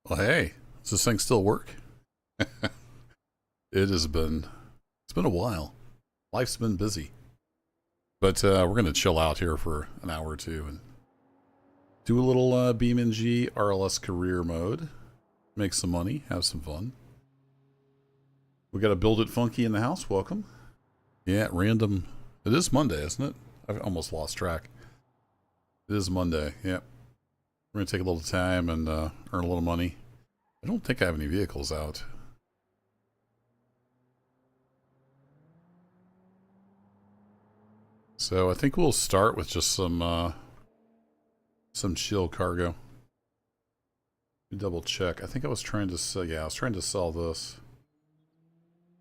Well, hey, does this thing still work? It's been a while. Life's been busy. But we're going to chill out here for an hour or two and do a little BeamNG RLS career mode. Make some money, have some fun. We got to build it funky in the house. Welcome. Yeah, random. It is Monday, isn't it? I've almost lost track. It is Monday, yep. We're going to take a little time and earn a little money. I don't think I have any vehicles out. So I think we'll start with just some chill cargo. Let me double check. I think I was trying to sell, yeah, I was trying to sell this.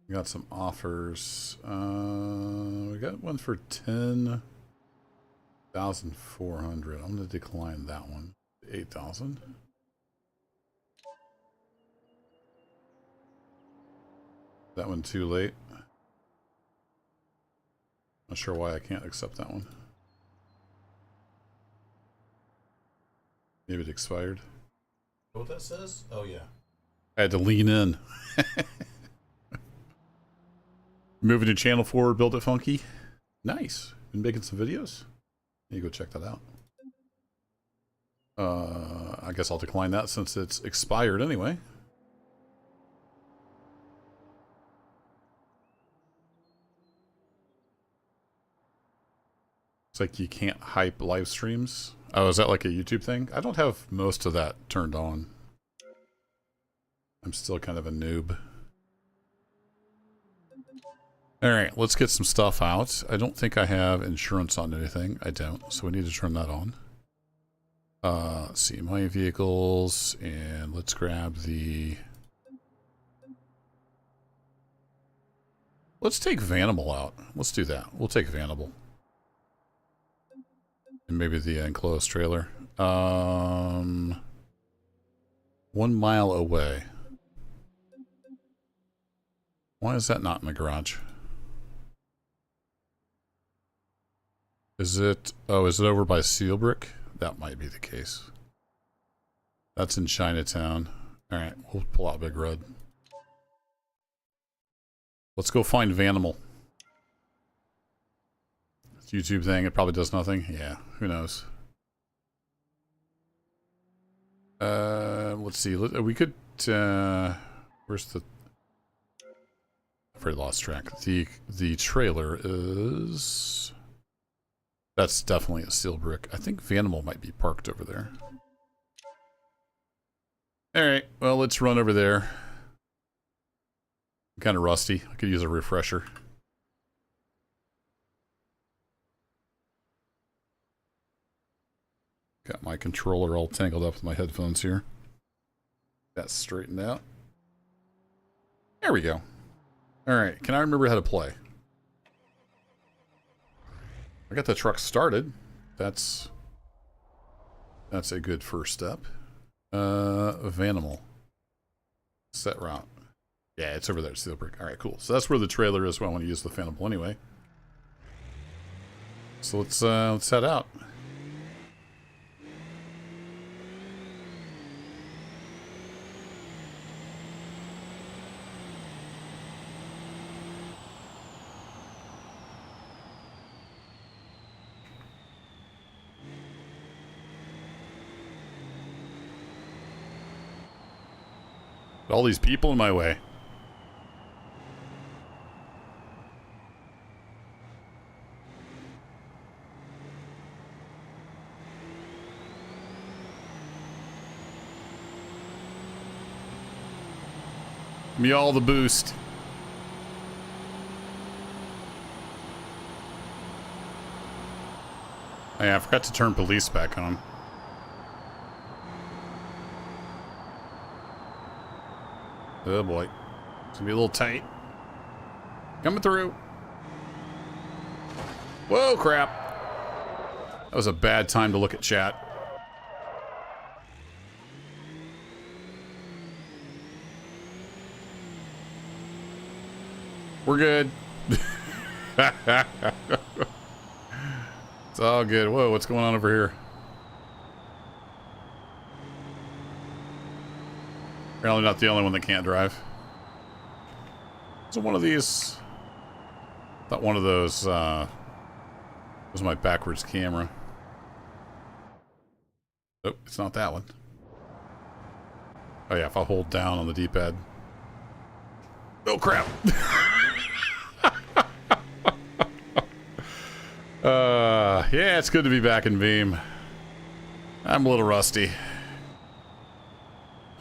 We got some offers. We got one for 10,400. I'm going to decline that one. 8,000. That one too late. Not sure why I can't accept that one. Maybe it expired. What that says? Oh yeah. I had to lean in. Moving your channel forward, build it funky. Nice. Been making some videos. You go check that out. I guess I'll decline that since it's expired anyway. It's like you can't hype live streams. Oh, is that like a YouTube thing? I don't have most of that turned on. I'm still kind of a noob. Alright, let's get some stuff out. I don't think I have insurance on anything. I don't, so we need to turn that on. Let's see, my vehicles, and let's grab the... Let's take Vanimal out. Let's do that. We'll take Vanimal. And maybe the enclosed trailer. 1 mile away. Why is that not in the garage? Is it... Oh, is it over by Sealbrick? That might be the case. That's in Chinatown. Alright, we'll pull out Big Red. Let's go find Vanimal. YouTube thing, it probably does nothing. Yeah, who knows? Let's see. We could. Where's the? I've already lost track. The trailer is. That's definitely a steel brick. I think Vanimal might be parked over there. All right. Well, let's run over there. I'm kind of rusty. I could use a refresher. Got my controller all tangled up with my headphones here. That's straightened out. There we go. Alright, can I remember how to play? I got the truck started. That's a good first step. Vanimal. Set route. Yeah, it's over there, Steelbrick. Alright, cool. So that's where the trailer is when I want to use the Vanimal anyway. So let's head out. All these people in my way. Give me all the boost. Oh, yeah, I forgot to turn police back on. Oh boy. It's gonna be a little tight. Coming through. Whoa, crap. That was a bad time to look at chat. We're good. It's all good. Whoa, what's going on over here? Apparently not the only one that can't drive. So one of these... I thought one of those was my backwards camera. Oh, it's not that one. Oh yeah, if I hold down on the D-pad. Oh crap! Yeah, it's good to be back in Beam. I'm a little rusty.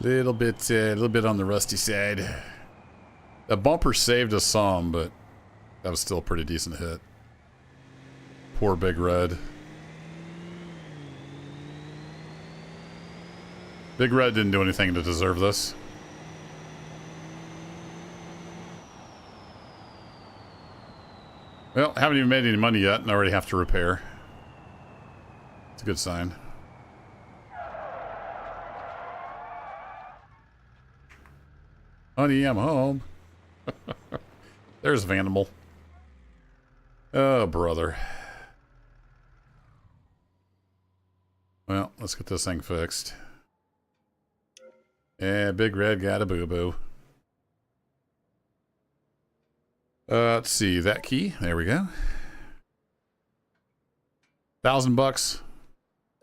Little bit on the rusty side. The bumper saved us some, but that was still a pretty decent hit. Poor Big Red. Big Red didn't do anything to deserve this. Well, haven't even made any money yet and already have to repair. It's a good sign. Honey, I'm home. There's Vanimal. Oh, brother. Well, let's get this thing fixed. Yeah, Big Red got a boo-boo. Let's see, that key. There we go. $1,000.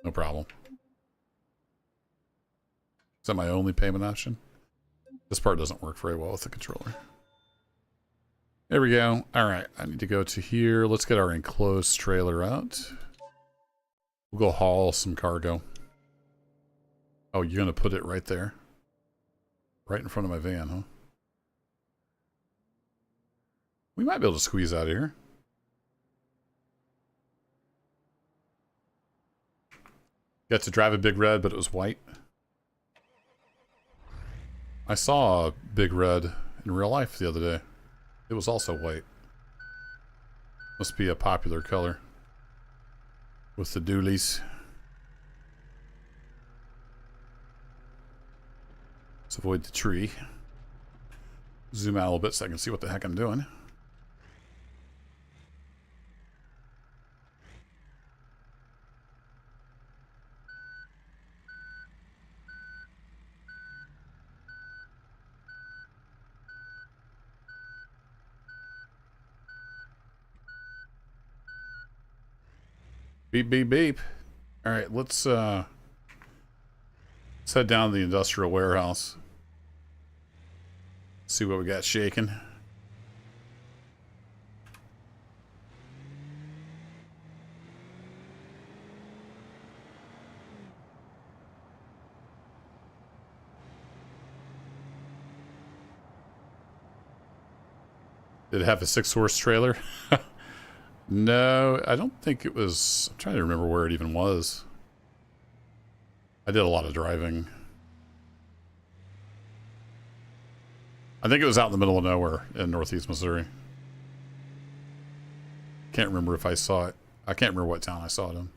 No problem. Is that my only payment option? This part doesn't work very well with the controller. There we go. All right, I need to go to here. Let's get our enclosed trailer out. We'll go haul some cargo. Oh, you're going to put it right there? Right in front of my van, huh? We might be able to squeeze out of here. Got to drive a Big Red, but it was white. I saw a Big Red in real life the other day. It was also white. Must be a popular color with the dualies. Let's avoid the tree. Zoom out a little bit so I can see what the heck I'm doing. Beep, beep, beep. All right, let's head down to the industrial warehouse. See what we got shaking. Did it have a 6-horse trailer? No, I don't think it was. I'm trying to remember where it even was. I did a lot of driving. I think it was out in the middle of nowhere in northeast Missouri. Can't remember if I saw it. I can't remember what town I saw it in.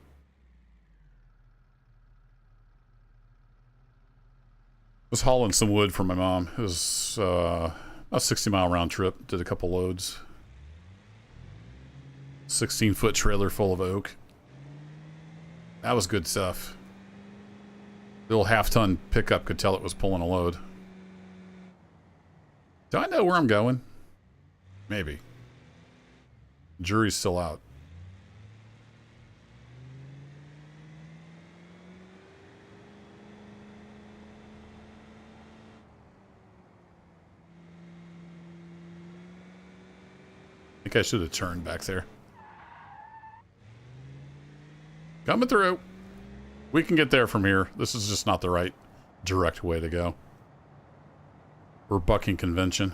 Was hauling some wood for my mom. It was a 60-mile round trip. Did a couple loads. 16-foot trailer full of oak. That was good stuff. The little half-ton pickup could tell it was pulling a load. Do I know where I'm going? Maybe. Jury's still out. I think I should have turned back there. Coming through. We can get there from here. This is just not the right direct way to go. We're bucking convention.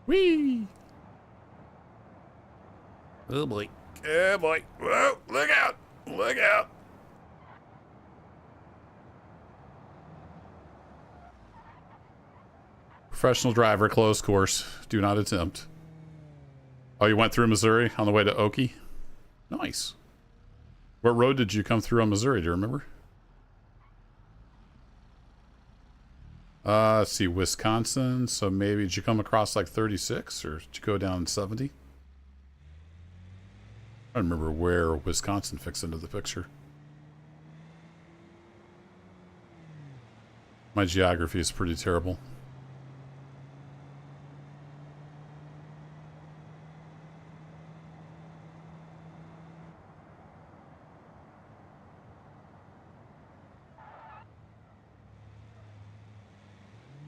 Whee! Oh boy. Oh boy. Whoa, look out! Look out! Professional driver, closed course. Do not attempt. Oh, you went through Missouri on the way to Okie? Nice. What road did you come through on Missouri? Do you remember? Let's see, Wisconsin. So maybe did you come across like 36 or did you go down 70? I don't remember where Wisconsin fits into the picture. My geography is pretty terrible.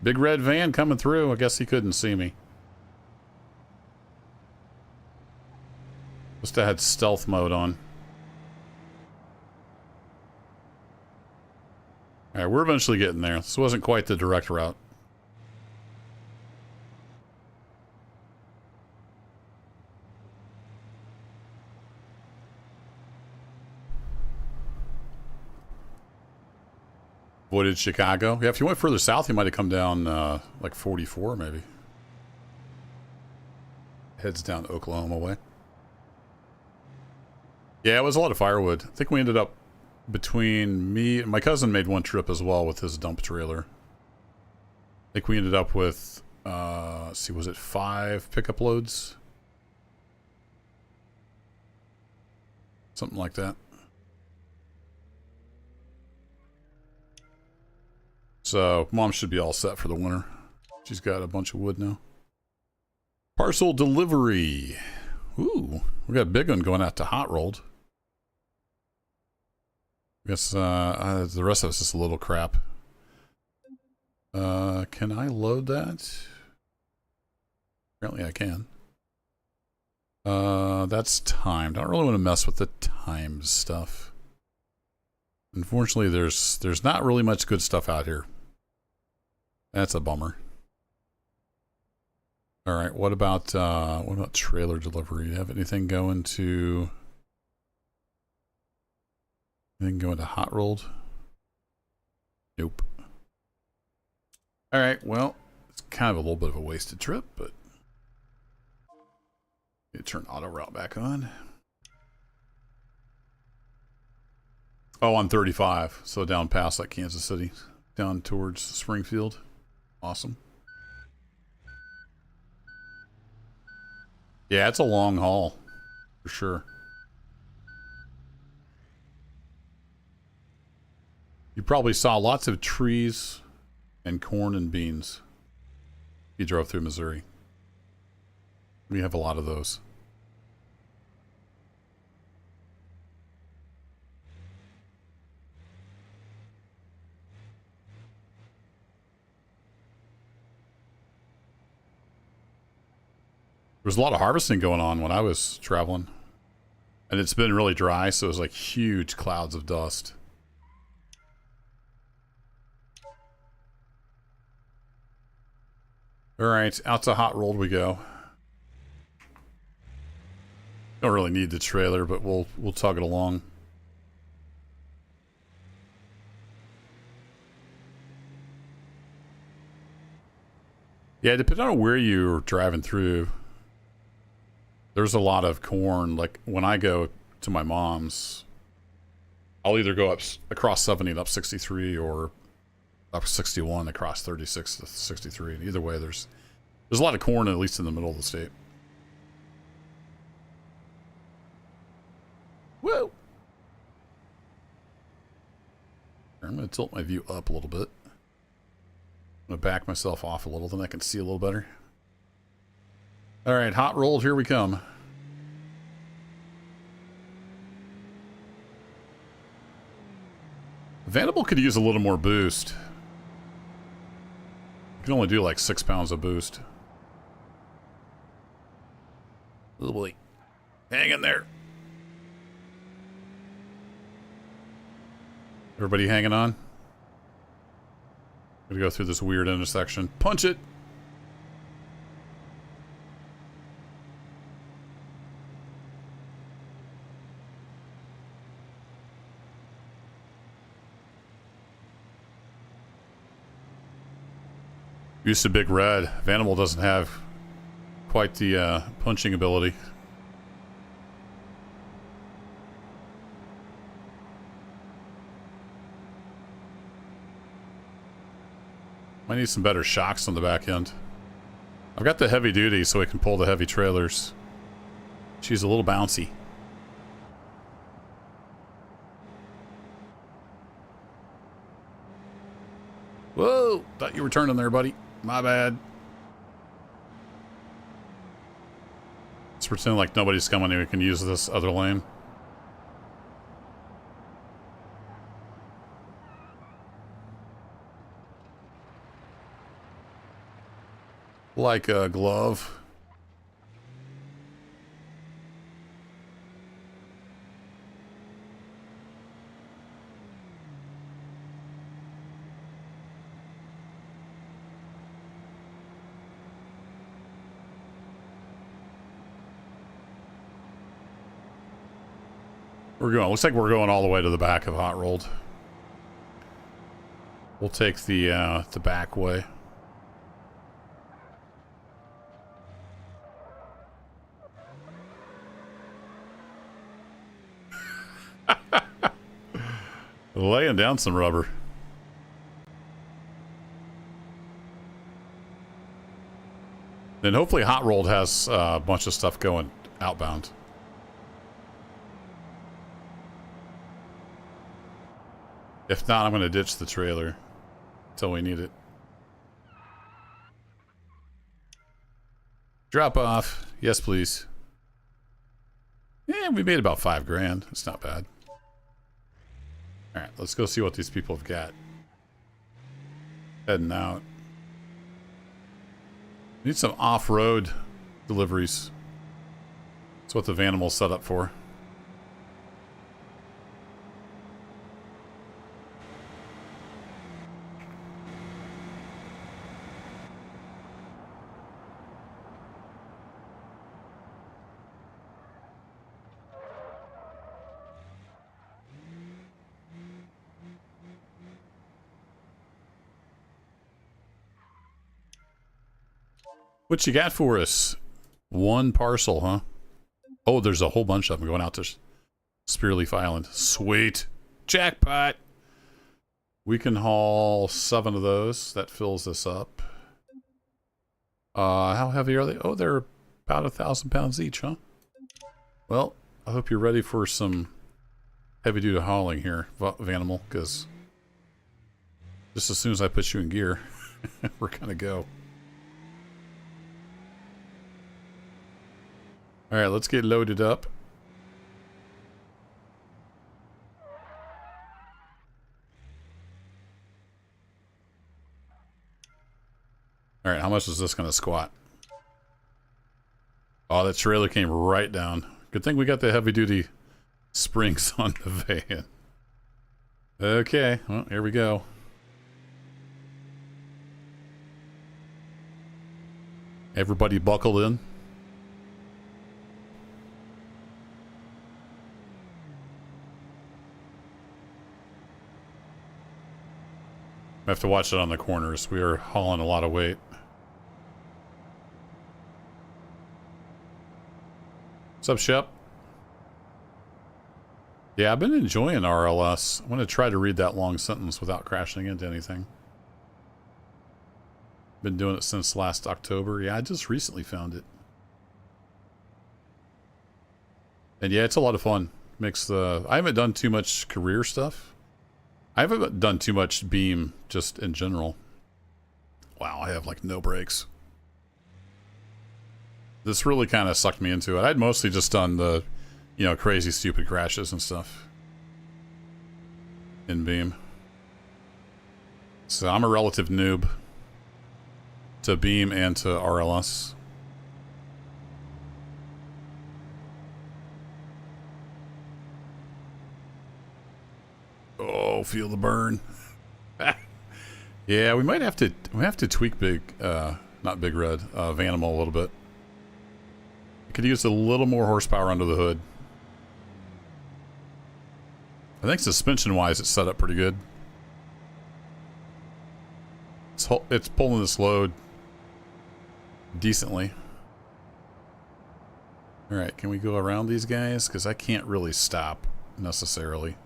Big red van coming through. I guess he couldn't see me. Must have had stealth mode on. Alright, we're eventually getting there. This wasn't quite the direct route. Avoided Chicago. Yeah, if you went further south, you might have come down like 44 maybe. Heads down Oklahoma way. Yeah, it was a lot of firewood. I think we ended up between me and my cousin made one trip as well with his dump trailer. I think we ended up with, let's see, was it 5 pickup loads? Something like that. So, Mom should be all set for the winter. She's got a bunch of wood now. Parcel delivery. Ooh, we got a big one going out to Hot Rolled. I guess the rest of us is a little crap. Can I load that? Apparently I can. That's timed. I don't really want to mess with the timed stuff. Unfortunately, there's not really much good stuff out here. That's a bummer. All right, what about trailer delivery? Do you have anything going to Hot Rolled? Nope. All right, well, it's kind of a little bit of a wasted trip, but you turn auto route back on. Oh, on 35, so down past like Kansas City, down towards Springfield. Awesome. Yeah, it's a long haul, for sure. You probably saw lots of trees and corn and beans. You drove through Missouri. We have a lot of those. There was a lot of harvesting going on when I was traveling. And it's been really dry, so it was like huge clouds of dust. Alright, out to Hot Rolled we go. Don't really need the trailer, but we'll tug it along. Yeah, depending on where you're driving through, there's a lot of corn. Like when I go to my mom's, I'll either go up across 70 and up 63 or up 61 across 36 to 63. And either way, there's a lot of corn, at least in the middle of the state. Whoa! I'm going to tilt my view up a little bit. I'm going to back myself off a little, then I can see a little better. Alright, Hot Rolled, here we come. Vanderbilt could use a little more boost. You can only do like 6 pounds of boost. Oh boy. Hang in there. Everybody hanging on? Gonna go through this weird intersection. Punch it! Used to Big Red. Vanderbilt doesn't have quite the punching ability. Might need some better shocks on the back end. I've got the heavy duty so I can pull the heavy trailers. She's a little bouncy. Whoa! Whoa! Thought you were turning there, buddy. My bad. Let's pretend like nobody's coming and we can use this other lane. Like a glove. We're going. Looks like we're going all the way to the back of Hot Rolled. We'll take the back way. Laying down some rubber. Then hopefully Hot Rolled has a bunch of stuff going outbound. If not, I'm going to ditch the trailer until we need it. Drop off. Yes, please. Yeah, we made about $5,000. It's not bad. All right, let's go see what these people have got. Heading out. Need some off-road deliveries. That's what the Vanimal's set up for. What you got for us? One parcel, huh? Oh, there's a whole bunch of them going out to Spearleaf Island. Sweet. Jackpot. We can haul 7 of those. That fills this up. How heavy are they? Oh, they're about 1,000 pounds each, huh? Well, I hope you're ready for some heavy-duty hauling here, Vanimal, because just as soon as I put you in gear, we're gonna go. All right, let's get loaded up. All right, how much is this going to squat? Oh, that trailer came right down. Good thing we got the heavy-duty springs on the van. Okay, well, here we go. Everybody buckled in. I have to watch it on the corners. We are hauling a lot of weight. What's up, Shep? Yeah, I've been enjoying RLS. I'm going to try to read that long sentence without crashing into anything. Been doing it since last October. Yeah, I just recently found it. And yeah, it's a lot of fun. I haven't done too much career stuff. I haven't done too much Beam just in general. Wow, I have like no brakes. This really kind of sucked me into it. I'd mostly just done the, crazy stupid crashes and stuff in Beam. So I'm a relative noob to Beam and to RLS. Oh, feel the burn. Yeah, we might have to tweak not Big Red, Vanimal a little bit. I could use a little more horsepower under the hood. I think suspension-wise, it's set up pretty good. It's pulling this load decently. All right, can we go around these guys? Because I can't really stop necessarily.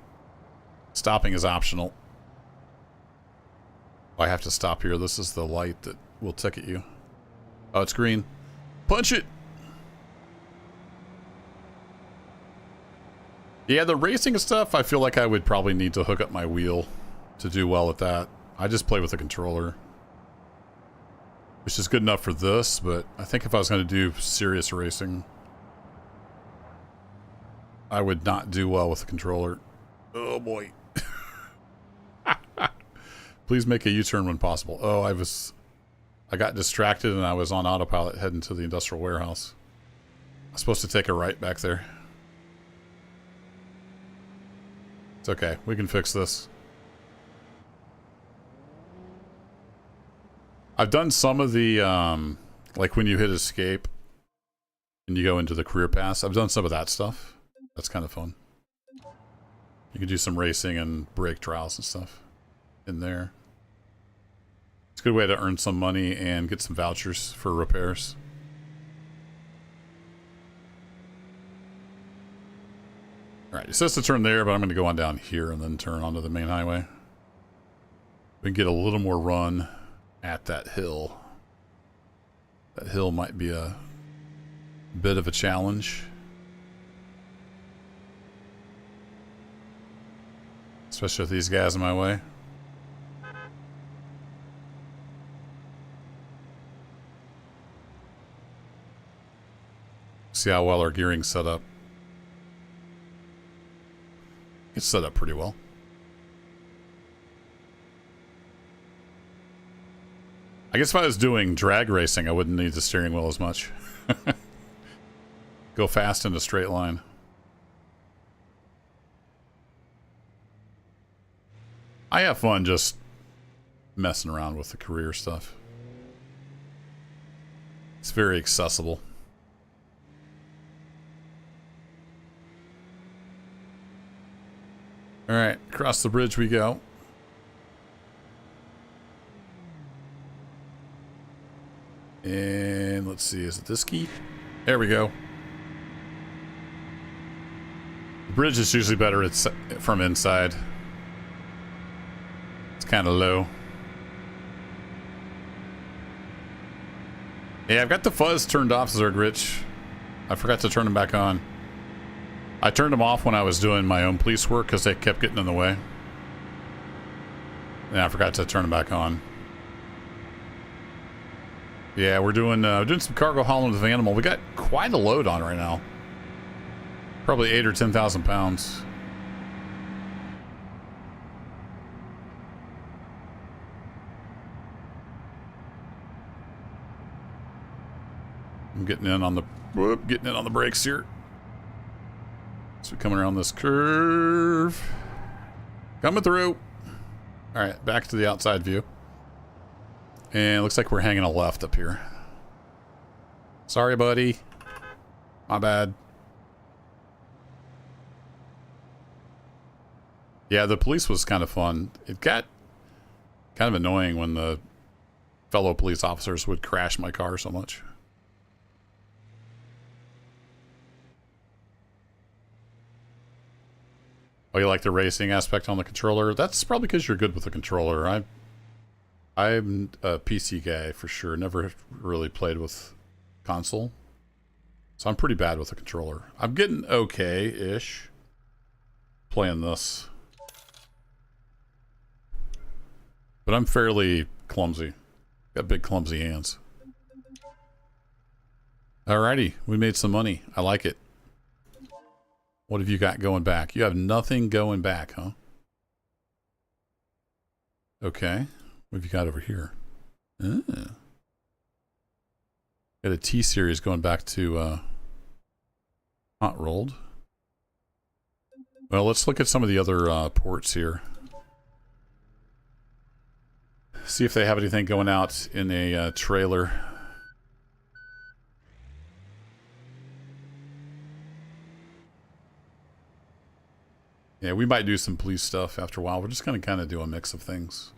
Stopping is optional. I have to stop here. This is the light that will ticket you. Oh, it's green. Punch it! Yeah, the racing stuff, I feel like I would probably need to hook up my wheel to do well at that. I just play with the controller, which is good enough for this, but I think if I was going to do serious racing, I would not do well with the controller. Oh boy. Please make a U-turn when possible. Oh, I got distracted and I was on autopilot heading to the industrial warehouse. I was supposed to take a right back there. It's okay. We can fix this. I've done some of the, like when you hit escape and you go into the career pass. I've done some of that stuff. That's kind of fun. You can do some racing and brake trials and stuff in there. It's a good way to earn some money and get some vouchers for repairs. Alright, it says to turn there, but I'm going to go on down here and then turn onto the main highway. We can get a little more run at that hill. That hill might be a bit of a challenge. Especially with these guys in my way. See how well our gearing's set up. It's set up pretty well. I guess if I was doing drag racing, I wouldn't need the steering wheel as much. Go fast in a straight line. I have fun just messing around with the career stuff. It's very accessible. Alright, across the bridge we go. And let's see, is it this key? There we go. The bridge is usually better from inside. It's kind of low. Yeah, I've got the fuzz turned off, Zergrich. I forgot to turn them back on. I turned them off when I was doing my own police work because they kept getting in the way. And I forgot to turn them back on. Yeah, we're doing some cargo hauling with Animal. We got quite a load on right now. Probably 8,000 or 10,000 pounds. I'm getting in on the brakes here. So coming around this curve. Coming through. Alright, back to the outside view. And it looks like we're hanging a left up here. Sorry, buddy. My bad. Yeah, the police was kind of fun. It got kind of annoying when the fellow police officers would crash my car so much. Oh, you like the racing aspect on the controller? That's probably because you're good with the controller. I'm a PC guy for sure. Never really played with console. So I'm pretty bad with the controller. I'm getting okay-ish playing this. But I'm fairly clumsy. Got big clumsy hands. Alrighty, we made some money. I like it. What have you got going back? You have nothing going back, huh? Okay. What have you got over here? Got a T-series going back to hot rolled. Well, let's look at some of the other ports here. See if they have anything going out in a trailer. Yeah, we might do some police stuff after a while. We're just going to kind of do a mix of things.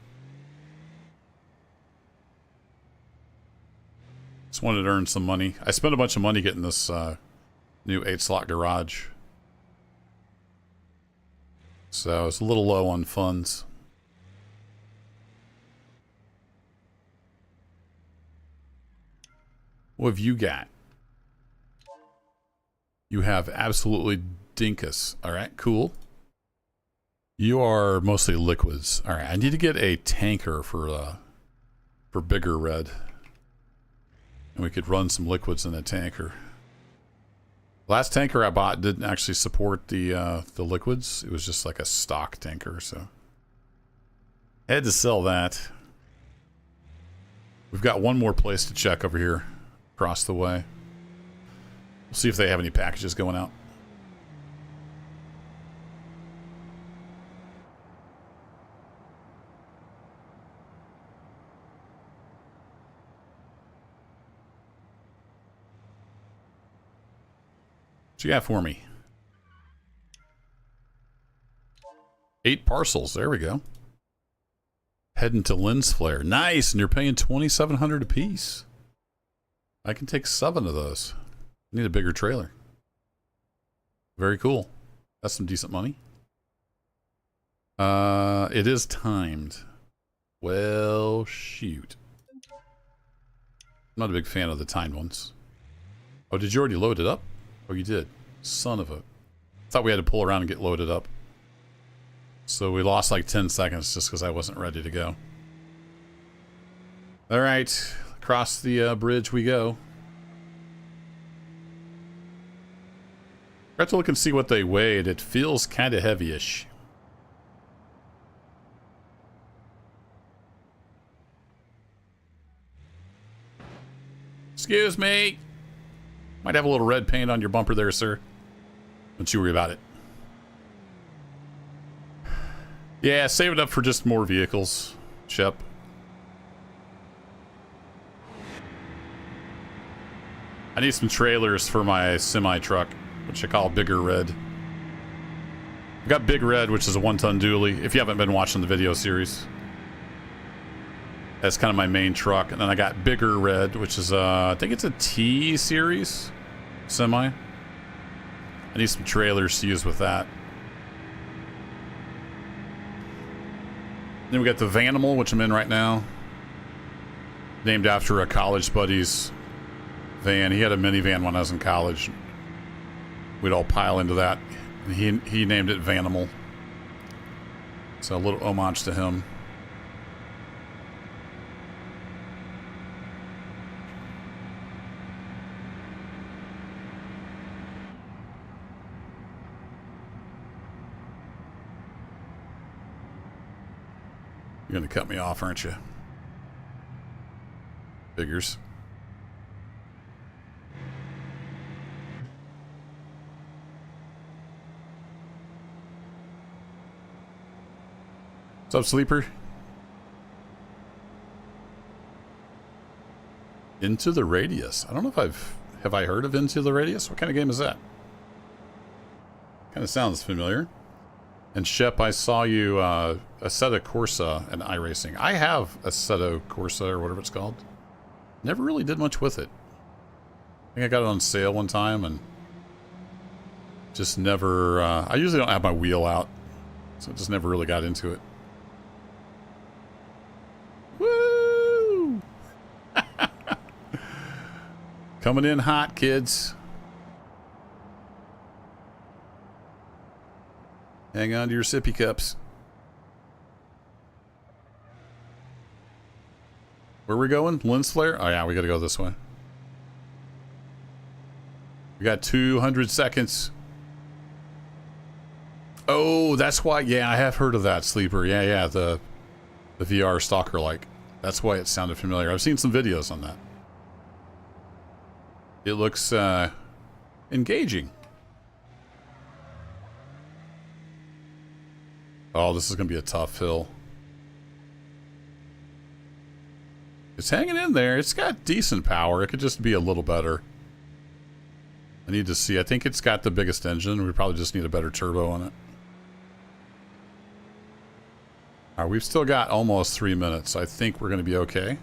Just wanted to earn some money. I spent a bunch of money getting this new 8-slot garage. So it's a little low on funds. What have you got? You have absolutely dinkus. All right, cool. You are mostly liquids. All right, I need to get a tanker for bigger red, and we could run some liquids in a tanker. Last tanker I bought didn't actually support the liquids. It was just like a stock tanker, so I had to sell that. We've got one more place to check over here, across the way. We'll see if they have any packages going out. What you got for me? 8 parcels. There we go. Heading to lens flare. Nice, and you're paying $2,700 a piece. I can take 7 of those. I need a bigger trailer. Very cool. That's some decent money. It is timed. Well, shoot. I'm not a big fan of the timed ones. Oh, did you already load it up? Oh, you did. Son of a... Thought we had to pull around and get loaded up. So we lost like 10 seconds just because I wasn't ready to go. Alright. Across the bridge we go. I have to look and see what they weighed. It feels kind of heavy-ish. Excuse me. Might have a little red paint on your bumper there, sir. Don't you worry about it. Yeah, save it up for just more vehicles, Shep. I need some trailers for my semi-truck, which I call Bigger Red. I've got Big Red, which is a 1-ton dually, if you haven't been watching the video series. That's kind of my main truck. And then I got Bigger Red, which is, I think it's a T series semi. I need some trailers to use with that. Then we got the Vanimal, which I'm in right now. Named after a college buddy's van. He had a minivan when I was in college. We'd all pile into that. And he named it Vanimal. So a little homage to him. You're gonna cut me off, aren't you? Figures. What's up, Sleeper? Into the Radius. I don't know if have I heard of Into the Radius? What kind of game is that? Kind of sounds familiar. And Shep, I saw you Assetto Corsa and iRacing. I have Assetto Corsa or whatever it's called. Never really did much with it. I think I got it on sale one time and just never... I usually don't have my wheel out, so I just never really got into it. Woo! Coming in hot, kids. Hang on to your sippy cups. Where are we going? Lens flare? Oh yeah, we gotta go this way. We got 200 seconds. Oh, that's why. Yeah, I have heard of that, Sleeper. Yeah, the VR stalker like. That's why it sounded familiar. I've seen some videos on that. It looks engaging. Oh, this is going to be a tough hill. It's hanging in there. It's got decent power. It could just be a little better. I need to see. I think it's got the biggest engine. We probably just need a better turbo on it. All right, we've still got almost 3 minutes. I think we're going to be okay.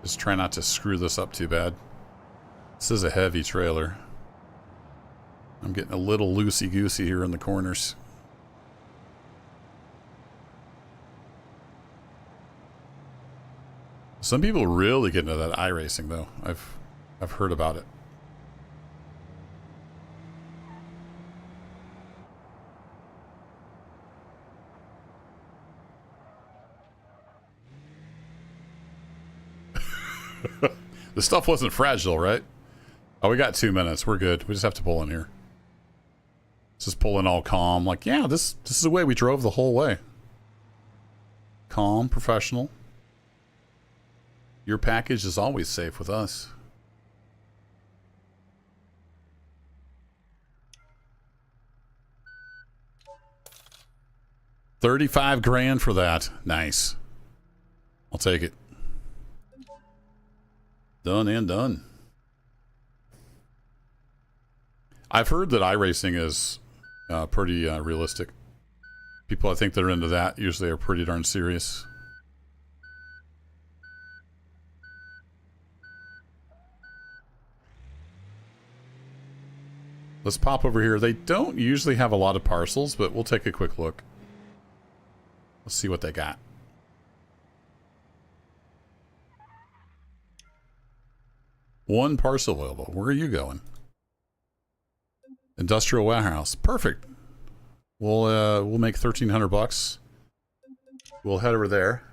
Just try not to screw this up too bad. This is a heavy trailer. I'm getting a little loosey-goosey here in the corners. Some people really get into that iRacing, though. I've heard about it. The stuff wasn't fragile, right? Oh, we got 2 minutes. We're good. We just have to pull in here. Just pull in all calm. Like, yeah, this is the way we drove the whole way. Calm, professional. Your package is always safe with us. $35 grand for that. Nice. I'll take it. Done and done. I've heard that iRacing is pretty realistic. People I think that are into that usually are pretty darn serious. Let's pop over here. They don't usually have a lot of parcels, but we'll take a quick look. Let's see what they got. One parcel available. Where are you going? Industrial warehouse. Perfect. We'll make $1,300. We'll head over there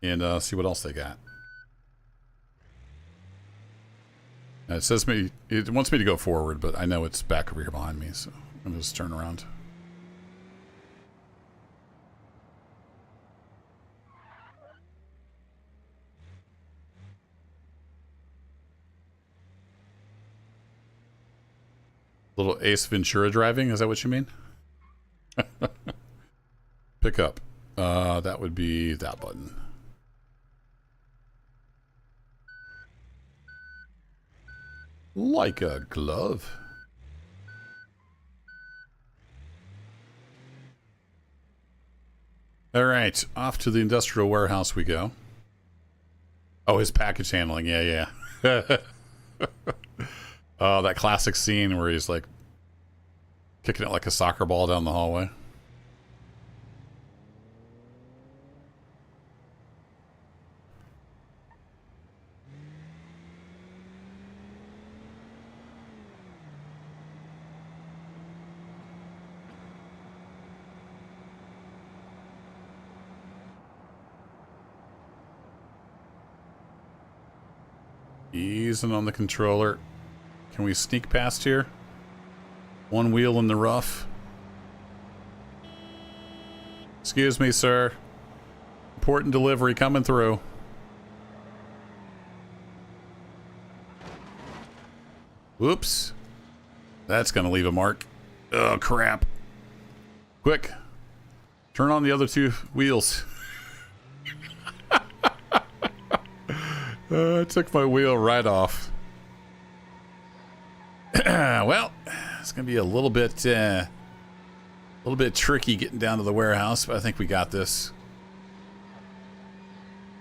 and see what else they got. It says it wants me to go forward, but I know it's back over here behind me, so I'm gonna just turn around. Little Ace Ventura driving, is that what you mean? Pick up. That would be that button. Like a glove. All right, off to the industrial warehouse we go. Oh, his package handling. Yeah, yeah. Oh, that classic scene where he's like kicking it like a soccer ball down the hallway. Easing on the controller. Can we sneak past here? One wheel in the rough. Excuse me, sir. Important delivery coming through. Whoops. That's gonna leave a mark. Oh, crap. Quick. Turn on the other two wheels. I took my wheel right off. Well, it's gonna be a little bit tricky getting down to the warehouse, but I think we got this.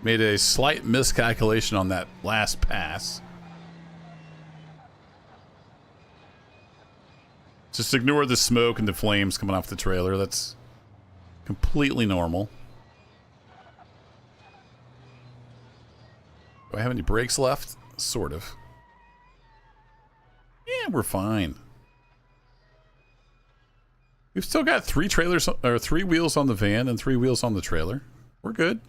Made a slight miscalculation on that last pass. Just ignore the smoke and the flames coming off the trailer. That's completely normal. Do I have any brakes left? Sort of. Yeah, we're fine. We've still got 3 trailers, or 3 wheels on the van and 3 wheels on the trailer. We're good.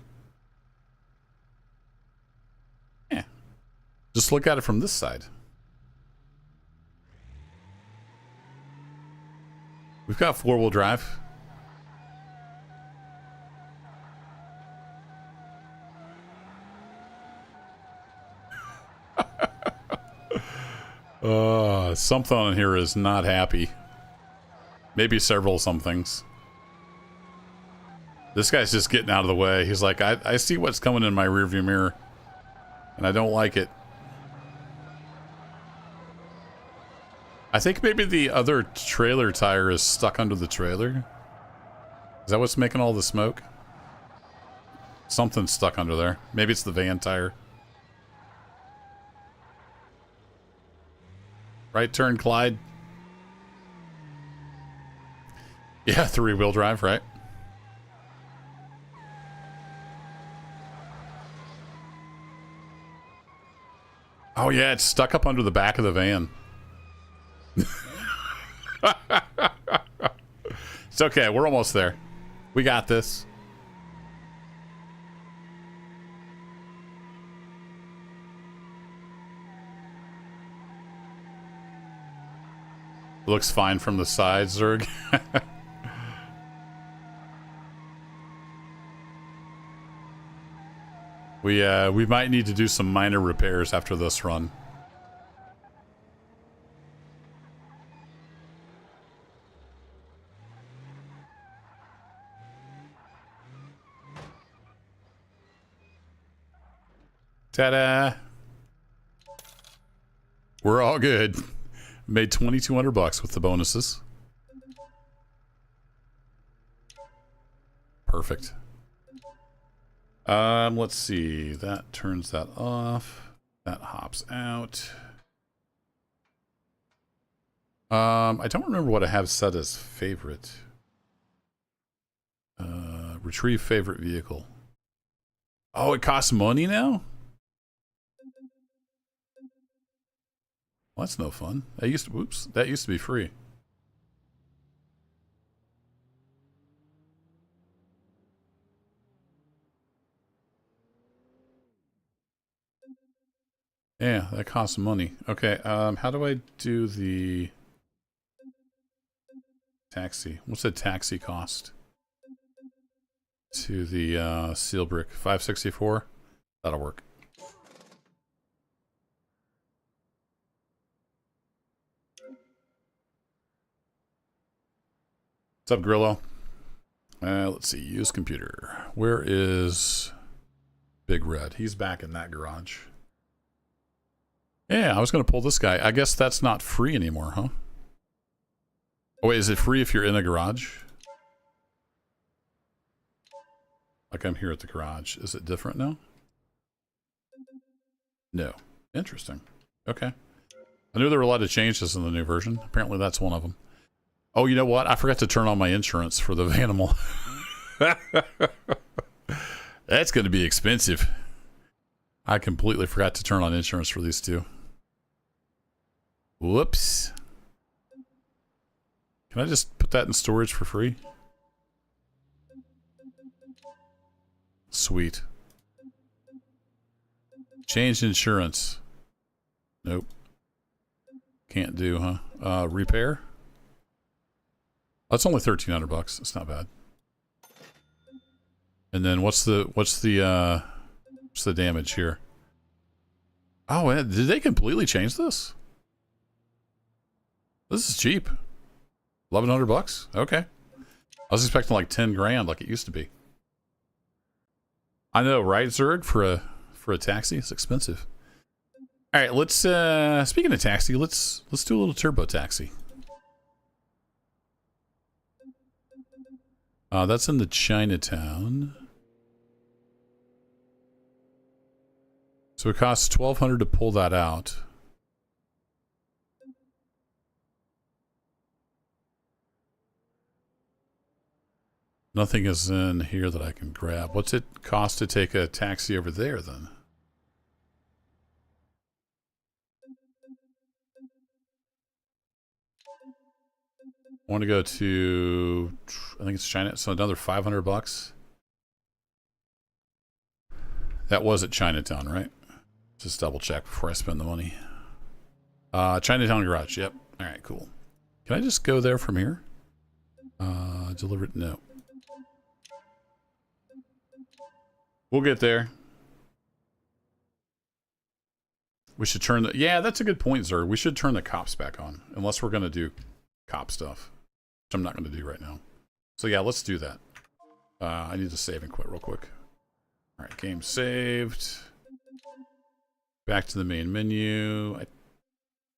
Yeah. Just look at it from this side. We've got 4-wheel drive. Something on here is not happy. Maybe several somethings. This guy's just getting out of the way. He's like, I see what's coming in my rearview mirror, and I don't like it. I think maybe the other trailer tire is stuck under the trailer. Is that what's making all the smoke? Something's stuck under there. Maybe it's the van tire. Right turn, Clyde. Yeah, 3-wheel drive, right? Oh yeah, it's stuck up under the back of the van. It's okay, we're almost there. We got this. Looks fine from the side, Zerg. We might need to do some minor repairs after this run. Ta-da! We're all good. Made $2,200 with the bonuses. Perfect. Let's see. That turns that off. That hops out. I don't remember what I have set as favorite. Retrieve favorite vehicle. Oh, it costs money now? Well, that's no fun. That used to, whoops, that used to be free. Yeah, that costs money. Okay, how do I do the taxi? What's the taxi cost? To the seal brick. 564? That'll work. What's up, Grillo? Let's see. Use computer. Where is Big Red? He's back in that garage. Yeah, I was going to pull this guy. I guess that's not free anymore, huh? Oh, wait, is it free if you're in a garage? Like I'm here at the garage. Is it different now? No. Interesting. Okay. I knew there were a lot of changes in the new version. Apparently that's one of them. Oh, you know what? I forgot to turn on my insurance for the Vanimal. That's going to be expensive. I completely forgot to turn on insurance for these two. Whoops. Can I just put that in storage for free? Sweet. Change insurance. Nope. Can't do, huh? Repair? That's only $1,300. It's not bad. And then what's the damage here? Oh, did they completely change this? This is cheap. $1,100? Okay. I was expecting like 10 grand like it used to be. I know, right, Zerg? For a taxi, it's expensive. All right, let's speaking of taxi, let's do a little turbo taxi. That's in the Chinatown. So it costs $1,200 to pull that out. Nothing is in here that I can grab. What's it cost to take a taxi over there then? I want to go to, I think it's China, so another $500. That was at Chinatown, right? Just double check before I spend the money. Chinatown garage, yep. All right, cool. Can I just go there from here? Deliver it, no. We'll get there. We should turn the, yeah, that's a good point, Zer. We should turn the cops back on, unless we're going to do cop stuff, which I'm not going to do right now. So yeah, let's do that. I need to save and quit real quick. All right, game saved. Back to the main menu. I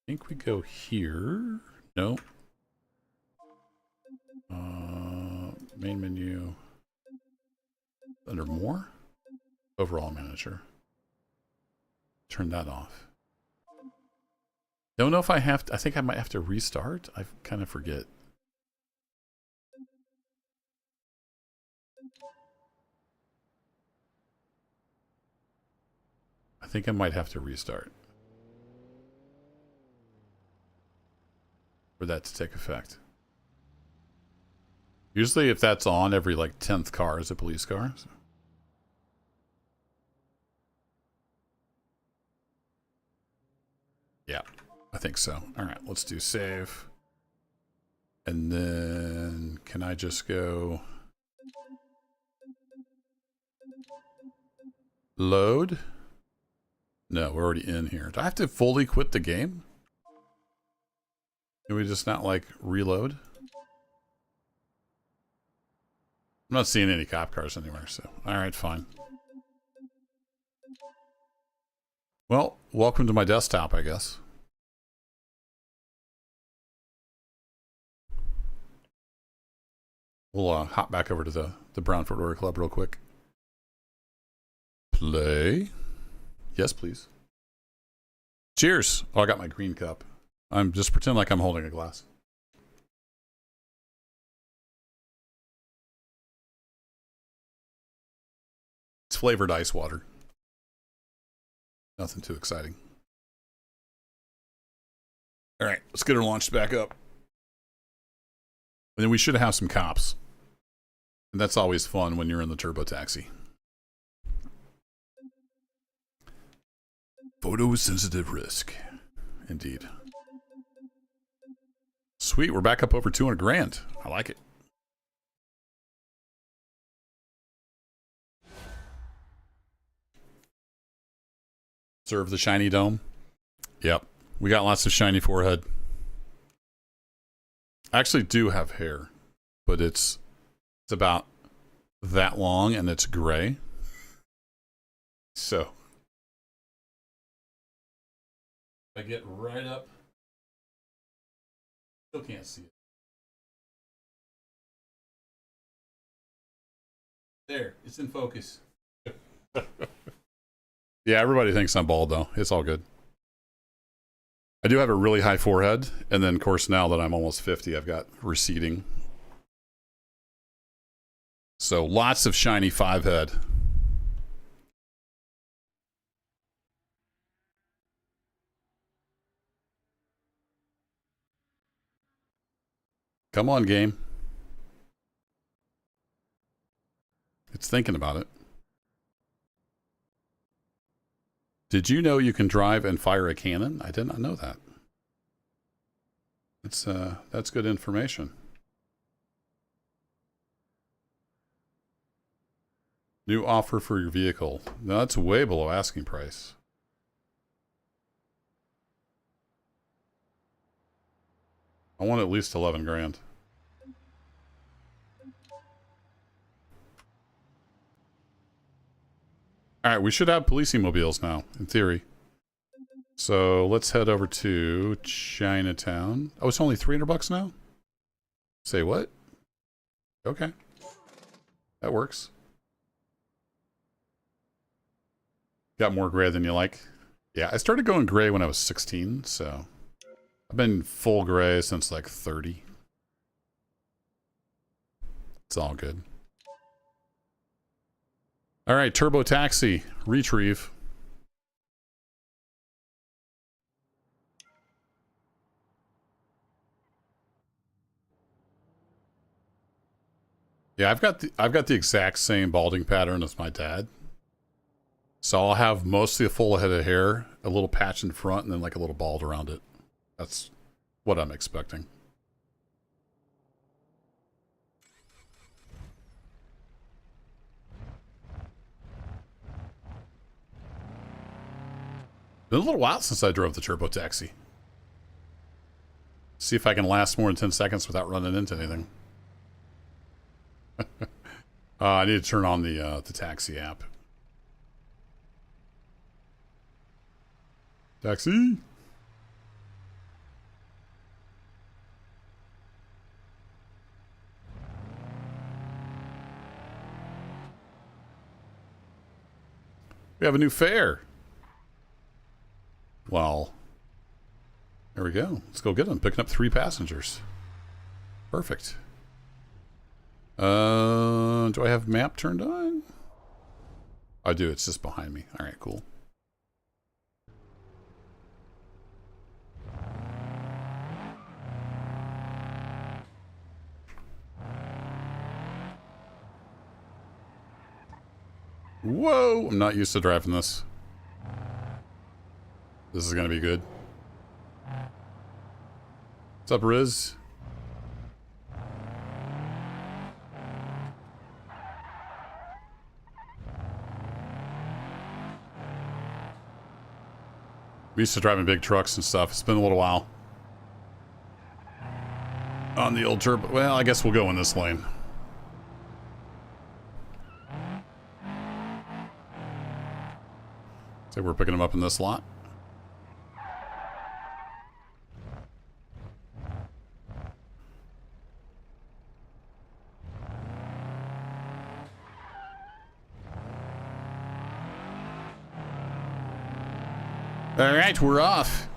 think we go here. No. Main menu. Under more? Overall manager. Turn that off. Don't know if I have to, I think I might have to restart. I kind of forget. I think I might have to restart for that to take effect. Usually if that's on, every like 10th car is a police car. So. Yeah, I think so. All right, let's do save. And then can I just go load? No, we're already in here. Do I have to fully quit the game? Can we just not like reload? I'm not seeing any cop cars anywhere, so all right, fine. Well, welcome to my desktop, I guess. We'll hop back over to the Brownford Rotary Club real quick. Play. Yes, please. Cheers. Oh, I got my green cup. I'm just pretend like I'm holding a glass. It's flavored ice water. Nothing too exciting. All right, let's get her launched back up. And then we should have some cops. And that's always fun when you're in the turbo taxi. Photosensitive risk. Indeed. Sweet, we're back up over 200 grand. I like it. Serve the shiny dome. Yep. We got lots of shiny forehead. I actually do have hair, but it's about that long and it's gray. So I get right up. Still can't see it. There, it's in focus. Yeah, everybody thinks I'm bald though. It's all good. I do have a really high forehead, and then of course now that I'm almost 50, I've got receding. So lots of shiny 5 head. Come on, game. It's thinking about it. Did you know you can drive and fire a cannon? I did not know that. That's good information. New offer for your vehicle. No, that's way below asking price. I want at least 11 grand. All right, we should have policing mobiles now, in theory. So let's head over to Chinatown. Oh, it's only 300 bucks now? Say what? Okay. That works. Got more gray than you like? Yeah, I started going gray when I was 16, so I've been full gray since like 30. It's all good. All right, Turbo Taxi, retrieve. Yeah, I've got the exact same balding pattern as my dad. So I'll have mostly a full head of hair, a little patch in front, and then like a little bald around it. That's what I'm expecting. Been a little while since I drove the Turbo Taxi. See if I can last more than 10 seconds without running into anything. I need to turn on the taxi app. Taxi. We have a new fare. Well, there we go. Let's go get them. Picking up 3 passengers. Perfect. Do I have map turned on? I do. It's just behind me. All right, cool. Whoa! I'm not used to driving this. This is gonna be good. What's up, Riz? We used to driving big trucks and stuff. It's been a little while. On the old turbo. Well, I guess we'll go in this lane. So we're picking them up in this lot. All right, we're off.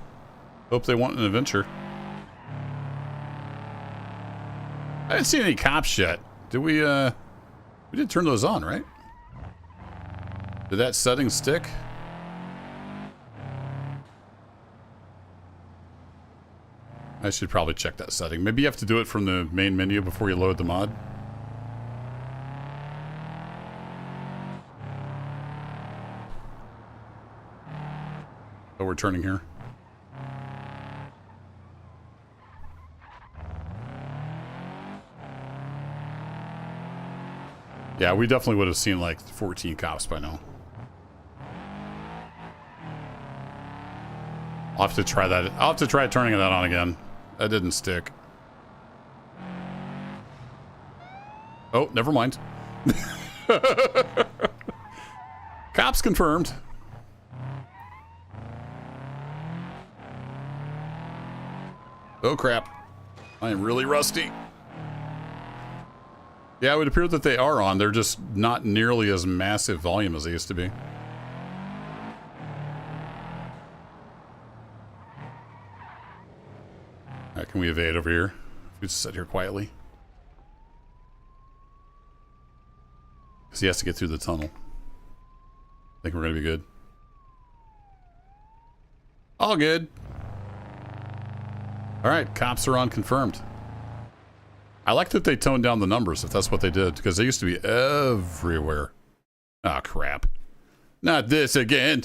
Hope they want an adventure. I didn't see any cops yet. Did we did turn those on, right? Did that setting stick? I should probably check that setting. Maybe you have to do it from the main menu before you load the mod. Oh, we're turning here. Yeah, we definitely would have seen like 14 cops by now. I'll have to try that. I'll have to try turning that on again. That didn't stick. Oh, never mind. Cops confirmed. Oh crap. I am really rusty. Yeah, it would appear that they are on. They're just not nearly as massive volume as they used to be. Can we evade over here? We just sit here quietly. Because he has to get through the tunnel. I think we're going to be good. All good. All right, cops are on confirmed. I like that they toned down the numbers, if that's what they did, because they used to be everywhere. Oh, crap. Not this again.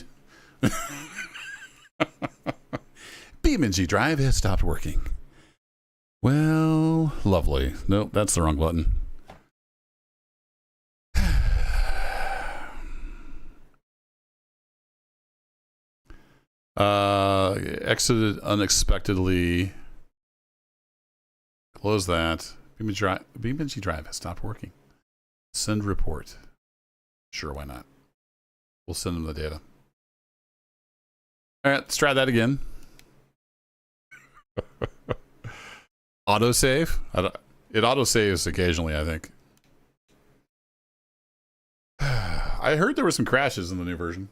BeamNG.drive has stopped working. Well, lovely. Nope, that's the wrong button. Exited unexpectedly. Close that. BeamNG.drive has stopped working. Send report. Sure, why not? We'll send them the data. All right, let's try that again. Autosave? It autosaves occasionally, I think. I heard there were some crashes in the new version.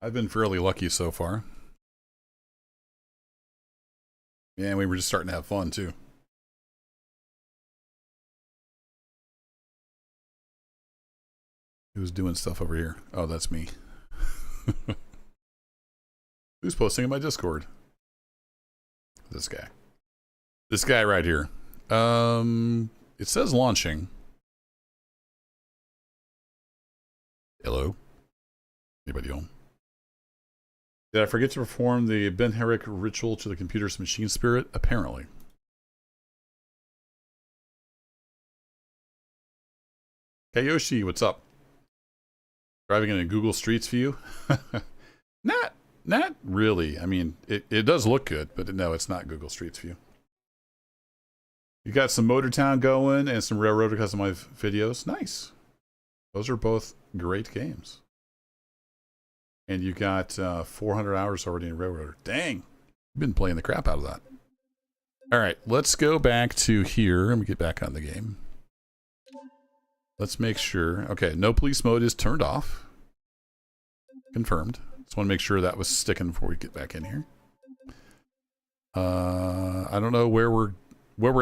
I've been fairly lucky so far. Yeah, we were just starting to have fun, too. Who's doing stuff over here? Oh, that's me. Who's posting in my Discord? This guy. This guy right here. It says launching. Hello? Anybody home? Did I forget to perform the Ben Herrick ritual to the computer's machine spirit? Apparently. Kayoshi, what's up? Driving in a Google Streets view? Not really. I mean, it does look good, but no, it's not Google Streets view. You got some Motor Town going and some Railroad because of my videos. Nice. Those are both great games. And you got 400 hours already in Railroader. Dang. You've been playing the crap out of that. All right, let's go back to here. Let me get back on the game. Let's make sure. Okay, no police mode is turned off. Confirmed. Just want to make sure that was sticking before we get back in here. I don't know where we're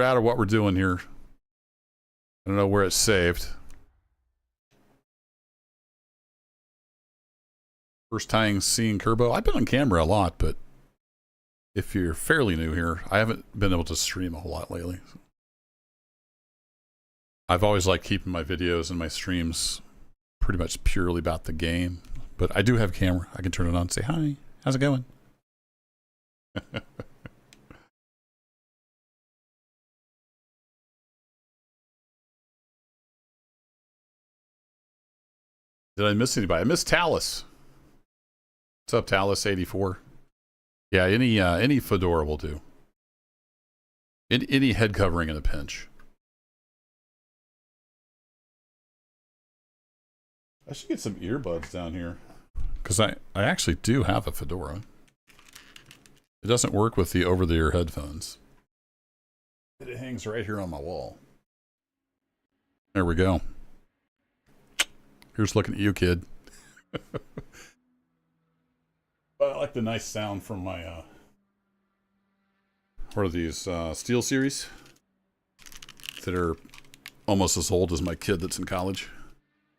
at or what we're doing here. I don't know where it's saved. First time seeing Kerbo. I've been on camera a lot, but if you're fairly new here, I haven't been able to stream a whole lot lately. I've always liked keeping my videos and my streams pretty much purely about the game, but I do have a camera. I can turn it on and say, hi, how's it going? Did I miss anybody? I missed Talus. What's up, Talus84? Yeah, any fedora will do. Any head covering in a pinch. I should get some earbuds down here. Because I actually do have a fedora. It doesn't work with the over-the-ear headphones. But it hangs right here on my wall. There we go. Here's looking at you, kid. But I like the nice sound from my, what are these, Steel Series? That are almost as old as my kid that's in college.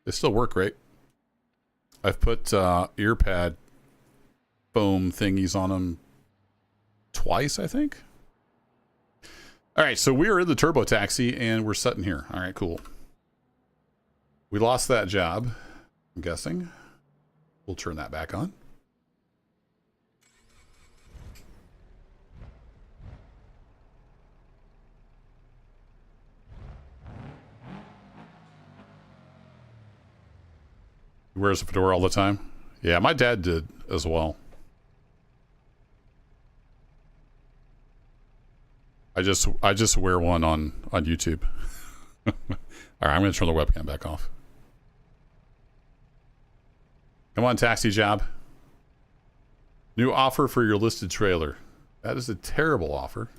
They still work great. I've put ear pad foam thingies on them twice, I think. All right, so we are in the turbo taxi and we're sitting here. All right, cool. We lost that job, I'm guessing. We'll turn that back on. He wears a fedora all the time. Yeah, my dad did as well. I just wear one on YouTube. All right, I'm going to turn the webcam back off. Come on, taxi job. New offer for your listed trailer. That is a terrible offer.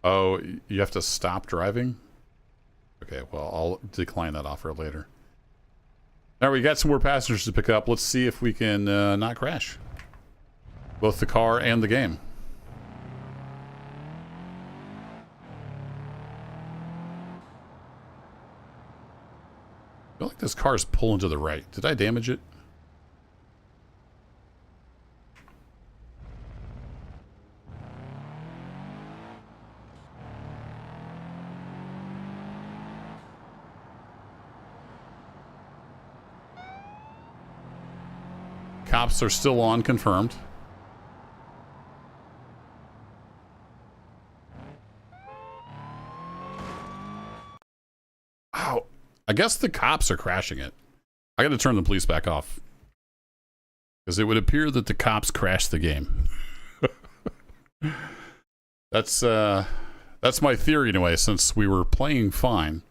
Oh, you have to stop driving? Okay, well, I'll decline that offer later. All right, we got some more passengers to pick up. Let's see if we can not crash. Both the car and the game. I feel like this car is pulling to the right. Did I damage it? Cops are still on, confirmed. Ow. I guess the cops are crashing it. I gotta turn the police back off. Because it would appear that the cops crashed the game. That's my theory anyway, since we were playing fine.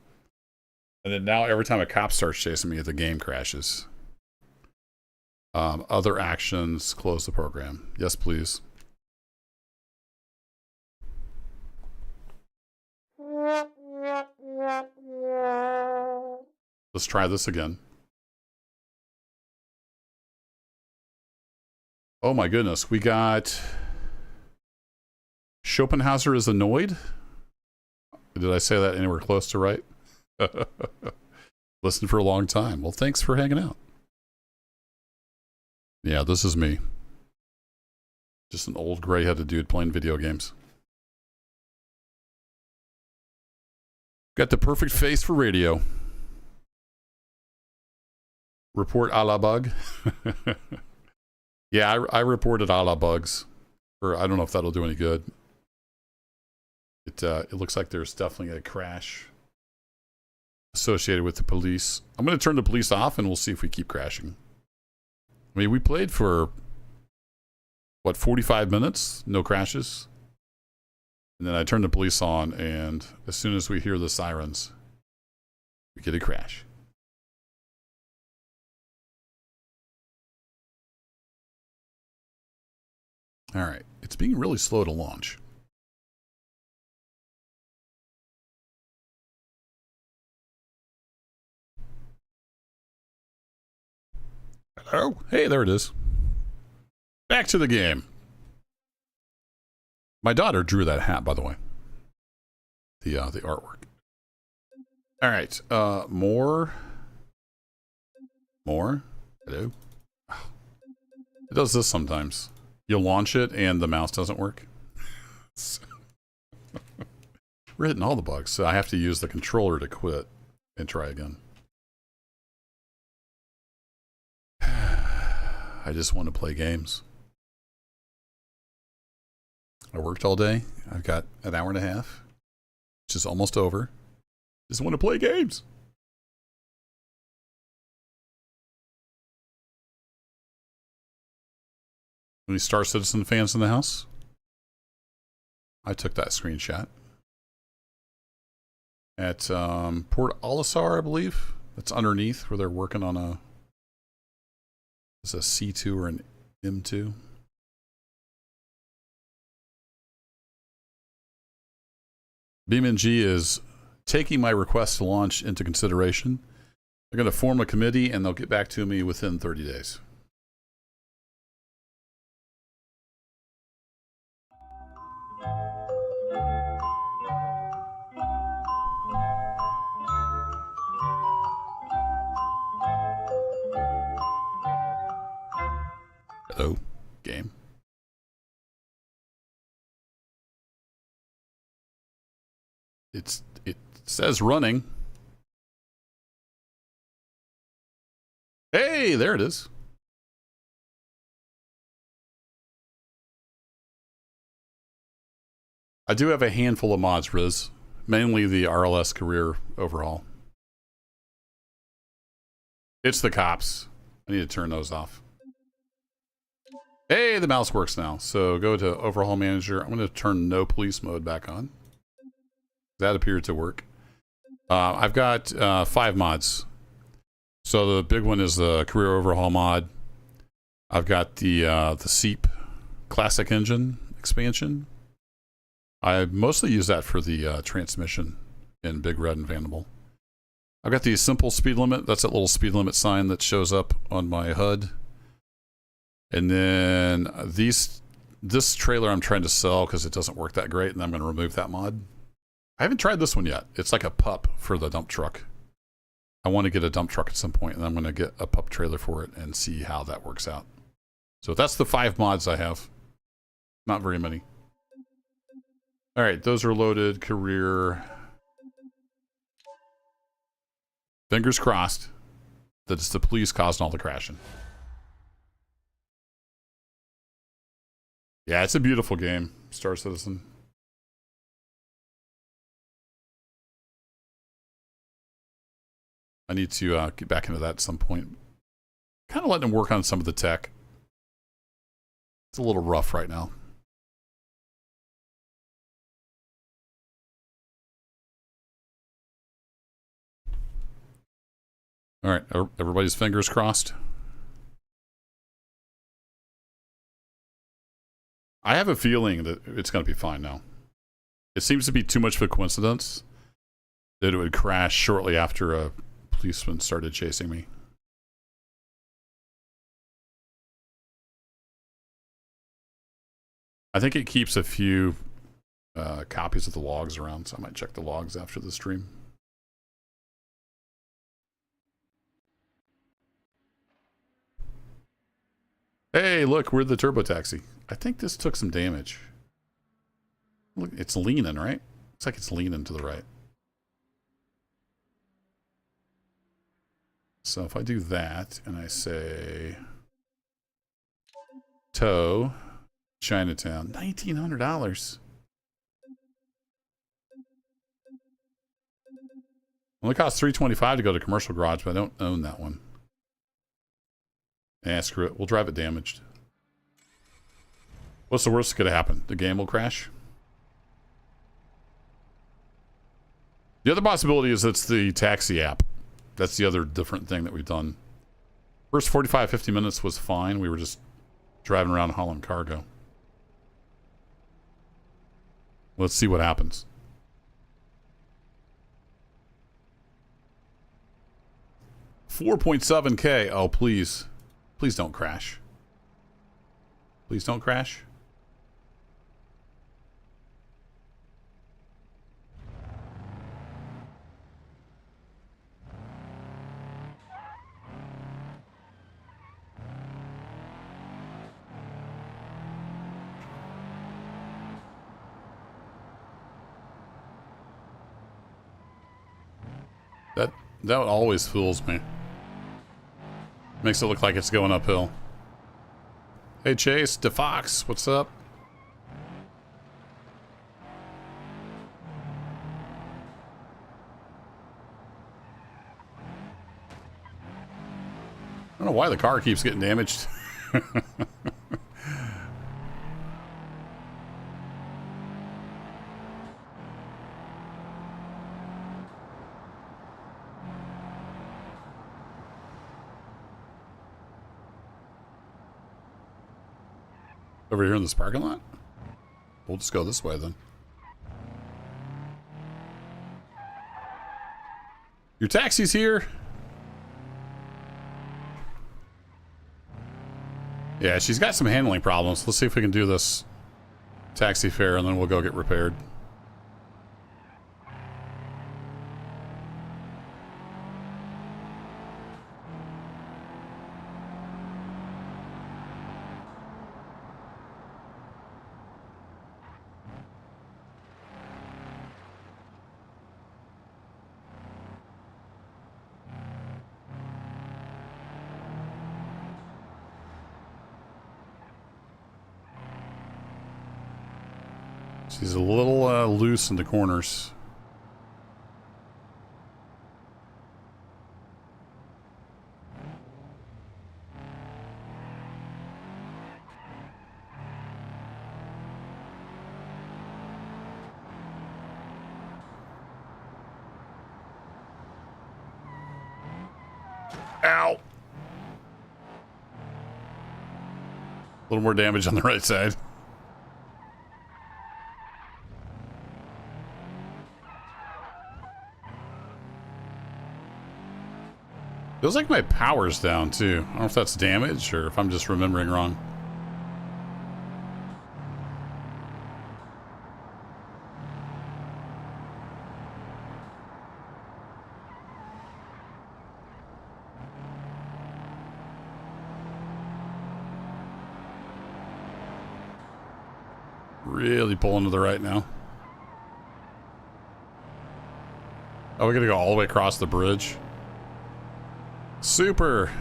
And then now every time a cop starts chasing me, the game crashes. Other actions, close the program. Yes, please. Let's try this again. Oh my goodness, we got Schopenhauer is annoyed. Did I say that anywhere close to right? Listened for a long time. Well, thanks for hanging out. Yeah, this is me. Just an old gray-headed dude playing video games. Got the perfect face for radio. Report a la bug. Yeah, I reported a la bugs. Or I don't know if that'll do any good. It looks like there's definitely a crash associated with the police. I'm going to turn the police off and we'll see if we keep crashing. I mean, we played for, what, 45 minutes? No crashes? And then I turned the police on, and as soon as we hear the sirens, we get a crash. All right. It's being really slow to launch. Hello? Hey, there it is. Back to the game. My daughter drew that hat, by the way. The artwork. All right. More. Hello. It does this sometimes. You'll launch it and the mouse doesn't work. We're hitting all the bugs, so I have to use the controller to quit and try again. I just want to play games. I worked all day. I've got an hour and a half. which is almost over. Just want to play games. Any Star Citizen fans in the house? I took that screenshot. At Port Olisar, I believe. That's underneath where they're working on a... Is a C2 or an M2? BeamNG is taking my request to launch into consideration. They're going to form a committee and they'll get back to me within 30 days. Hello, game. It says running. Hey, there it is. I do have a handful of mods, Riz. Mainly the RLS Career Overhaul. It's the cops. I need to turn those off. Hey, the mouse works now. So go to Overhaul Manager. I'm going to turn no police mode back on. That appeared to work. I've got 5 mods. So the big one is the Career Overhaul mod. I've got the SEEP Classic Engine expansion. I mostly use that for the transmission in Big Red and Vanderbilt. I've got the simple speed limit. That's that little speed limit sign that shows up on my HUD. And then this trailer I'm trying to sell because it doesn't work that great, and I'm going to remove that mod. I haven't tried this one yet. It's like a pup for the dump truck. I want to get a dump truck at some point, and I'm going to get a pup trailer for it and see how that works out. So that's the 5 mods I have. Not very many. All right, those are loaded. Career. Fingers crossed that it's the police causing all the crashing. Yeah, it's a beautiful game, Star Citizen. I need to get back into that at some point. Kind of letting them work on some of the tech. It's a little rough right now. All right, everybody's fingers crossed. I have a feeling that it's going to be fine now. It seems to be too much of a coincidence that it would crash shortly after a policeman started chasing me. I think it keeps a few copies of the logs around, so I might check the logs after the stream. Hey, look, we're the turbo taxi. I think this took some damage. Look, it's leaning, right? Looks like it's leaning to the right. So if I do that and I say tow Chinatown, $1,900. Only costs $325 to go to commercial garage, but I don't own that one. Yeah, screw it. We'll drive it damaged. What's the worst that could happen? The game will crash? The other possibility is it's the taxi app. That's the other different thing that we've done. First 45, 50 minutes was fine. We were just driving around hauling cargo. Let's see what happens. $4.7K. Oh, please. Please don't crash. Please don't crash. That always fools me. Makes it look like it's going uphill. Hey Chase, DeFox, what's up? don't know why the car keeps getting damaged. Over here in this parking lot? We'll just go this way then. Your taxi's here. Yeah, she's got some handling problems. Let's see if we can do this taxi fare and then we'll go get repaired. She's a little loose in the corners. Ow! A little more damage on the right side. Feels like my power's down too. I don't know if that's damage or if I'm just remembering wrong. Really pulling to the right now. Oh, we gotta go all the way across the bridge. Super.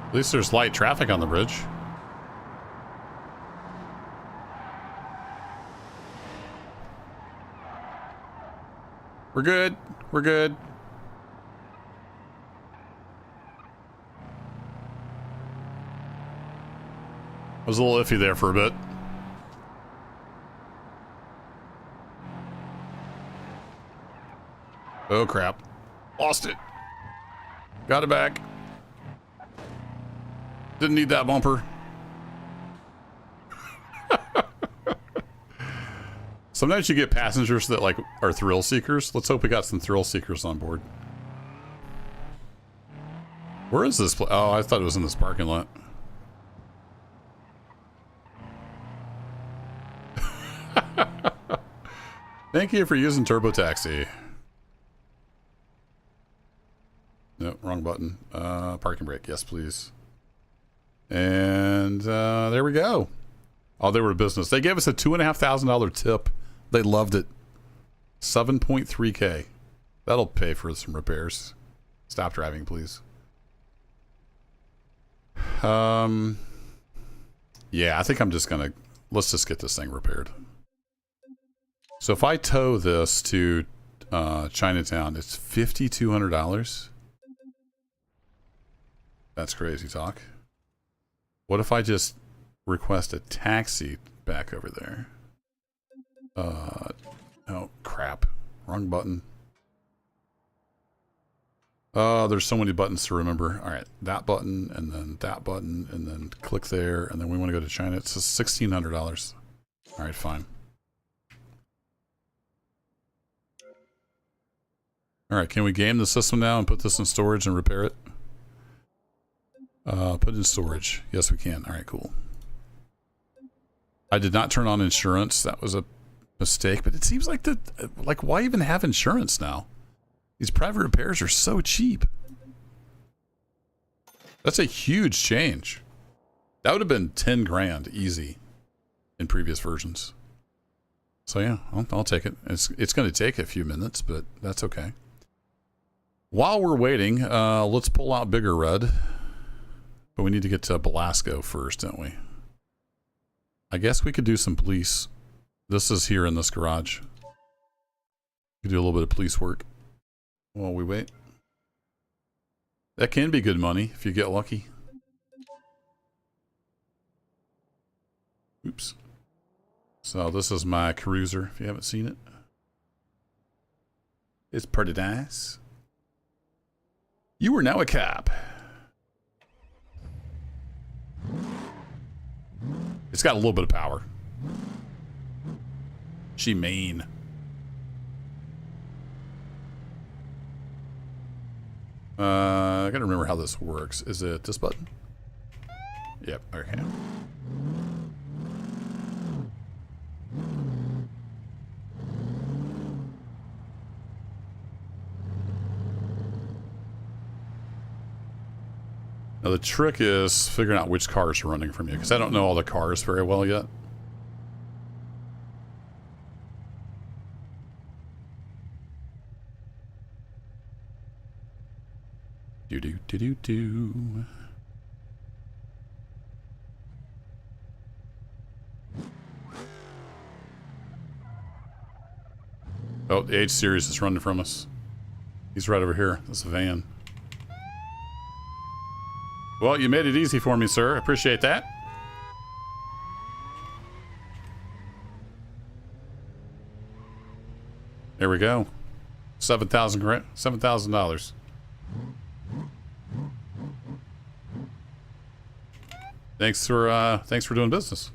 At least there's light traffic on the bridge. We're good. We're good. I was a little iffy there for a bit. Oh crap. Lost it. Got it back. Didn't need that bumper. Sometimes you get passengers that like are thrill seekers. Let's hope we got some thrill seekers on board. Where is this place? Oh, I thought it was in this parking lot. Thank you for using Turbo Taxi. No, wrong button. Parking brake. Yes, please. And there we go. Oh, they were a business. They gave us a $2,500 tip. They loved it. 7.3K. That'll pay for some repairs. Stop driving, please. Yeah, I think I'm just gonna... Let's just get this thing repaired. So if I tow this to Chinatown, it's $5,200. That's crazy talk. What if I just request a taxi back over there? Oh crap. Wrong button. There's so many buttons to remember. All right, that button, and then click there, and then we want to go to China. It's $1,600. All right, fine. All right, can we game the system now and put this in storage and repair it? Put it in storage. Yes, we can. All right, cool. I did not turn on insurance. That was a mistake, but it seems like why even have insurance now? These private repairs are so cheap. That's a huge change. That would have been 10 grand easy in previous versions. So yeah, I'll take it. It's going to take a few minutes, but that's okay. While we're waiting, let's pull out Bigger Red But we need to get to Belasco first, don't we? I guess we could do some police. This is here in this garage. We could do a little bit of police work while we wait. That can be good money if you get lucky. Oops. So this is my cruiser, if you haven't seen it. It's pretty nice. You are now a cop. It's got a little bit of power. She mean. I gotta remember how this works. Is it this button? Yep, okay. Now the trick is figuring out which cars are running from you, because I don't know all the cars very well yet. Do. Oh, the H series is running from us. He's right over here. That's a van. Well, you made it easy for me, sir. Appreciate that. There we go. $7,000. Thanks for doing business.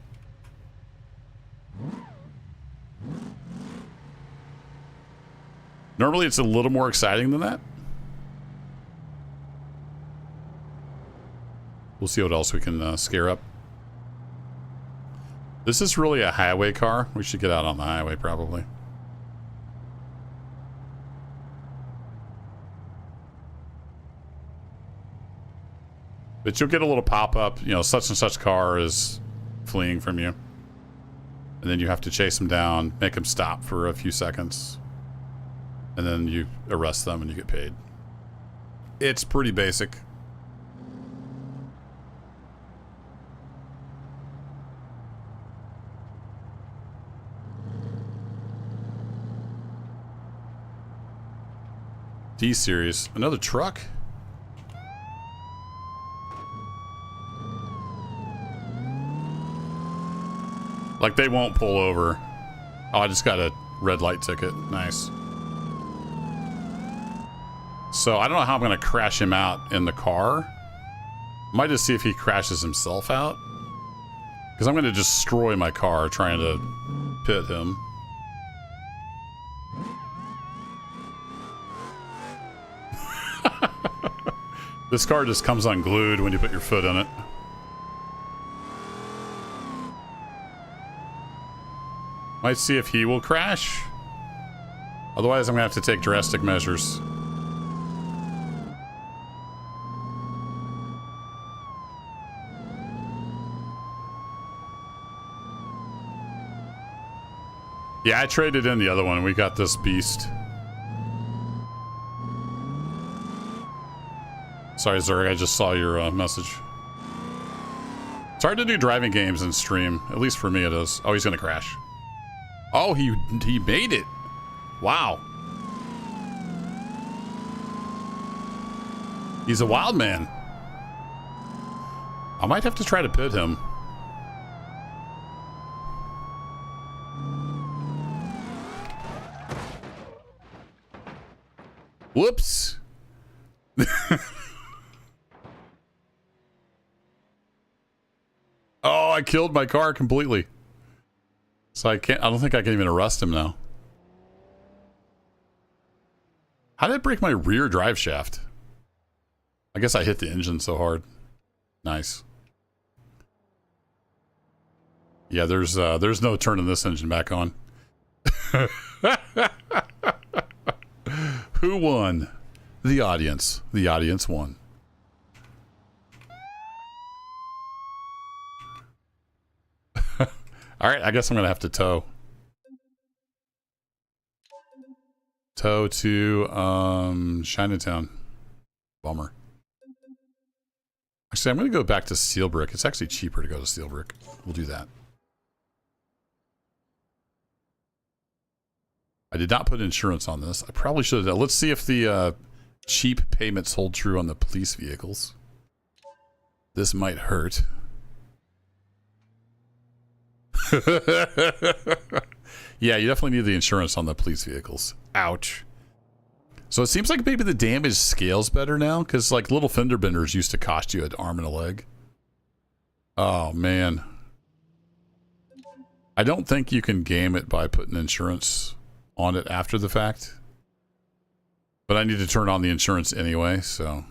Normally it's a little more exciting than that. We'll see what else we can scare up. This is really a highway car. We should get out on the highway probably. But you'll get a little pop-up, you know, such and such car is fleeing from you. And then you have to chase them down, make them stop for a few seconds. And then you arrest them and you get paid. It's pretty basic. D-Series. Another truck? Like they won't pull over. Oh, I just got a red light ticket. Nice. So I don't know how I'm going to crash him out in the car. Might just see if he crashes himself out. Because I'm going to destroy my car trying to pit him. This car just comes unglued when you put your foot in it. Might see if he will crash. Otherwise, I'm going to have to take drastic measures. Yeah, I traded in the other one and we got this beast. Sorry, Zerg, I just saw your message. It's hard to do driving games and stream. At least for me it is. Oh, he's gonna crash. Oh, he made it. Wow. He's a wild man. I might have to try to pit him. Whoops. Oh, I killed my car completely. So I don't think I can even arrest him now. How did it break my rear drive shaft? I guess I hit the engine so hard. Nice. Yeah, there's no turning this engine back on. Who won? The audience. The audience won. All right, I guess I'm gonna have to tow. Tow to Chinatown. Bummer. Actually, I'm going to go back to steel brick. It's actually cheaper to go to steel brick. We'll do that. I did not put insurance on this. I probably should have. Let's see if the cheap payments hold true on the police vehicles. This might hurt. Yeah, you definitely need the insurance on the police vehicles. Ouch. So it seems like maybe the damage scales better now, because like little fender benders used to cost you an arm and a leg. Oh, man. I don't think you can game it by putting insurance on it after the fact. But I need to turn on the insurance anyway, so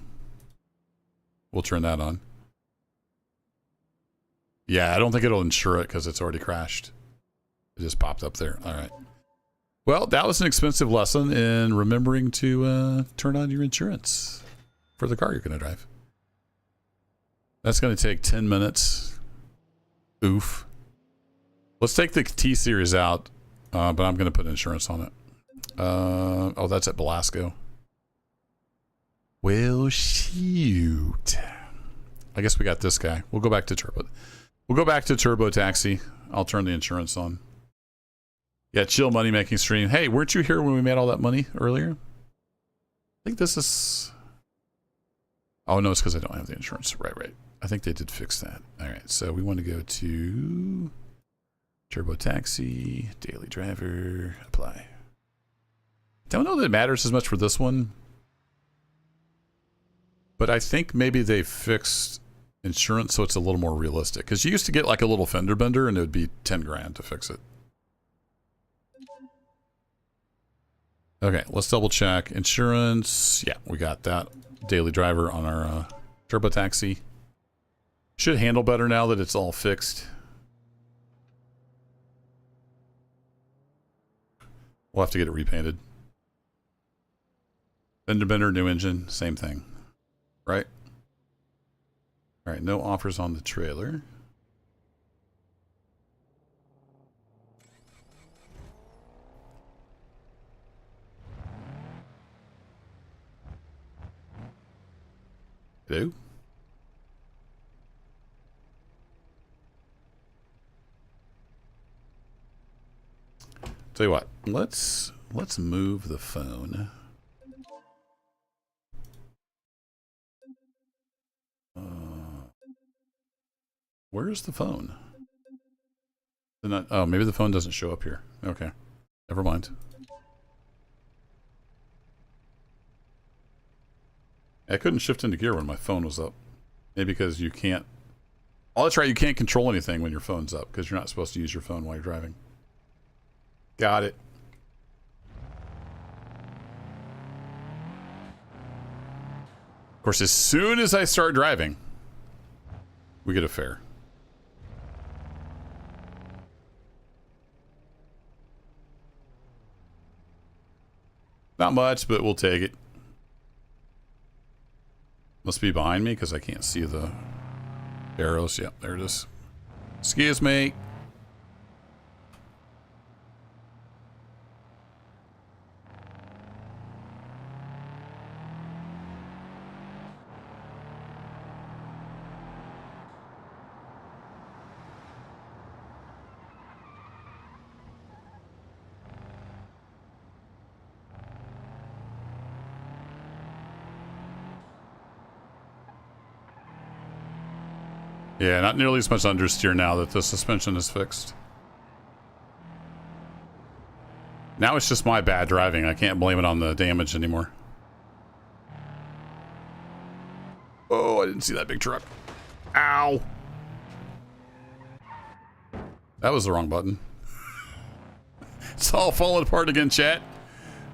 we'll turn that on. Yeah, I don't think it'll insure it because it's already crashed. It just popped up there. All right. Well, that was an expensive lesson in remembering to turn on your insurance for the car you're going to drive. That's going to take 10 minutes. Oof. Let's take the T-Series out, but I'm going to put insurance on it. Oh, that's at Belasco. Well, shoot. I guess we got this guy. We'll go back to Turbo. We'll go back to Turbo Taxi. I'll turn the insurance on. Yeah, chill money making stream. Hey, weren't you here when we made all that money earlier? I think this is... Oh, no, it's because I don't have the insurance. Right. I think they did fix that. All right, so we want to go to Turbo Taxi, Daily Driver, apply. Don't know that it matters as much for this one. But I think maybe they fixed insurance so it's a little more realistic. Because you used to get like a little fender bender and it would be 10 grand to fix it. Okay, let's double check. Insurance. Yeah, we got that. Daily Driver on our Turbo Taxi. Should handle better now that it's all fixed. We'll have to get it repainted. Fender bender, new engine, same thing. Right? All right, no offers on the trailer. Hello? Tell you what, let's move the phone. Where's the phone? Oh, maybe the phone doesn't show up here. Okay, never mind. I couldn't shift into gear when my phone was up. Maybe because you can't... Oh, that's right, you can't control anything when your phone's up because you're not supposed to use your phone while you're driving. Got it. Of course, as soon as I start driving, we get a fare. Not much, but we'll take it. Must be behind me because I can't see the arrows. Yep, there it is. Excuse me. Yeah, not nearly as much understeer now that the suspension is fixed. Now it's just my bad driving. I can't blame it on the damage anymore. Oh, I didn't see that big truck. Ow. That was the wrong button. It's all falling apart again, chat.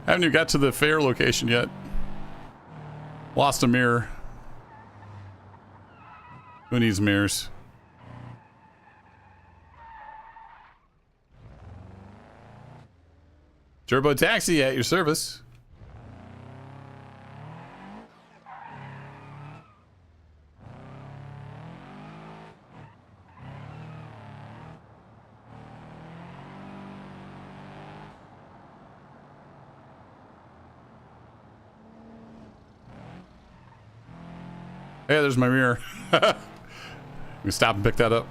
Haven't even got to the fair location yet. Lost a mirror. Who needs mirrors? Turbo Taxi at your service. Hey, there's my mirror. We stop and pick that up.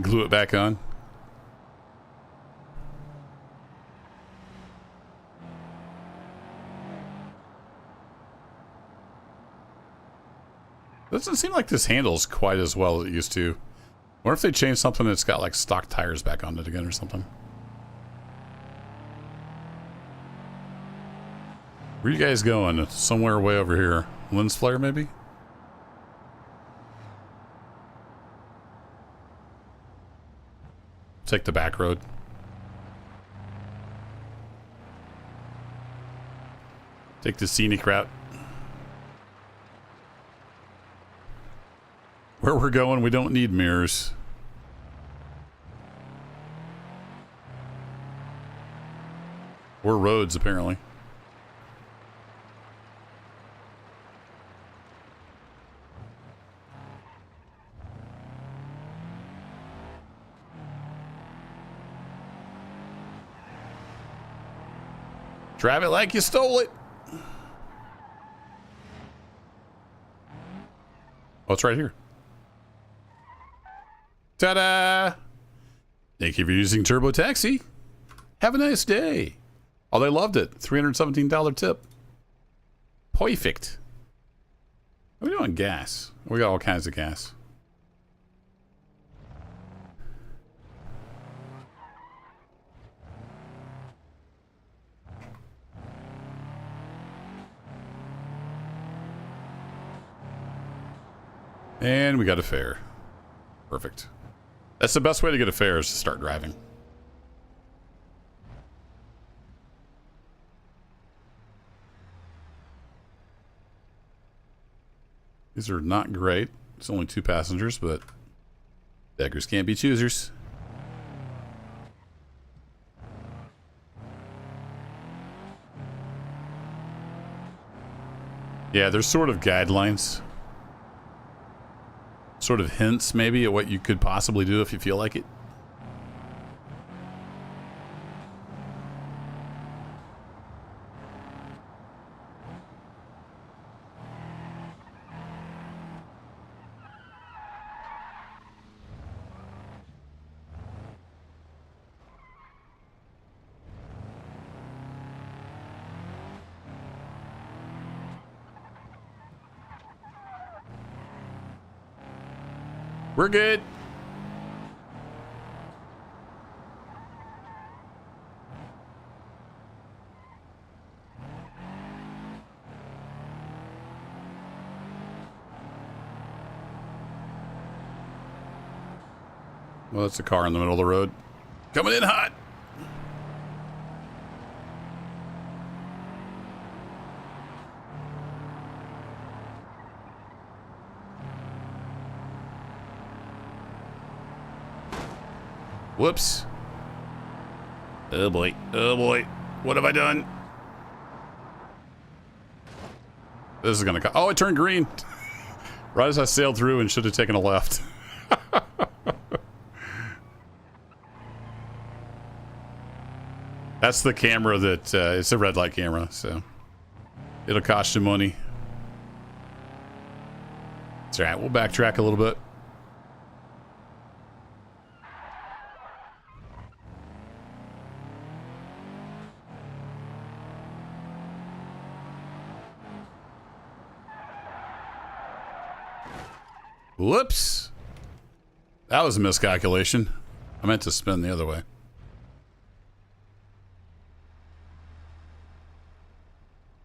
Glue it back on. Doesn't seem like this handles quite as well as it used to. Wonder if they changed something that's got like stock tires back on it again or something. Where you guys going? Somewhere way over here. Lens flare maybe? Take the back road. Take the scenic route. Where we're going, we don't need mirrors. Or roads, apparently. Drive it like you stole it. Oh, it's right here. Ta-da! Thank you for using Turbo Taxi. Have a nice day. Oh, they loved it. $317 tip. Perfect. What are we doing? Gas. We got all kinds of gas. And we got a fare. Perfect. That's the best way to get a fare, is to start driving. These are not great. It's only 2 passengers, but beggars can't be choosers. Yeah, there's sort of guidelines. Sort of hints, maybe, at what you could possibly do if you feel like it. We're good. Well, that's a car in the middle of the road. Coming in hot. Whoops. Oh boy. Oh boy. What have I done? This is gonna go. Oh, it turned green. Right as I sailed through and should have taken a left. That's the camera that, it's a red light camera, so it'll cost you money. It's alright, we'll backtrack a little bit. Whoops. That was a miscalculation. I meant to spin the other way.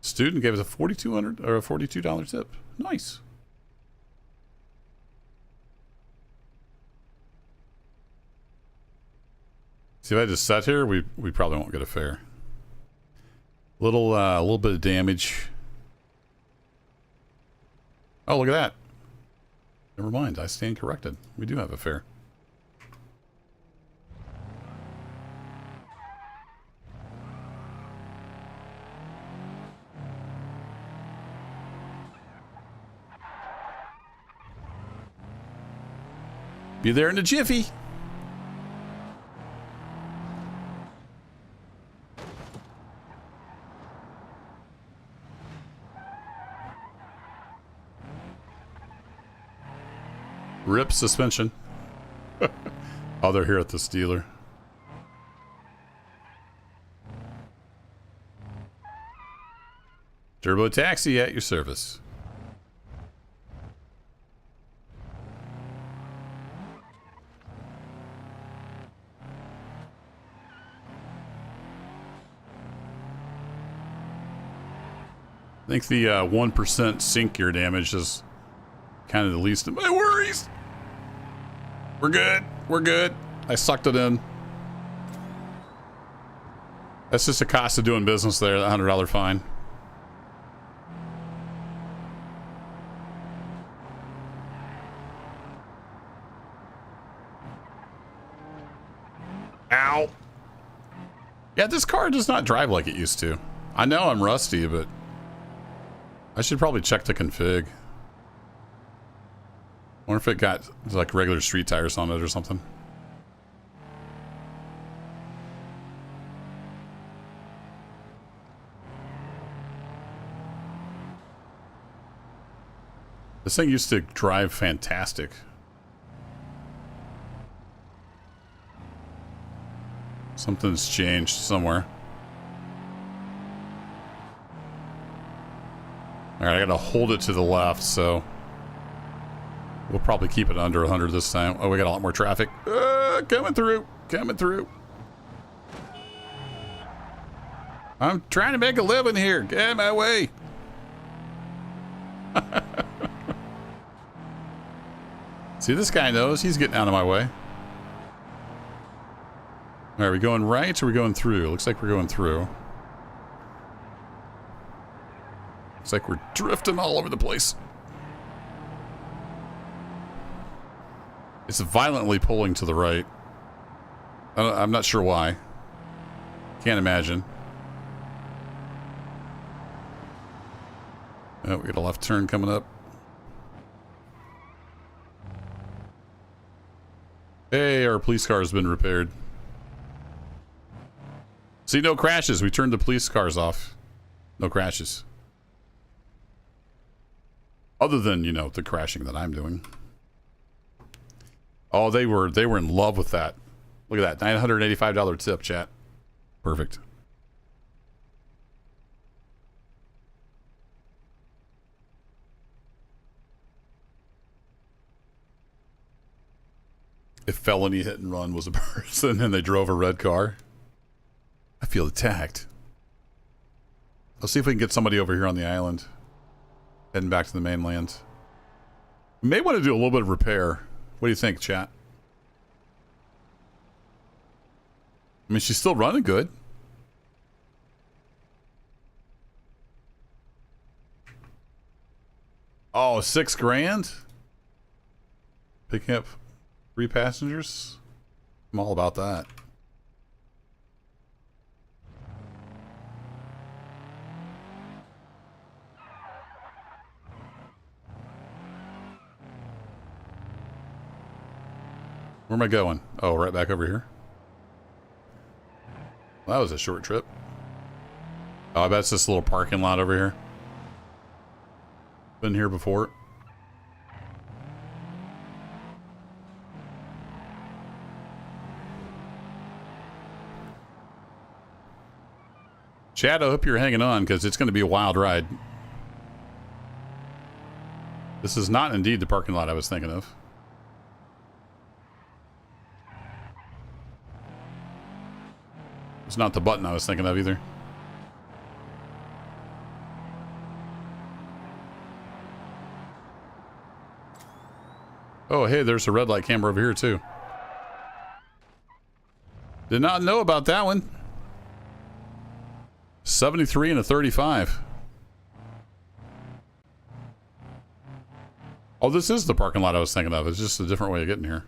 Student gave us a $4,200 or a $42 tip. Nice. See, if I just sat here, we probably won't get a fare. A little bit of damage. Oh, look at that. Never mind, I stand corrected. We do have a fare. Be there in a jiffy. Rip suspension. Oh, they're here at this dealer. Turbo Taxi at your service. I think the 1% sink gear damage is kind of the least of my worries. We're good. We're good. I sucked it in. That's just the cost of doing business there, the $100 fine. Ow. Yeah, this car does not drive like it used to. I know I'm rusty, but I should probably check the config. I wonder if it got like regular street tires on it or something. This thing used to drive fantastic. Something's changed somewhere. Alright, I gotta hold it to the left, so we'll probably keep it under 100 this time. Oh, we got a lot more traffic. Coming through. Coming through. I'm trying to make a living here. Get out of my way. See, this guy knows. He's getting out of my way. All right, are we going right or are we going through? Looks like we're going through. Looks like we're drifting all over the place. It's violently pulling to the right. I'm not sure why. Can't imagine. Oh, we got a left turn coming up. Hey, our police car has been repaired. See, no crashes. We turned the police cars off. No crashes. Other than, you know, the crashing that I'm doing. Oh, they were in love with that. Look at that. $985 tip, chat. Perfect. If felony hit and run was a person and they drove a red car, I feel attacked. Let's see if we can get somebody over here on the island. Heading back to the mainland. We may want to do a little bit of repair. What do you think, chat? I mean, she's still running good. Oh, $6,000? Picking up 3 passengers? I'm all about that. Where am I going? Oh, right back over here. Well, that was a short trip. Oh, I bet it's this little parking lot over here. Been here before. Chad, I hope you're hanging on because it's going to be a wild ride. This is not indeed the parking lot I was thinking of. It's not the button I was thinking of either. Oh, hey, there's a red light camera over here too. Did not know about that one. 73 and a 35. Oh, this is the parking lot I was thinking of. It's just a different way of getting here.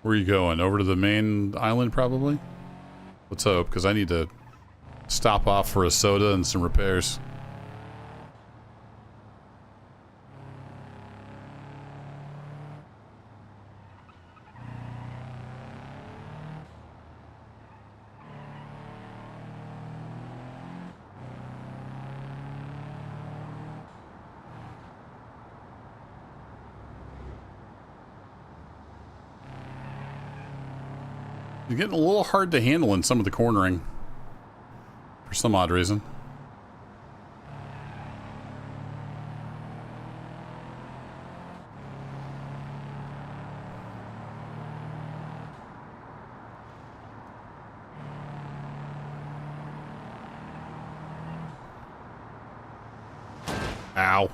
Where are you going? Over to the main island, probably? Let's hope, because I need to stop off for a soda and some repairs. It's getting a little hard to handle in some of the cornering. For some odd reason. Ow.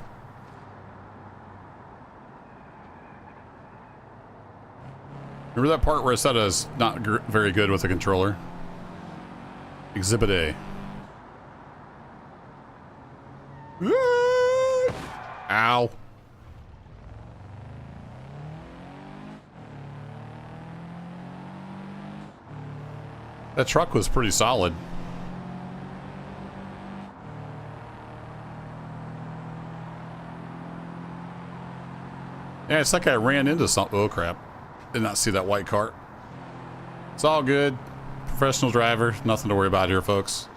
Remember that part where I said I was not very good with the controller? Exhibit A. Ow. That truck was pretty solid. Yeah, it's like I ran into something. Oh, crap. Did not see that white cart. It's all good. Professional driver. Nothing to worry about here, folks.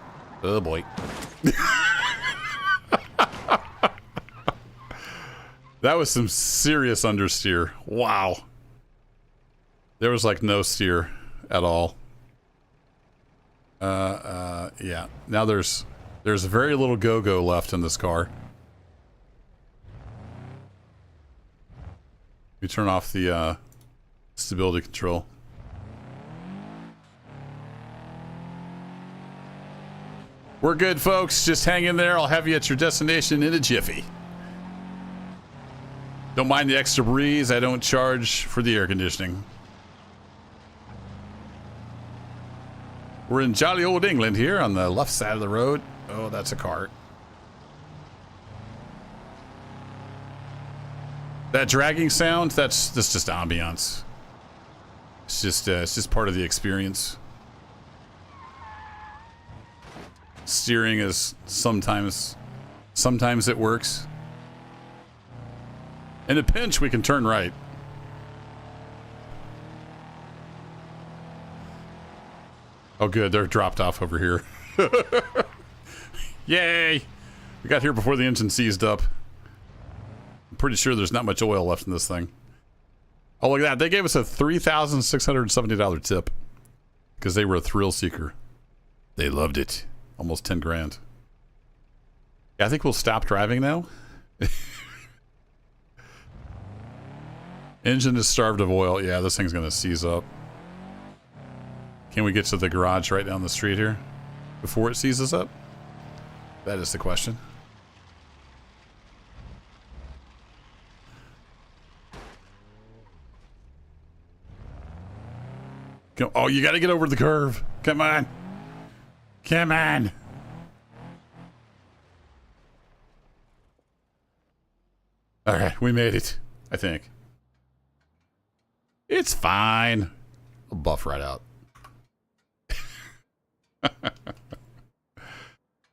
Oh, boy. That was some serious understeer. Wow. There was like no steer at all. Yeah. Now there's very little go-go left in this car. We turn off the stability control. We're good, folks. Just hang in there. I'll have you at your destination in a jiffy. Don't mind the extra breeze. I don't charge for the air conditioning. We're in jolly old England here on the left side of the road. Oh, that's a cart. That dragging sound, that's just ambiance. It's just part of the experience. Steering is sometimes it works. In a pinch, we can turn right. Oh, good. They're dropped off over here. Yay! We got here before the engine seized up. I'm pretty sure there's not much oil left in this thing. Oh, look at that. They gave us a $3,670 tip because they were a thrill seeker. They loved it. Almost 10 grand. Yeah, I think we'll stop driving now. Engine is starved of oil. Yeah, this thing's going to seize up. Can we get to the garage right down the street here before it seizes up? That is the question. Oh, you got to get over the curve. Come on. Come on. All right, we made it, I think. It's fine. I'll buff right out.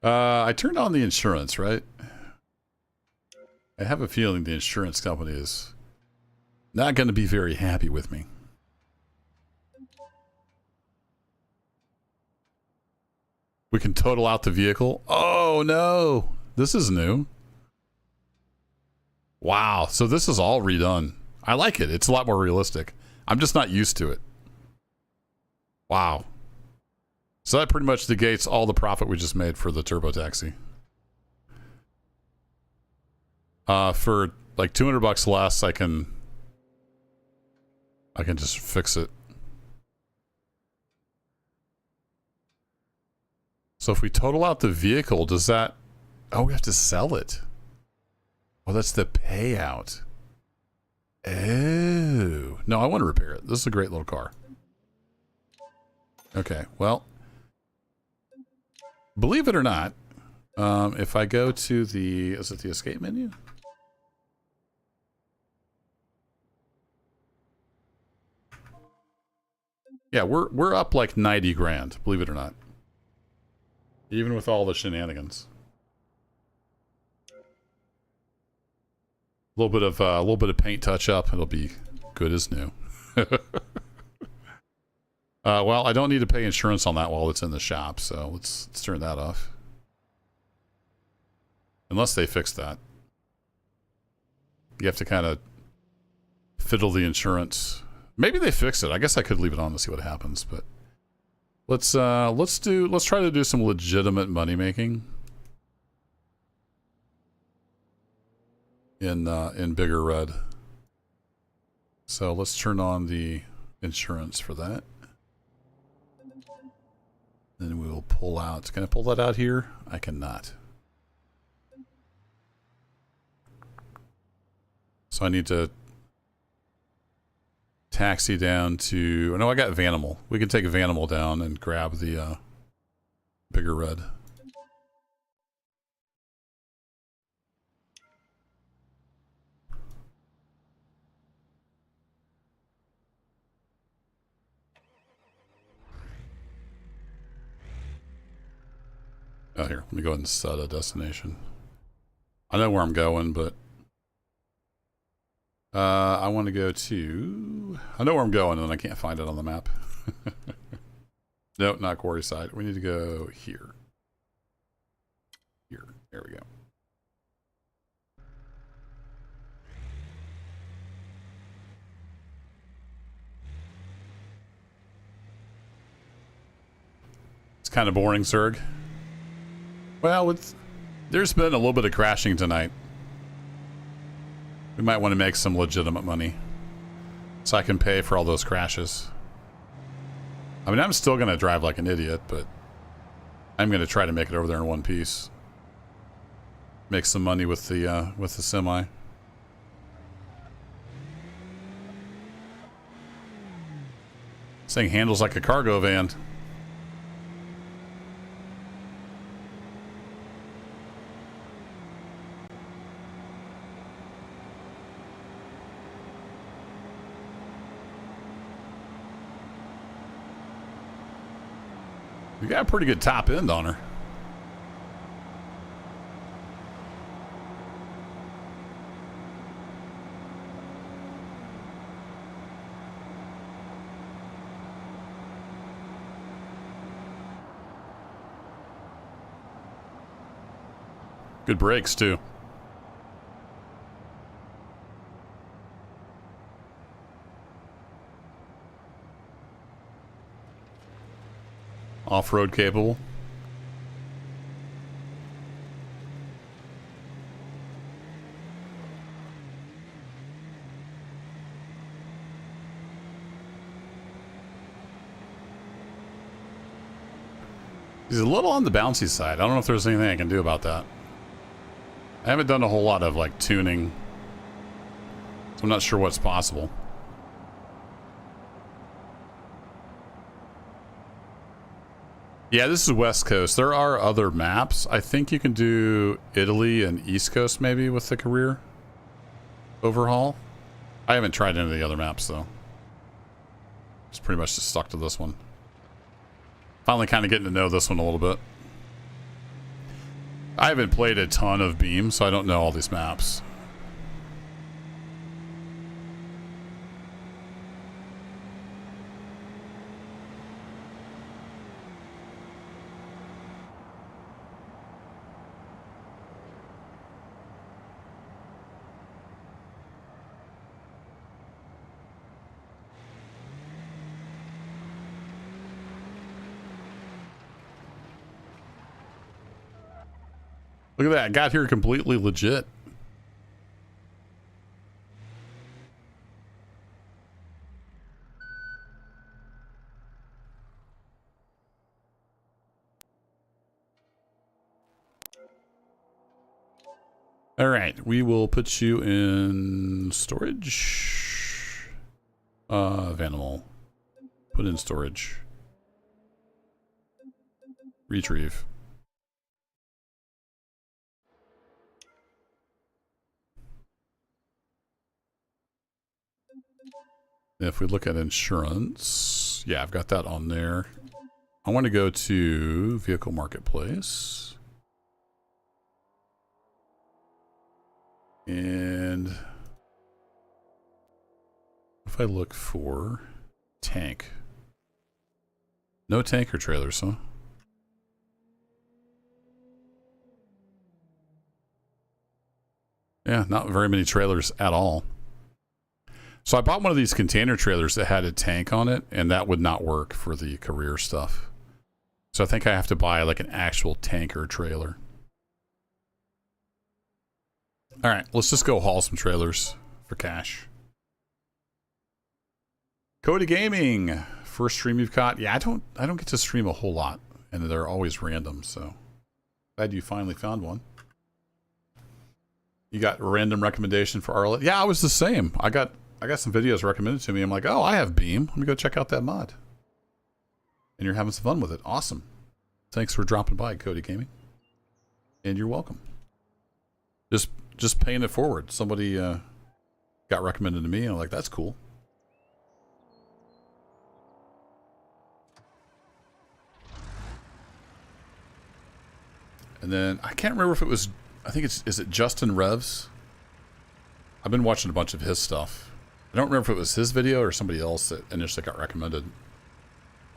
I turned on the insurance, right? I have a feeling the insurance company is not going to be very happy with me. We can total out the vehicle. Oh, no. This is new. Wow. So this is all redone. I like it. It's a lot more realistic. I'm just not used to it. Wow. So that pretty much negates all the profit we just made for the turbo taxi. For like $200 less, I can just fix it. So if we total out the vehicle, does that... Oh, we have to sell it. Oh, that's the payout. Oh. No, I want to repair it. This is a great little car. Okay, well... Believe it or not, if I go to the... Is it the escape menu? Yeah, we're up like 90 grand, believe it or not. Even with all the shenanigans. A little bit of paint touch up, it'll be good as new. Well, I don't need to pay insurance on that while it's in the shop, so let's turn that off. Unless they fix that. You have to kind of fiddle the insurance. Maybe they fix it. I guess I could leave it on to see what happens, but Let's try to do some legitimate money making in Bigger Red. So let's turn on the insurance for that. Then we will pull out. Can I pull that out here? I cannot. So I need to taxi down to... Oh, no, I got Vanimal. We can take Vanimal down and grab the Bigger Red. Oh, here. Let me go ahead and set a destination. I know where I'm going, but... I want to go to... I know where I'm going, and I can't find it on the map. Nope, not Quarryside. We need to go here. Here. There we go. It's kind of boring, Zerg. Well, there's been a little bit of crashing tonight. We might want to make some legitimate money so I can pay for all those crashes. I mean, I'm still going to drive like an idiot, but I'm going to try to make it over there in one piece. Make some money with the semi. This thing handles like a cargo van. You got a pretty good top end on her. Good brakes, too. Off-road capable. He's a little on the bouncy side. I don't know if there's anything I can do about that. I haven't done a whole lot of like tuning, so I'm not sure what's possible. Yeah, this is West Coast. There are other maps. I think you can do Italy and East Coast maybe with the career overhaul. I haven't tried any of the other maps though. Just pretty much just stuck to this one. Finally kind of getting to know this one a little bit. I haven't played a ton of Beam, so I don't know all these maps. Look at that. I got here completely legit. All right. We will put you in storage. Vanimal. Put in storage. Retrieve. If we look at insurance, yeah, I've got that on there. I want to go to vehicle marketplace. And if I look for tank, no tanker trailers, huh? Yeah, not very many trailers at all. So I bought one of these container trailers that had a tank on it, and that would not work for the career stuff. So I think I have to buy like an actual tanker trailer. All right, let's just go haul some trailers for cash. Cody Gaming, first stream you've caught. Yeah, I don't get to stream a whole lot, and they're always random. So glad you finally found one. You got a random recommendation for RLS? Yeah, I was the same. I got some videos recommended to me. I'm like, oh, I have Beam. Let me go check out that mod. And you're having some fun with it. Awesome. Thanks for dropping by, Cody Gaming. And you're welcome. Just paying it forward. Somebody got recommended to me, and I'm like, that's cool. And then I can't remember if it was, I think is it Justin Revs? I've been watching a bunch of his stuff. I don't remember if it was his video or somebody else that initially got recommended.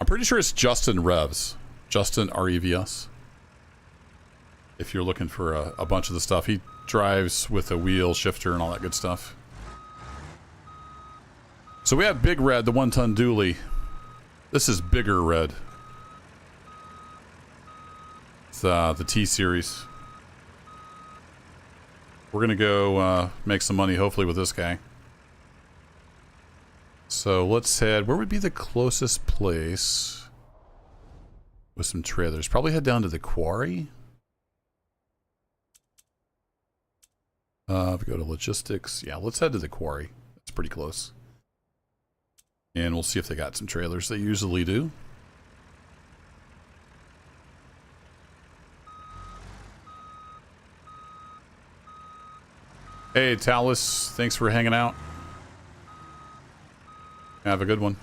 I'm pretty sure it's Justin Revs. Justin R-E-V-S. If you're looking for a bunch of the stuff. He drives with a wheel shifter and all that good stuff. So we have Big Red, the 1-ton dually. This is Bigger Red. It's the T-Series. We're going to go make some money, hopefully, with this guy. So let's head... Where would be the closest place with some trailers? Probably head down to the quarry. If we go to logistics... Yeah, let's head to the quarry. It's pretty close. And we'll see if they got some trailers. They usually do. Hey, Talus, thanks for hanging out. Have a good one.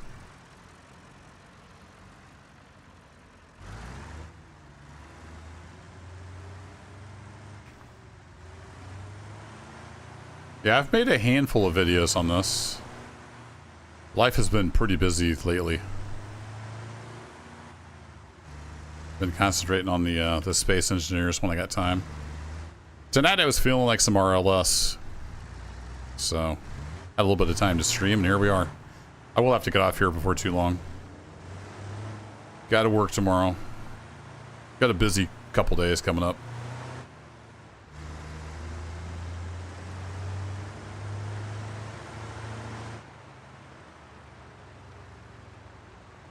Yeah, I've made a handful of videos on this. Life has been pretty busy lately. Been concentrating on the space engineers when I got time. Tonight I was feeling like some RLS. So, had a little bit of time to stream, and here we are. I will have to get off here before too long. Got to work tomorrow. Got a busy couple days coming up.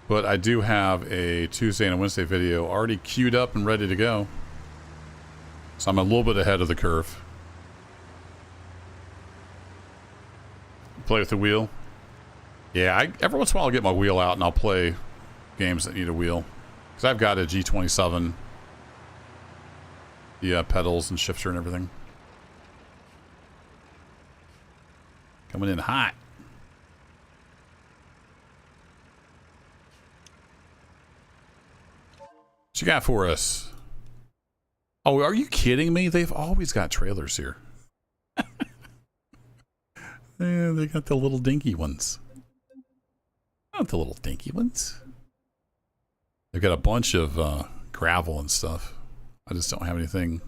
But I do have a Tuesday and a Wednesday video already queued up and ready to go. So I'm a little bit ahead of the curve. Play with the wheel. Yeah, every once in a while I'll get my wheel out and I'll play games that need a wheel. Because I've got a G27. The pedals and shifter and everything. Coming in hot. What you got for us? Oh, are you kidding me? They've always got trailers here. Yeah, they got the little dinky ones. Not the little dinky ones. They've got a bunch of gravel and stuff. I just don't have anything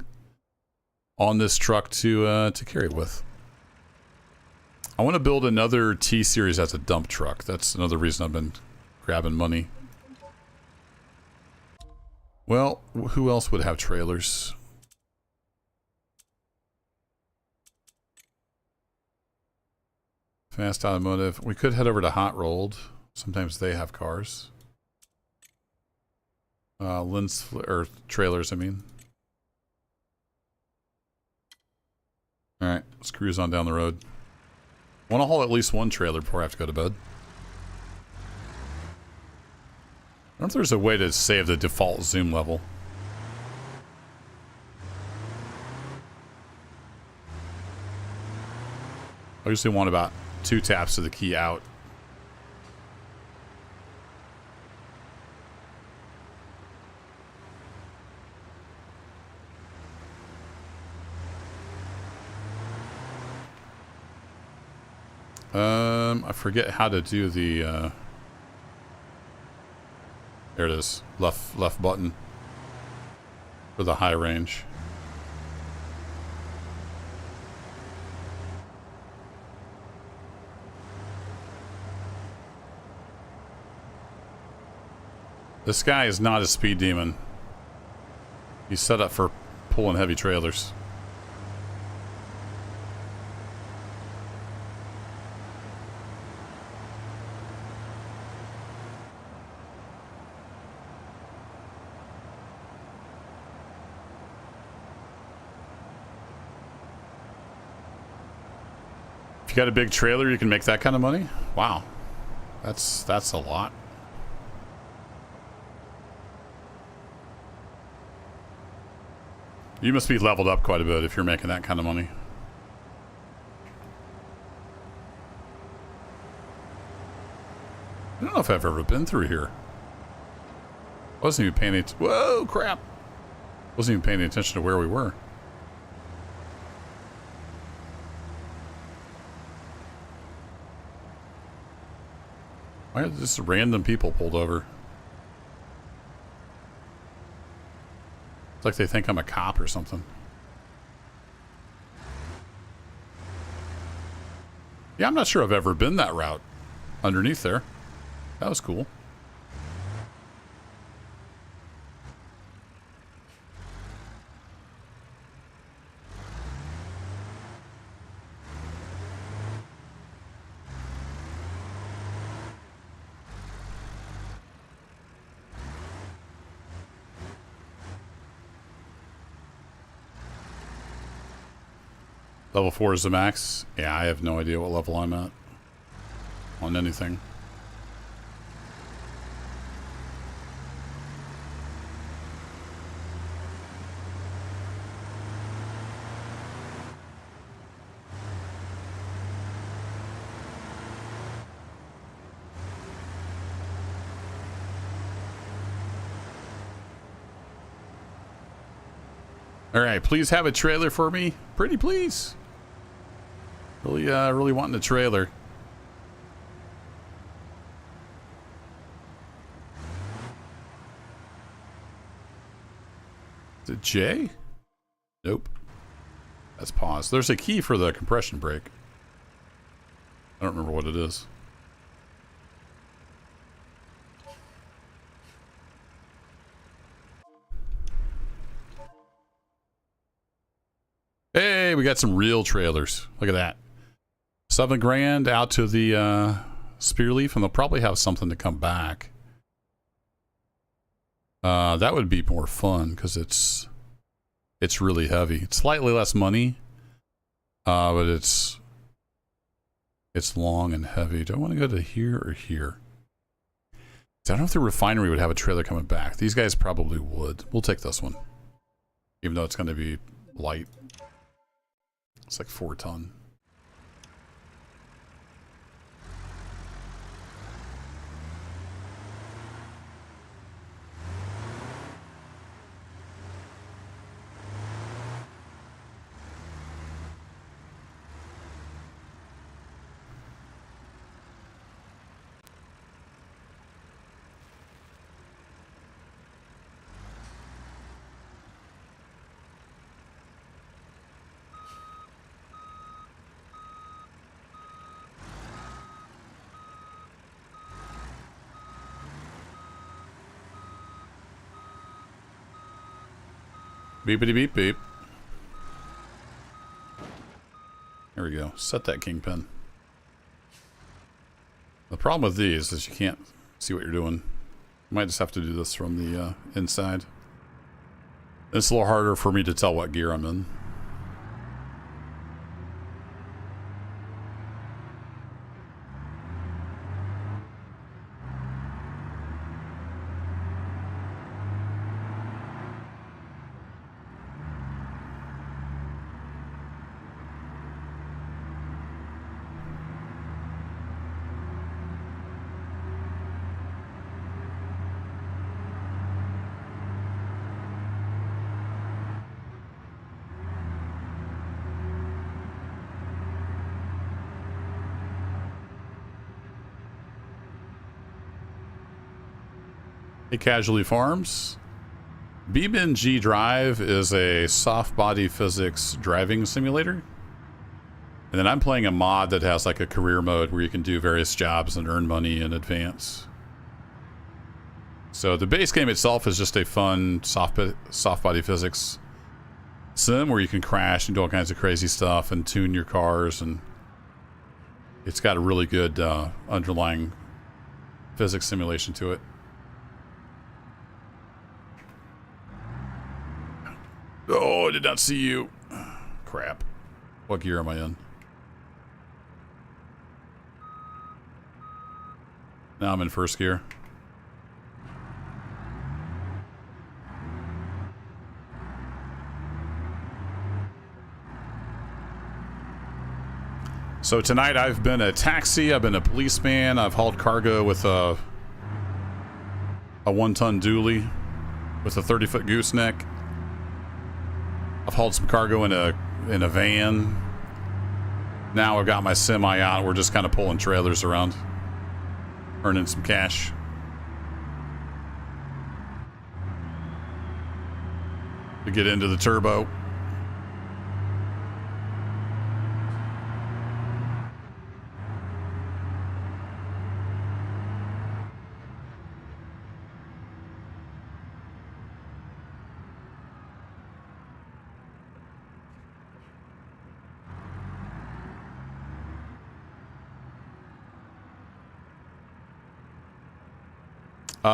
on this truck to carry it with. I want to build another T-Series as a dump truck. That's another reason I've been grabbing money. Well, who else would have trailers? Fast Automotive. We could head over to Hot Rolled. Sometimes they have cars. Or trailers, I mean. Alright, let's cruise on down the road. I want to haul at least one trailer before I have to go to bed. I wonder if there's a way to save the default zoom level. I usually want about 2 taps of the key out. I forget how to do the there it is. Left button for the high range. This guy is not a speed demon. He's set up for pulling heavy trailers. If you got a big trailer, you can make that kind of money? Wow. That's a lot. You must be leveled up quite a bit if you're making that kind of money. I don't know if I've ever been through here. Wasn't even paying attention. Whoa, crap. Wasn't even paying attention to where we were. Why are just random people pulled over? It's like they think I'm a cop or something. Yeah, I'm not sure I've ever been that route. Underneath there. That was cool. Level 4 is the max? Yeah, I have no idea what level I'm at on anything. All right, please have a trailer for me. Pretty please. Really wanting a trailer. Is it J? Nope. That's pause. There's a key for the compression brake. I don't remember what it is. Hey, we got some real trailers. Look at that. 7 grand out to the spear leaf, and they'll probably have something to come back. That would be more fun because it's really heavy. It's slightly less money, but it's long and heavy. Do I want to go to here or here? I don't know if the refinery would have a trailer coming back. These guys probably would. We'll take this one, even though it's going to be light. It's like 4 ton. Beepity beep beep. There we go. Set that kingpin. The problem with these is you can't see what you're doing. You might just have to do this from the inside. It's a little harder for me to tell what gear I'm in. Hey, Casualty Farms. BeamNG.drive is a soft body physics driving simulator. And then I'm playing a mod that has like a career mode where you can do various jobs and earn money in advance. So the base game itself is just a fun soft body physics sim where you can crash and do all kinds of crazy stuff and tune your cars, and it's got a really good underlying physics simulation to it. Oh, I did not see you. Crap. What gear am I in? Now I'm in first gear. So tonight I've been a taxi, I've been a policeman, I've hauled cargo with a 1-ton dually with a 30-foot gooseneck. I've hauled some cargo in a van. Now I've got my semi out. We're just kind of pulling trailers around, earning some cash. To get into the turbo.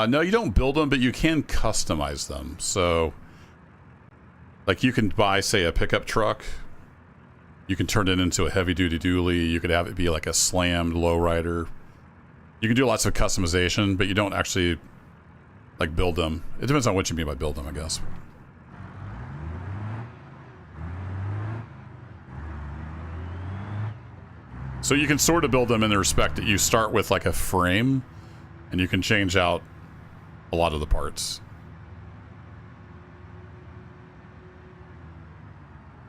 No, you don't build them, but you can customize them. So, like, you can buy, say, a pickup truck. You can turn it into a heavy-duty dually. You could have it be like a slammed lowrider. You can do lots of customization, but you don't actually, like, build them. It depends on what you mean by build them, I guess. So you can sort of build them in the respect that you start with, like, a frame, and you can change out a lot of the parts.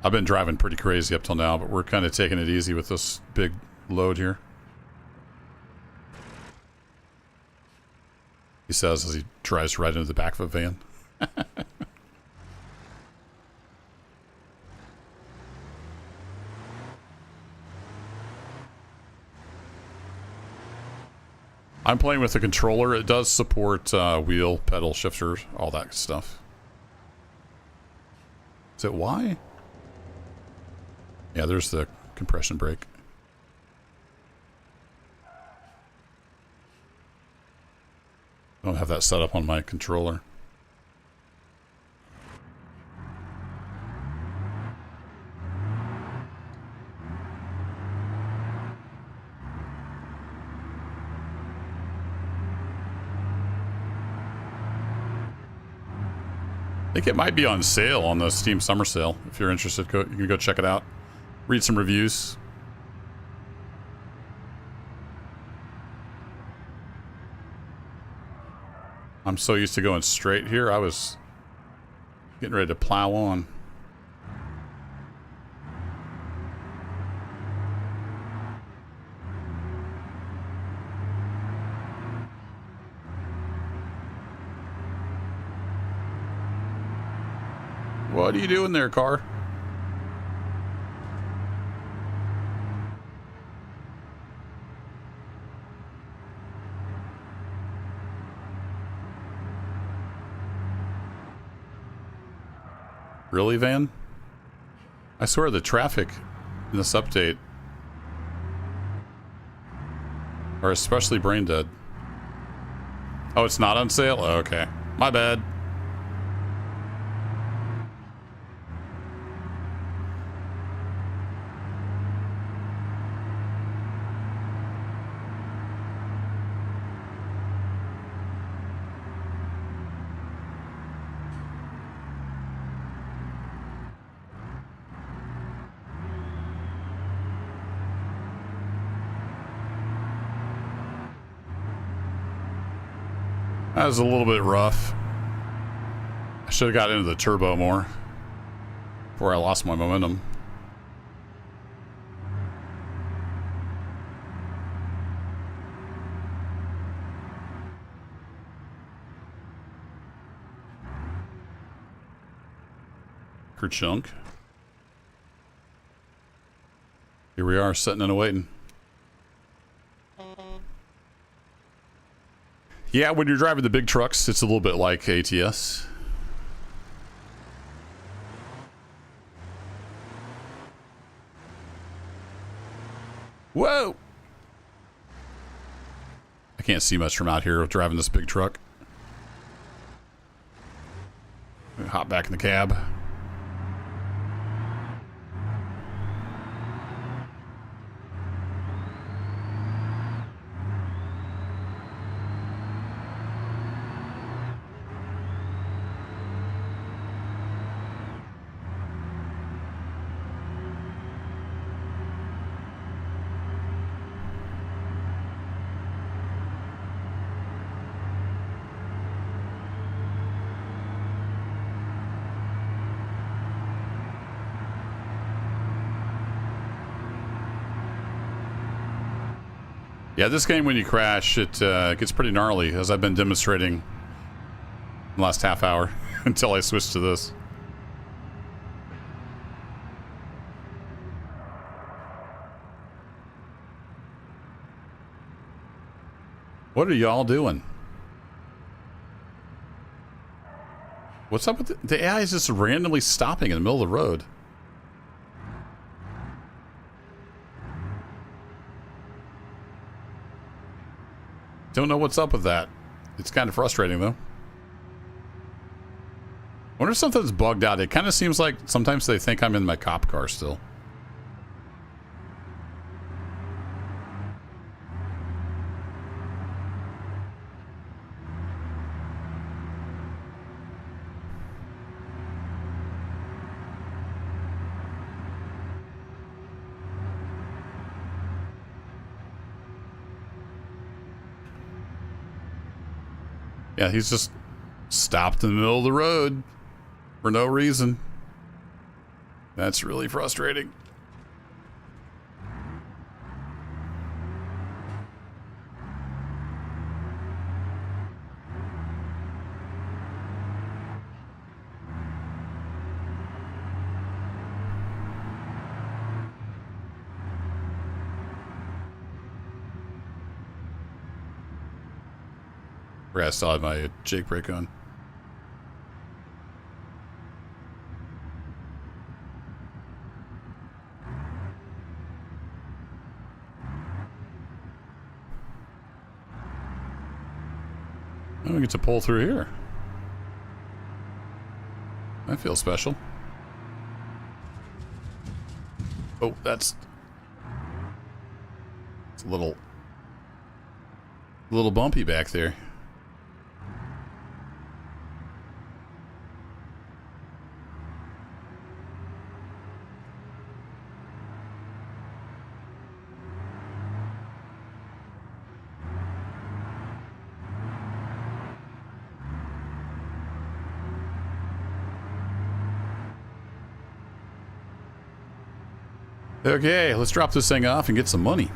I've been driving pretty crazy up till now, but we're kind of taking it easy with this big load here. He says as he drives right into the back of a van. I'm playing with the controller. It does support wheel, pedal, shifter, all that stuff. Is it Y? Yeah, there's the compression brake. I don't have that set up on my controller. I think it might be on sale on the Steam Summer Sale. If you're interested, you can go check it out. Read some reviews. I'm so used to going straight here, I was getting ready to plow on. What are you doing there, car? Really, van? I swear the traffic in this update are especially brain dead. Oh, it's not on sale? Oh, okay. My bad. That was a little bit rough. I should have got into the turbo more before I lost my momentum. Kerchunk. Here we are, sitting and waiting. Yeah, when you're driving the big trucks, it's a little bit like ATS. Whoa! I can't see much from out here driving this big truck. Hop back in the cab. Yeah, this game, when you crash, it gets pretty gnarly, as I've been demonstrating in the last half hour until I switch to this. What are y'all doing? What's up with the AI is just randomly stopping in the middle of the road. Don't know what's up with that. It's kind of frustrating, though. Wonder if something's bugged out. It kind of seems like sometimes they think I'm in my cop car still. Yeah, he's just stopped in the middle of the road for no reason. That's really frustrating. I still have my Jake brake on. Oh, we get to pull through here. I feel special. Oh, it's a little bumpy back there. Okay, let's drop this thing off and get some money.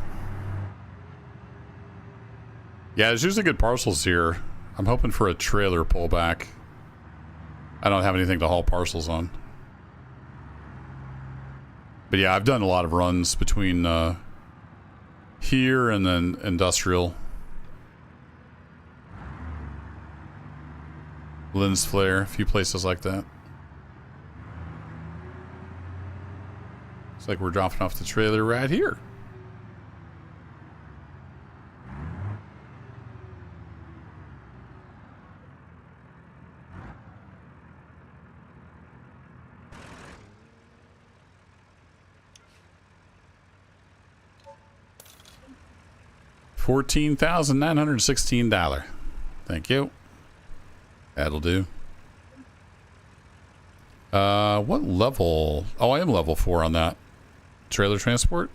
Yeah, there's usually good parcels here. I'm hoping for a trailer pullback. I don't have anything to haul parcels on. But yeah, I've done a lot of runs between here and then industrial. Lens Flare, a few places like that. Looks like we're dropping off the trailer right here. $14,916. Thank you. That'll do. What level? Oh, I am level 4 on that. Trailer transport?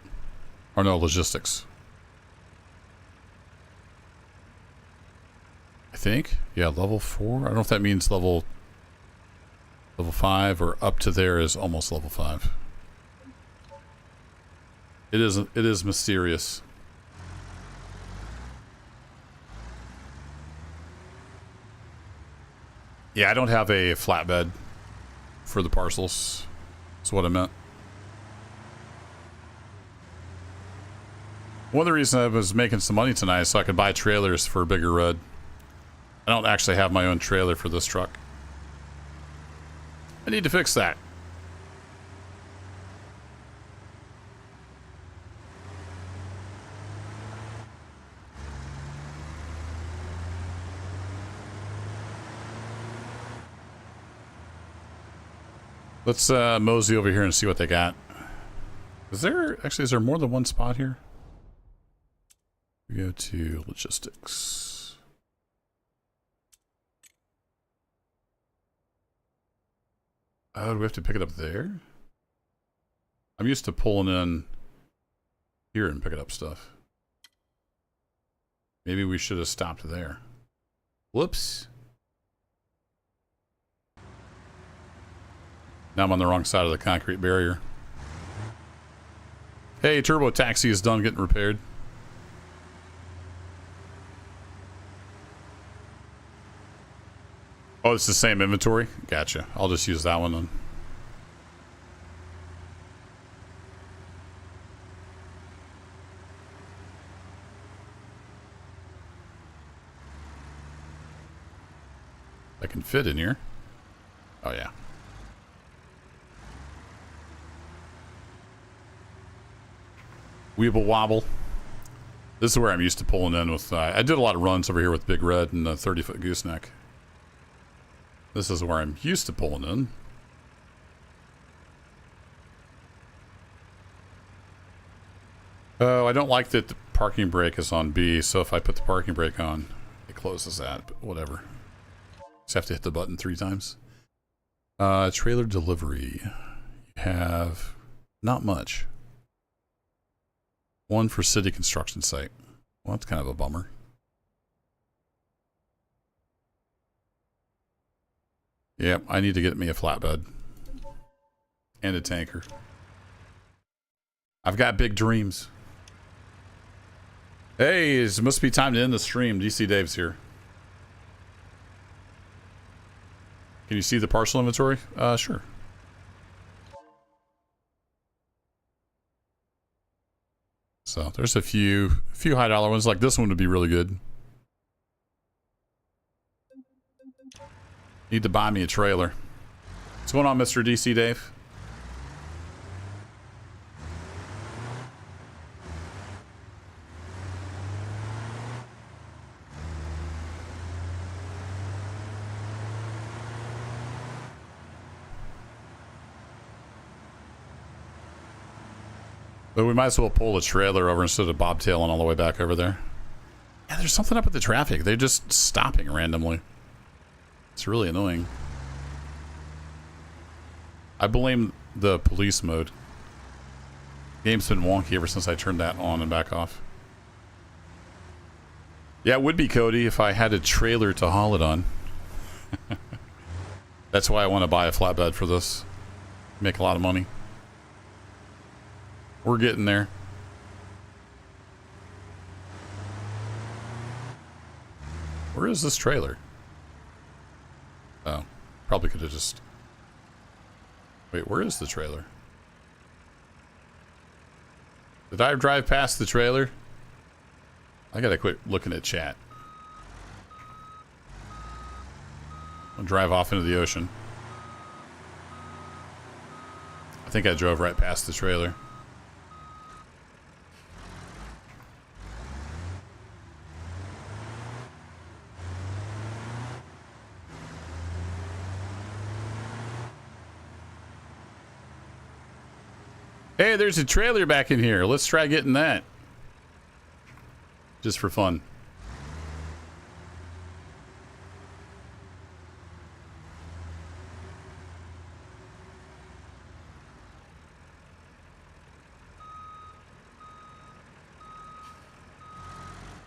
Or no, logistics. I think. Yeah, level 4. I don't know if that means level 5 or up to there is almost level 5. It is mysterious. Yeah, I don't have a flatbed for the parcels. That's what I meant. One of the reasons I was making some money tonight is so I could buy trailers for a bigger road. I don't actually have my own trailer for this truck. I need to fix that. Let's mosey over here and see what they got. Is there more than one spot here? We go to logistics. Oh, do we have to pick it up there? I'm used to pulling in here and picking up stuff. Maybe we should have stopped there. Whoops. Now I'm on the wrong side of the concrete barrier. Hey, Turbo Taxi is done getting repaired. Oh, it's the same inventory? Gotcha. I'll just use that one then. I can fit in here. Oh, yeah. Weeble wobble. This is where I'm used to pulling in with... I did a lot of runs over here with Big Red and the 30-foot gooseneck. This is where I'm used to pulling in. Oh, I don't like that the parking brake is on B, so if I put the parking brake on, it closes that, but whatever. Just have to hit the button 3 times. Trailer delivery. You have not much. One for city construction site. Well, that's kind of a bummer. Yep, I need to get me a flatbed. And a tanker. I've got big dreams. Hey, it must be time to end the stream. DC Dave's here. Can you see the parcel inventory? Sure. So there's a few high dollar ones. Like this one would be really good. Need to buy me a trailer. What's going on, Mr. DC Dave? But we might as well pull the trailer over instead of bobtailing all the way back over there. Yeah, there's something up with the traffic. They're just stopping randomly. It's really annoying. I blame the police mode. Game's been wonky ever since I turned that on and back off. Yeah, it would be, Cody, if I had a trailer to haul it on. That's why I want to buy a flatbed for this. Make a lot of money. We're getting there. Where is this trailer? Oh, probably could have just... Wait, where is the trailer? Did I drive past the trailer? I gotta quit looking at chat. I'll drive off into the ocean. I think I drove right past the trailer. Hey, there's a trailer back in here. Let's try getting that. Just for fun.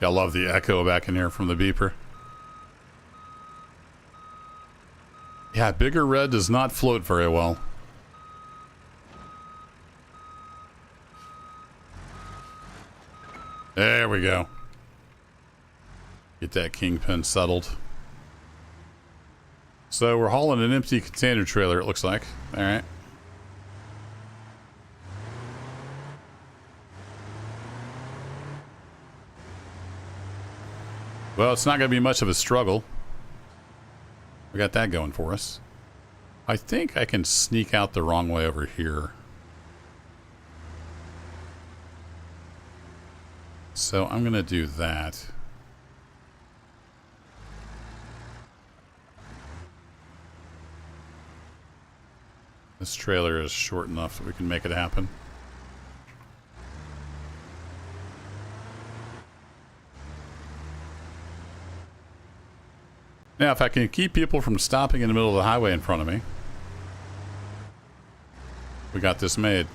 I love the echo back in here from the beeper. Yeah, Bigger Red does not float very well. There we go. Get that kingpin settled. So we're hauling an empty container trailer, it looks like. All right. Well, it's not going to be much of a struggle. We got that going for us. I think I can sneak out the wrong way over here. So I'm going to do that. This trailer is short enough that we can make it happen. Now, if I can keep people from stopping in the middle of the highway in front of me, we got this made.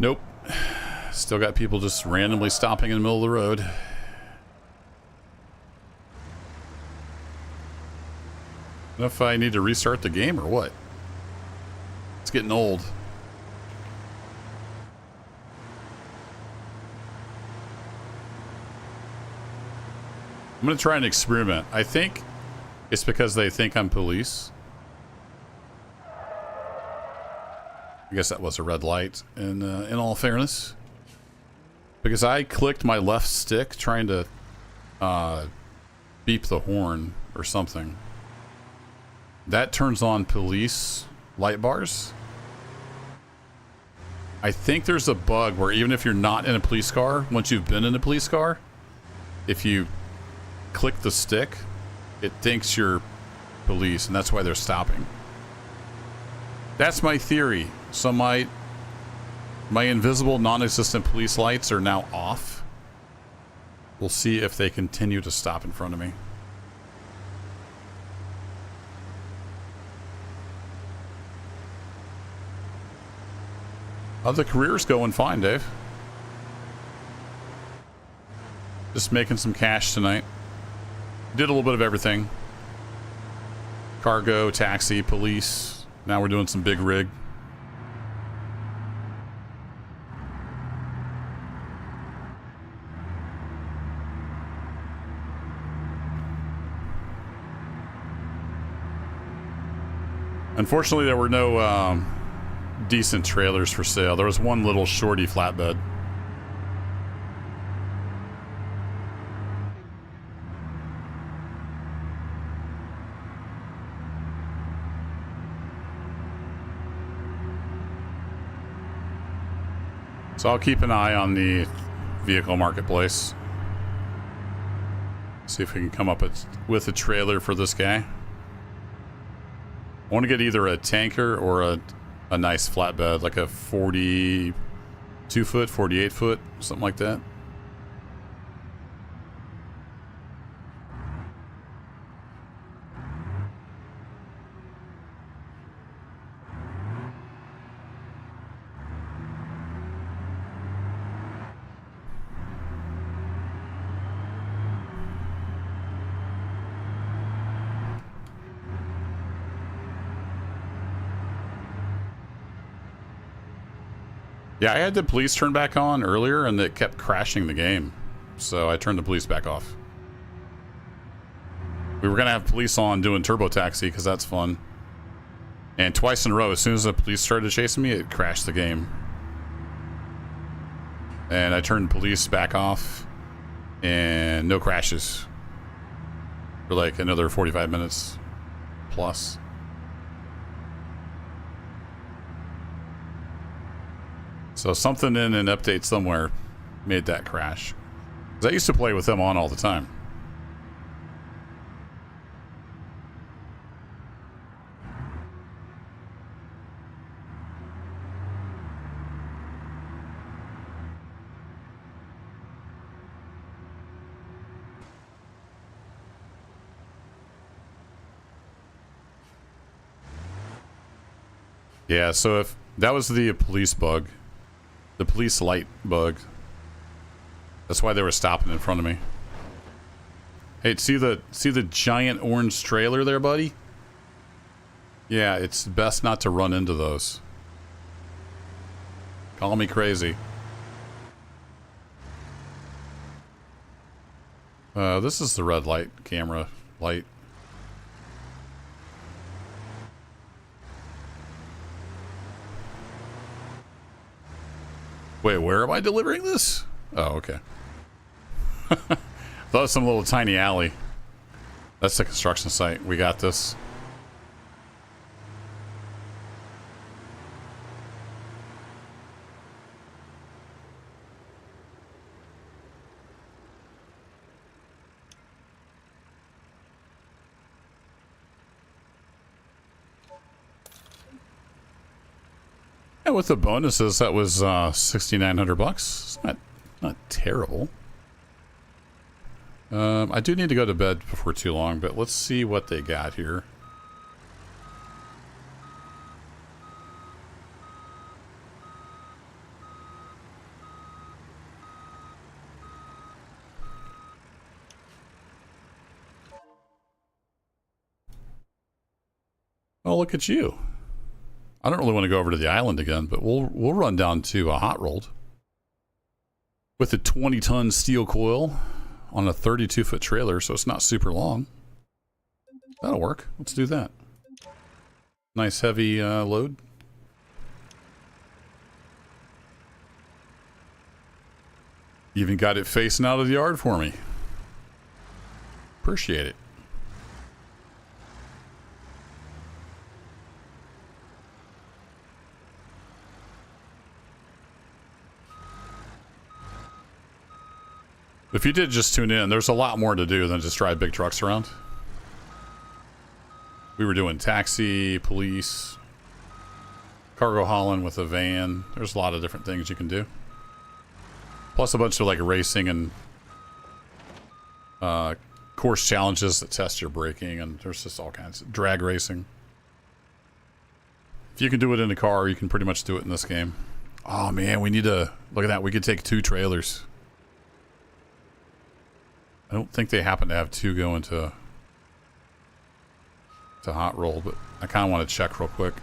Nope. Still got people just randomly stopping in the middle of the road. I don't know if I need to restart the game or what. It's getting old. I'm going to try an experiment. I think it's because they think I'm police. I guess that was a red light, in all fairness. Because I clicked my left stick trying to beep the horn or something. That turns on police light bars. I think there's a bug where even if you're not in a police car, once you've been in a police car, if you click the stick, it thinks you're police, and that's why they're stopping. That's my theory. So my invisible, non-existent police lights are now off. We'll see if they continue to stop in front of me. The career's going fine, Dave. Just making some cash tonight. Did a little bit of everything. Cargo, taxi, police. Now we're doing some big rig. Unfortunately, there were no decent trailers for sale. There was one little shorty flatbed. So I'll keep an eye on the vehicle marketplace. See if we can come up with a trailer for this guy. I want to get either a tanker or a nice flatbed, like a 42 foot, 48 foot, something like that. Yeah, I had the police turn back on earlier and it kept crashing the game. So I turned the police back off. We were going to have police on doing turbo taxi because that's fun. And twice in a row, as soon as the police started chasing me, it crashed the game. And I turned police back off and no crashes for like another 45 minutes plus. So something in an update somewhere made that crash. 'Cause I used to play with them on all the time. Yeah, so if that was the police bug, the police light bug. That's why they were stopping in front of me. Hey, see the giant orange trailer there, buddy? Yeah, it's best not to run into those. Call me crazy. This is the red light camera light. Wait, where am I delivering this? Oh, okay. Thought it was some little tiny alley. That's the construction site. We got this. Yeah, with the bonuses, that was $6,900. It's not terrible. I do need to go to bed before too long, but let's see what they got here. Oh, look at you. I don't really want to go over to the island again, but we'll run down to a hot rolled with a 20-ton steel coil on a 32-foot trailer, so it's not super long. That'll work. Let's do that. Nice heavy load. Even got it facing out of the yard for me. Appreciate it. If you did just tune in, there's a lot more to do than just drive big trucks around. We were doing taxi, police, cargo hauling with a van. There's a lot of different things you can do. Plus a bunch of like racing and course challenges that test your braking, and there's just all kinds of drag racing. If you can do it in a car, you can pretty much do it in this game. Oh man, we need to look at that. We could take 2 trailers. I don't think they happen to have 2 going to hot roll, but I kind of want to check real quick.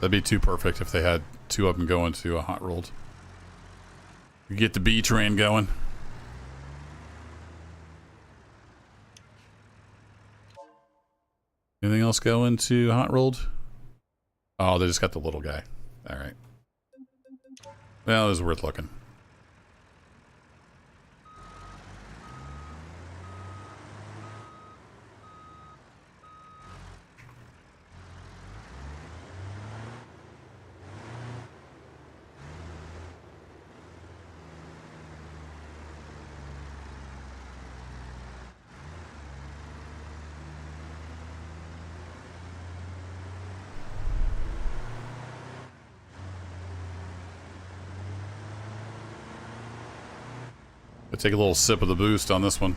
That'd be too perfect if they had 2 of them going to a hot rolled. You get the B train going. Anything else going to hot rolled? Oh, they just got the little guy. All right. Well, it was worth looking. I'll take a little sip of the boost on this one.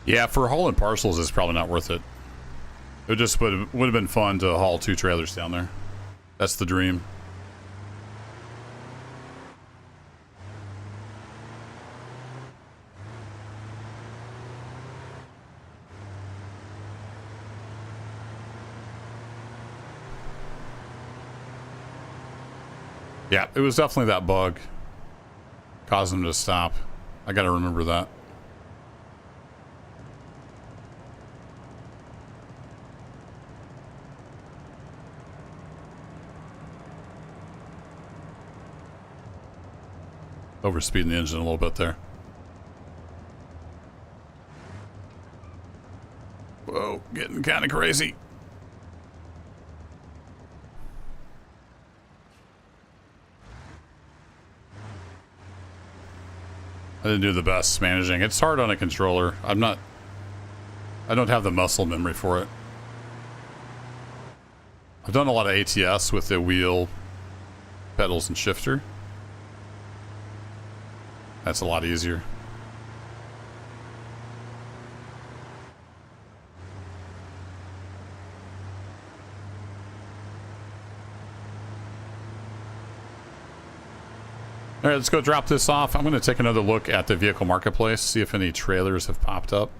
Yeah, for hauling parcels, it's probably not worth it. It just would have been fun to haul 2 trailers down there. That's the dream. Yeah, it was definitely that bug causing them to stop. I gotta remember that. Overspeeding the engine a little bit there. Whoa, getting kind of crazy. I didn't do the best managing. It's hard on a controller. I don't have the muscle memory for it. I've done a lot of ATS with the wheel, pedals, and shifter. That's a lot easier. All right, let's go drop this off. I'm going to take another look at the vehicle marketplace, see if any trailers have popped up.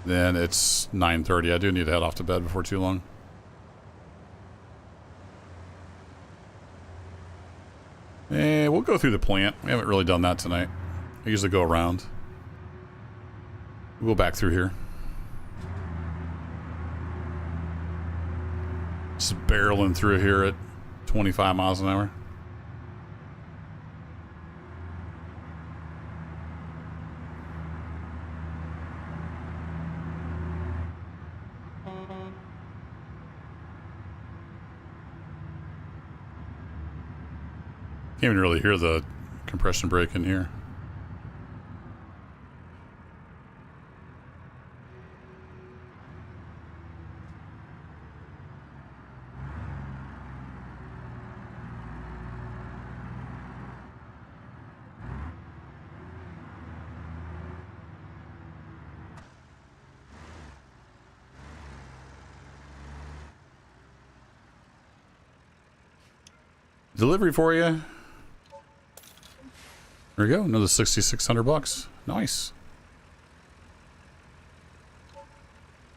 Then it's 9:30. I do need to head off to bed before too long. We'll go through the plant. We haven't really done that tonight. I usually go around. We'll go back through here. Just barreling through here at 25 miles an hour. Can't even really hear the compression brake in here. Delivery for you. There we go, another 6,600 bucks. Nice.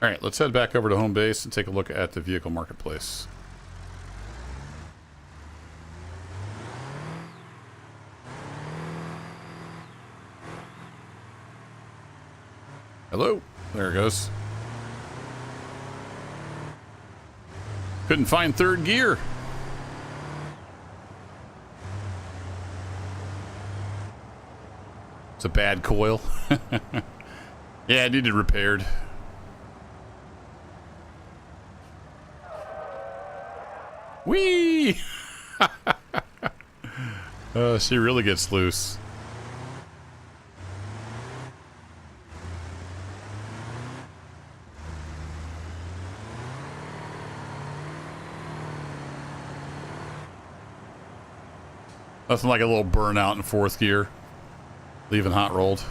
All right, let's head back over to home base and take a look at the vehicle marketplace. Hello. There it goes. Couldn't find third gear. It's a bad coil. Yeah, it needed repaired. Whee! She really gets loose. Nothing like a little burnout in fourth gear. Leaving hot rolled.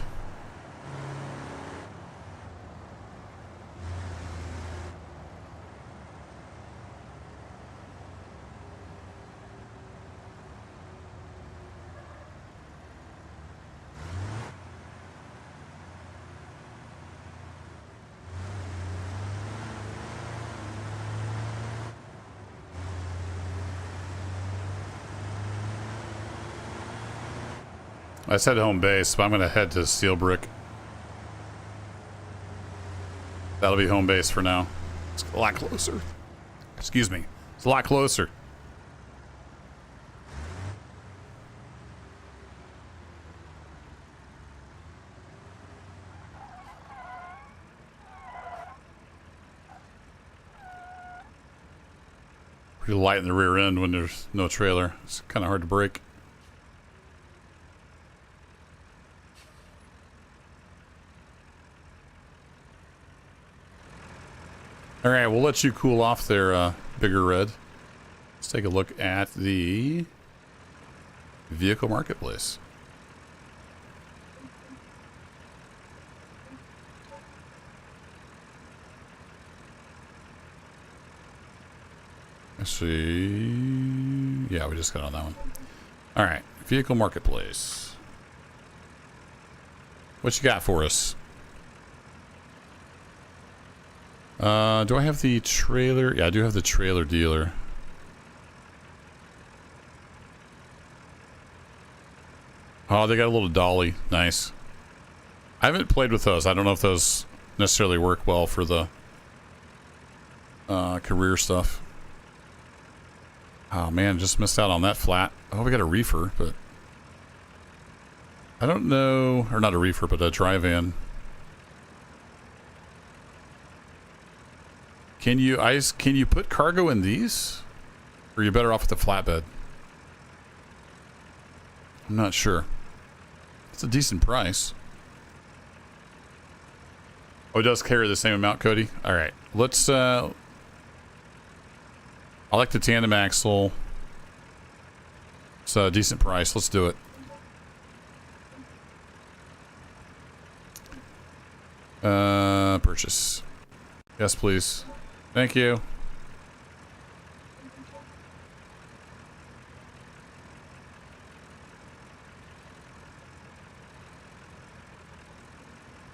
I said home base, but I'm going to head to Steel Brick. That'll be home base for now. It's a lot closer. Excuse me. It's a lot closer. Pretty light in the rear end when there's no trailer. It's kind of hard to brake. All right, we'll let you cool off there, Bigger Red. Let's take a look at the vehicle marketplace. Let's see. Yeah, we just got on that one. All right, vehicle marketplace. What you got for us? Do I have the trailer? Yeah, I do have the trailer dealer. Oh, they got a little dolly. Nice. I haven't played with those. I don't know if those necessarily work well for the career stuff. Oh man, just missed out on that flat. Oh, we got a reefer, but I don't know, or not a reefer, but a dry van. Can you put cargo in these? Or are you better off with the flatbed? I'm not sure. It's a decent price. Oh, it does carry the same amount, Cody? Alright. Let's I like the tandem axle. It's a decent price. Let's do it. Purchase. Yes, please. Thank you.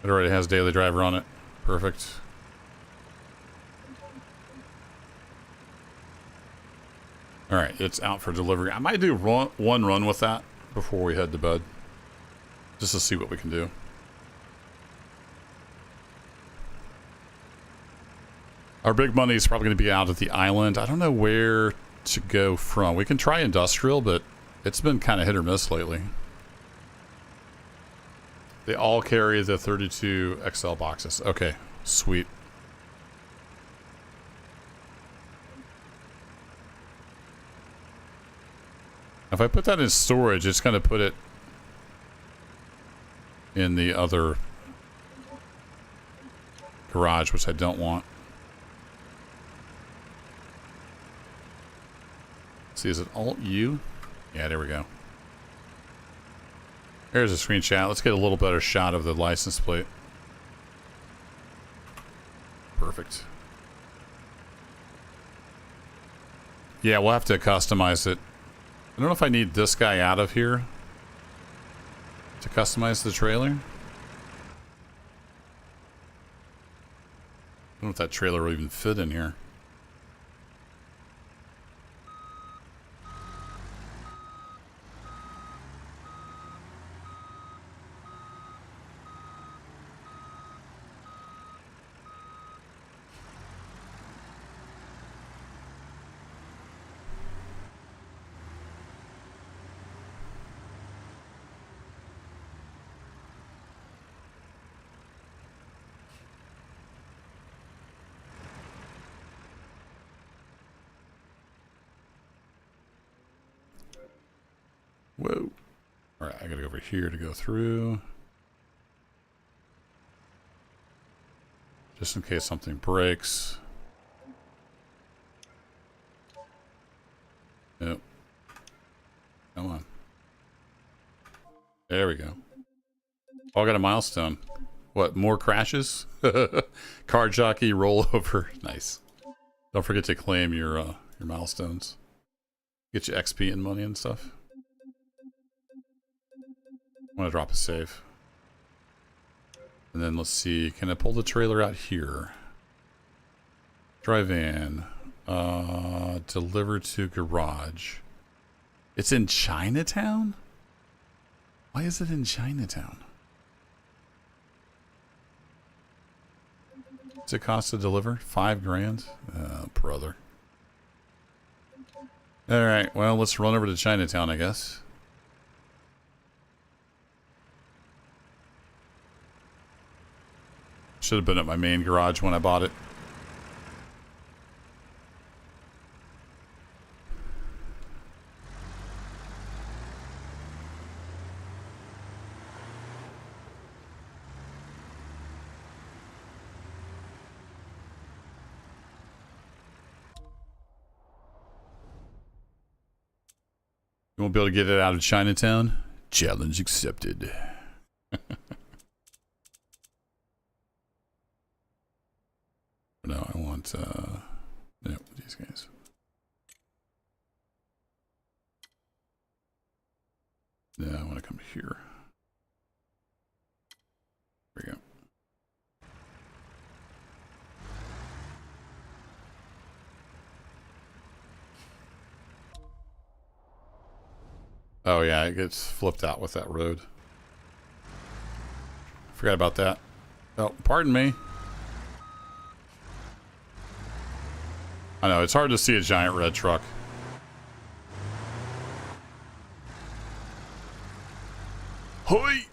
It already has daily driver on it. Perfect. All right, it's out for delivery. I might do one run with that before we head to bed, just to see what we can do. Our big money is probably going to be out at the island. I don't know where to go from. We can try industrial, but it's been kind of hit or miss lately. They all carry the 32 XL boxes. Okay, sweet. If I put that in storage, it's going to put it in the other garage, which I don't want. See, is it Alt-U? Yeah, there we go. There's a screenshot. Let's get a little better shot of the license plate. Perfect. Yeah, we'll have to customize it. I don't know if I need this guy out of here to customize the trailer. I don't know if that trailer will even fit in here. Whoa. Alright, I gotta go over here to go through. Just in case something breaks. Yep. Come on. There we go. Oh, I got a milestone. What, more crashes? Car jockey rollover. Nice. Don't forget to claim your milestones. Get you XP and money and stuff. I'm gonna drop a save. And then let's see, can I pull the trailer out here? Drive in. Deliver to garage. It's in Chinatown? Why is it in Chinatown? What's it cost to deliver? $5 grand? Oh, brother. Alright, well, let's run over to Chinatown, I guess. Should have been at my main garage when I bought it. You won't be able to get it out of Chinatown? Challenge accepted. No, I want, no, these guys. No, I want to come here. There we go. Oh yeah, it gets flipped out with that road. Forgot about that. Oh, pardon me. I know, it's hard to see a giant red truck. Hoi!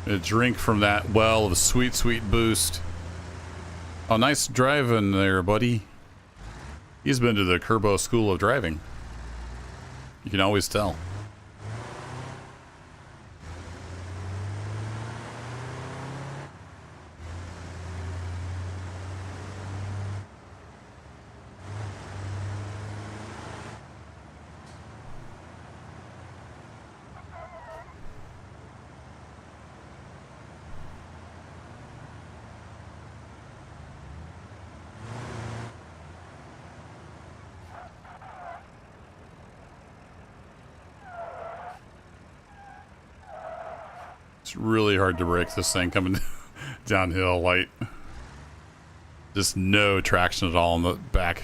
A drink from that well of sweet, sweet boost. Oh, nice driving there, buddy. He's been to the Kerbo School of Driving. You can always tell. It's really hard to brake this thing coming downhill, like just no traction at all on the back.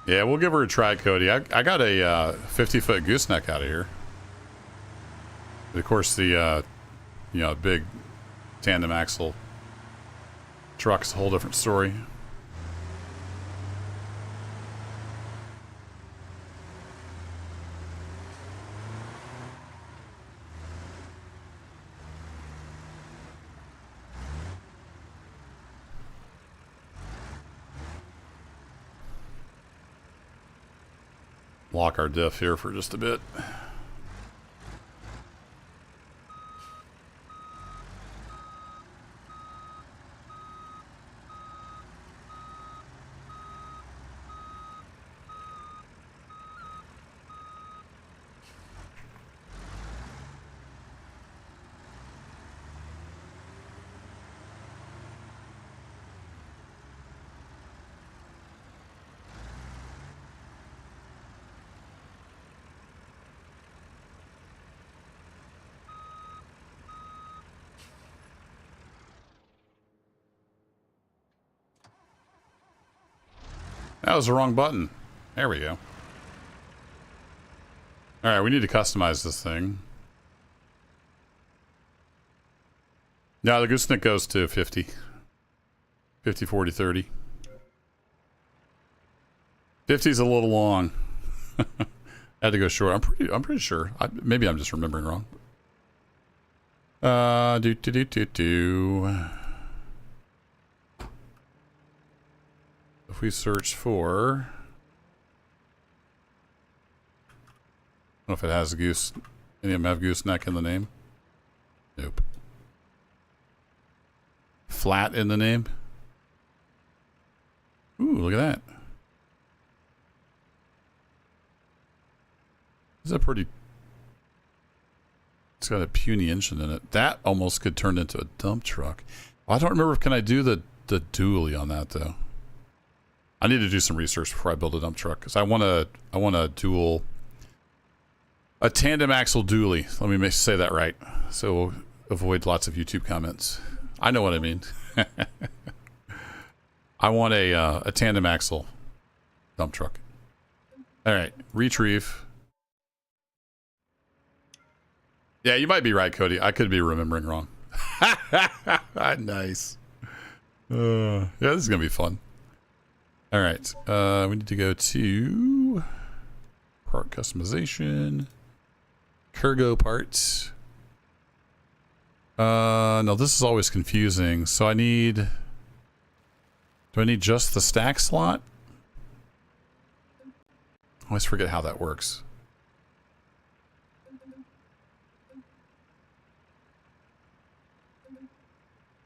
Yeah, we'll give her a try, Cody. I got a 50-foot gooseneck out of here. But of course, the big tandem axle truck's a whole different story. Lock our diff here for just a bit. That was the wrong button. There we go. Alright, we need to customize this thing. Yeah, the gooseneck goes to 50. 50, 40, 30. 50's a little long. Had to go short. I'm pretty sure. Maybe I'm just remembering wrong. If we search for, I don't know if it has goose. Any of them have gooseneck in the name? Nope. Flat in the name? Ooh, look at that. Is that pretty? It's got a puny engine in it. That almost could turn into a dump truck. I don't remember. Can I do the dually on that though? I need to do some research before I build a dump truck because I want a dual, a tandem axle dually. Let me say that right, so we'll avoid lots of YouTube comments. I know what I mean. I want a tandem axle dump truck. All right, retrieve. Yeah, you might be right, Cody. I could be remembering wrong. Nice. Yeah, this is gonna be fun. All right, we need to go to part customization, cargo parts. No, this is always confusing. So I need, do I need just the stack slot? I always forget how that works.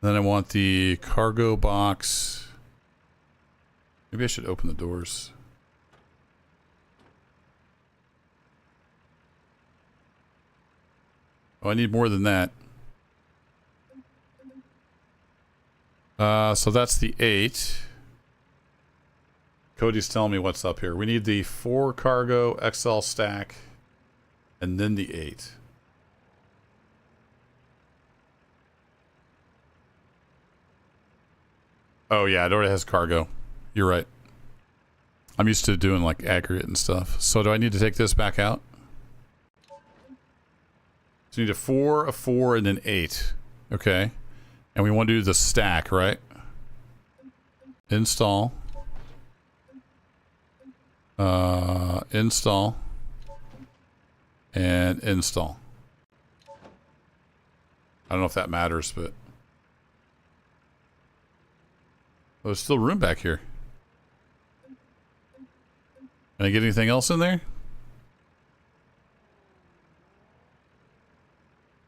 Then I want the cargo box. Maybe I should open the doors. Oh, I need more than that. So that's the 8. Cody's telling me what's up here. We need the 4 cargo XL stack and then the 8. Oh yeah, it already has cargo. You're right. I'm used to doing like aggregate and stuff. So do I need to take this back out? So you need a 4, and an 8. Okay. And we want to do the stack, right? Install. Install. And install. I don't know if that matters, but... Oh, there's still room back here. Can I get anything else in there?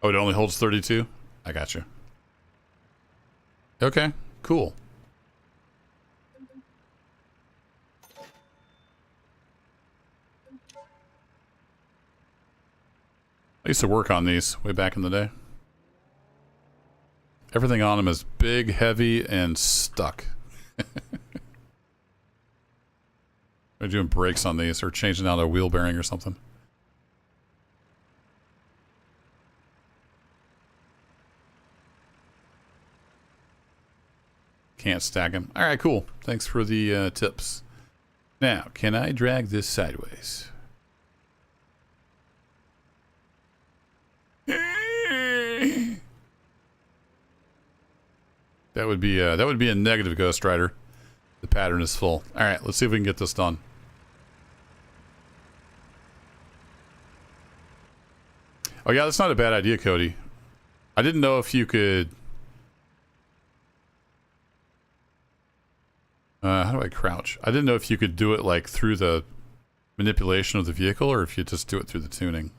Oh, it only holds 32? I got you. Okay, cool. I used to work on these way back in the day. Everything on them is big, heavy, and stuck. They're doing brakes on these or changing out a wheel bearing or something. Can't stack them. All right, cool. Thanks for the tips. Now, can I drag this sideways? That would be a negative, Ghost Rider. The pattern is full. All right, let's see if we can get this done. Oh yeah, that's not a bad idea, Cody. I didn't know if you could. How do I crouch? I didn't know if you could do it like through the manipulation of the vehicle, or if you just do it through the tuning.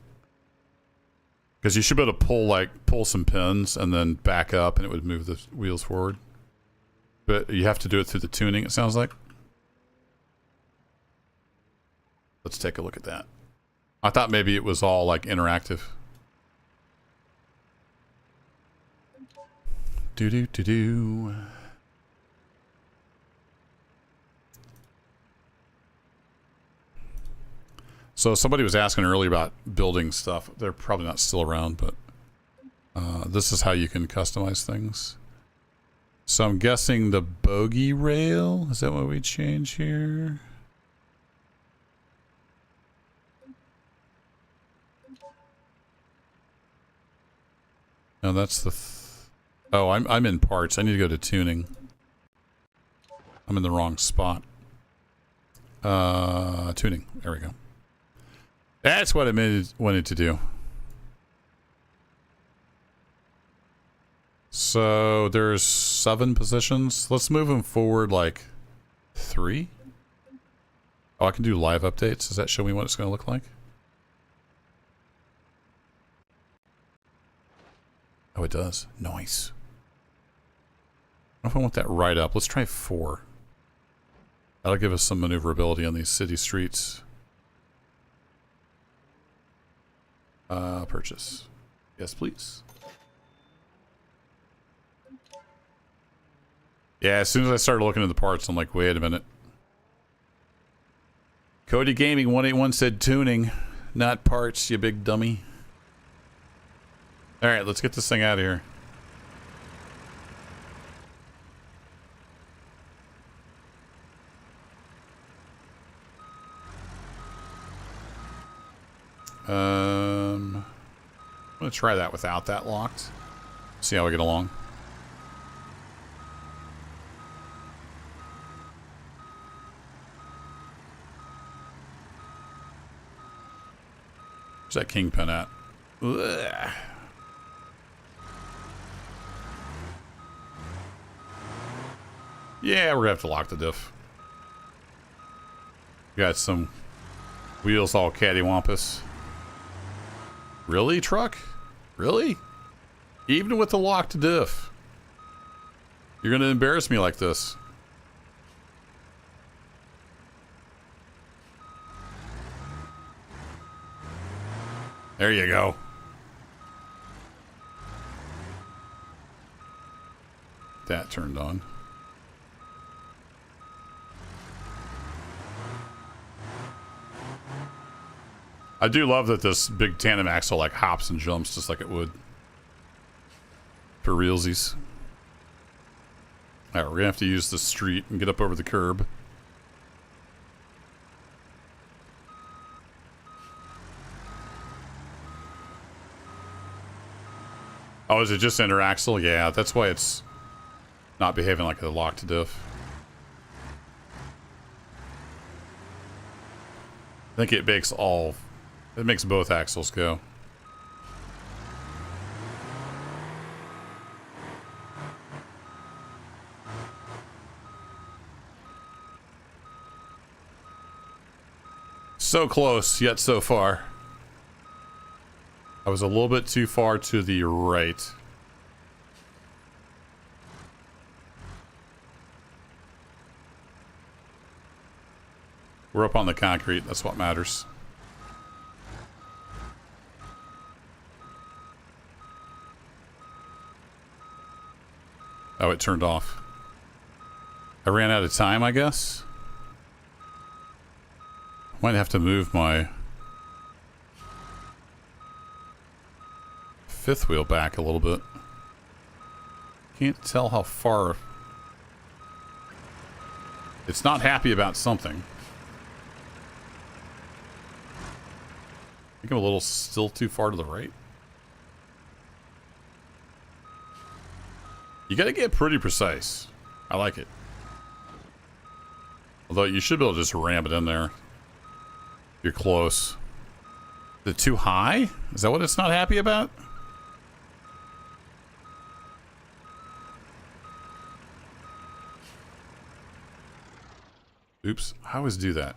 Because you should be able to pull some pins and then back up, and it would move the wheels forward. But you have to do it through the tuning, it sounds like. Let's take a look at that. I thought maybe it was all like interactive. Do. So somebody was asking earlier about building stuff. They're probably not still around, but this is how you can customize things. So I'm guessing the bogey rail, is that what we change here? No, that's the... Oh, I'm in parts. I need to go to tuning. I'm in the wrong spot. Tuning. There we go. That's what I wanted to do. So there's 7 positions. Let's move them forward like 3. Oh, I can do live updates. Does that show me what it's going to look like? Oh, it does. Nice. I don't know if I want that right up. Let's try 4. That'll give us some maneuverability on these city streets. Purchase. Yes, please. Yeah, as soon as I started looking at the parts, I'm like, wait a minute. Cody Gaming 181 said tuning, not parts, you big dummy. All right, let's get this thing out of here. I'm gonna try that without that locked. See how we get along. Where's that kingpin at? Ugh. Yeah, we're gonna have to lock the diff. Got some wheels all cattywampus. Really, truck? Really? Even with the locked diff? You're gonna embarrass me like this. There you go. That turned on. I do love that this big tandem axle like hops and jumps just like it would for realsies. Alright, we're gonna have to use the street and get up over the curb. Oh, is it just inner axle? Yeah, that's why it's not behaving like a locked diff. I think it makes both axles go. So close, yet so far. I was a little bit too far to the right. We're up on the concrete, that's what matters. Oh, it turned off. I ran out of time, I guess. Might have to move my fifth wheel back a little bit. Can't tell how far. It's not happy about something. I think I'm a little still too far to the right. You gotta get pretty precise. I like it. Although you should be able to just ram it in there. You're close. Is it too high? Is that what it's not happy about? Oops. I always do that.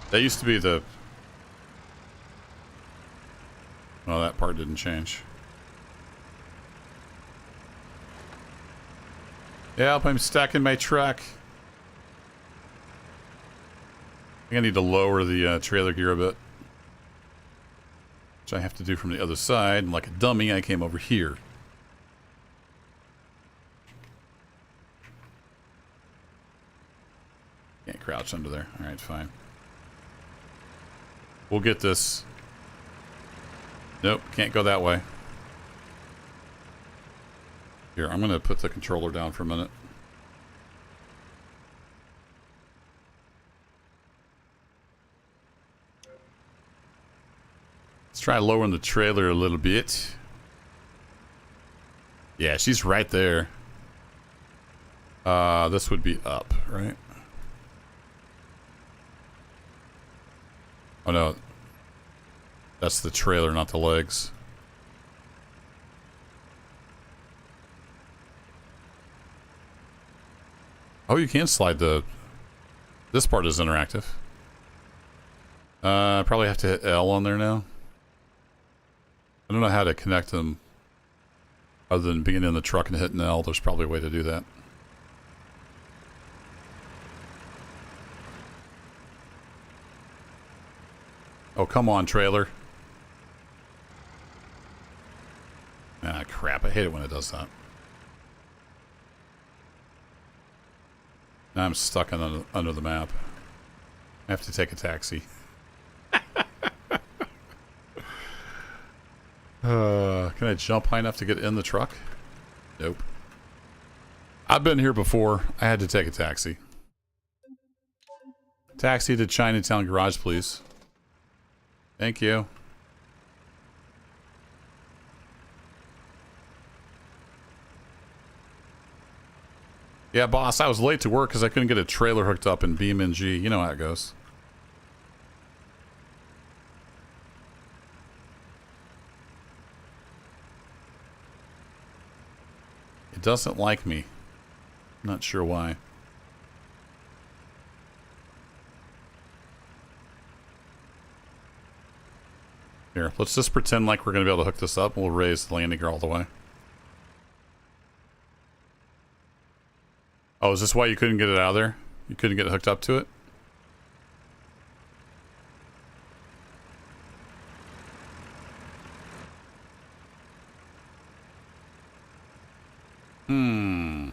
That used to be the... Well, that part didn't change. Yep, I'm stuck in my truck. I think I need to lower the trailer gear a bit. Which I have to do from the other side. And like a dummy, I came over here. Can't crouch under there. Alright, fine. We'll get this. Nope, can't go that way. Here, I'm going to put the controller down for a minute. Let's try lowering the trailer a little bit. Yeah, she's right there. This would be up, right? Oh no. That's the trailer, not the legs. Oh, you can slide the... This part is interactive. Probably have to hit L on there now. I don't know how to connect them other than being in the truck and hitting L. There's probably a way to do that. Oh, come on, trailer. Ah, crap. I hate it when it does that. Now I'm stuck under the map. I have to take a taxi. Can I jump high enough to get in the truck? Nope. I've been here before. I had to take a taxi. Taxi to Chinatown Garage, please. Thank you. Yeah, boss, I was late to work because I couldn't get a trailer hooked up in BeamNG. You know how it goes. It doesn't like me. Not sure why. Here, let's just pretend like we're going to be able to hook this up. We'll raise the landing gear all the way. Oh, is this why you couldn't get it out of there? You couldn't get it hooked up to it? Mm-hmm.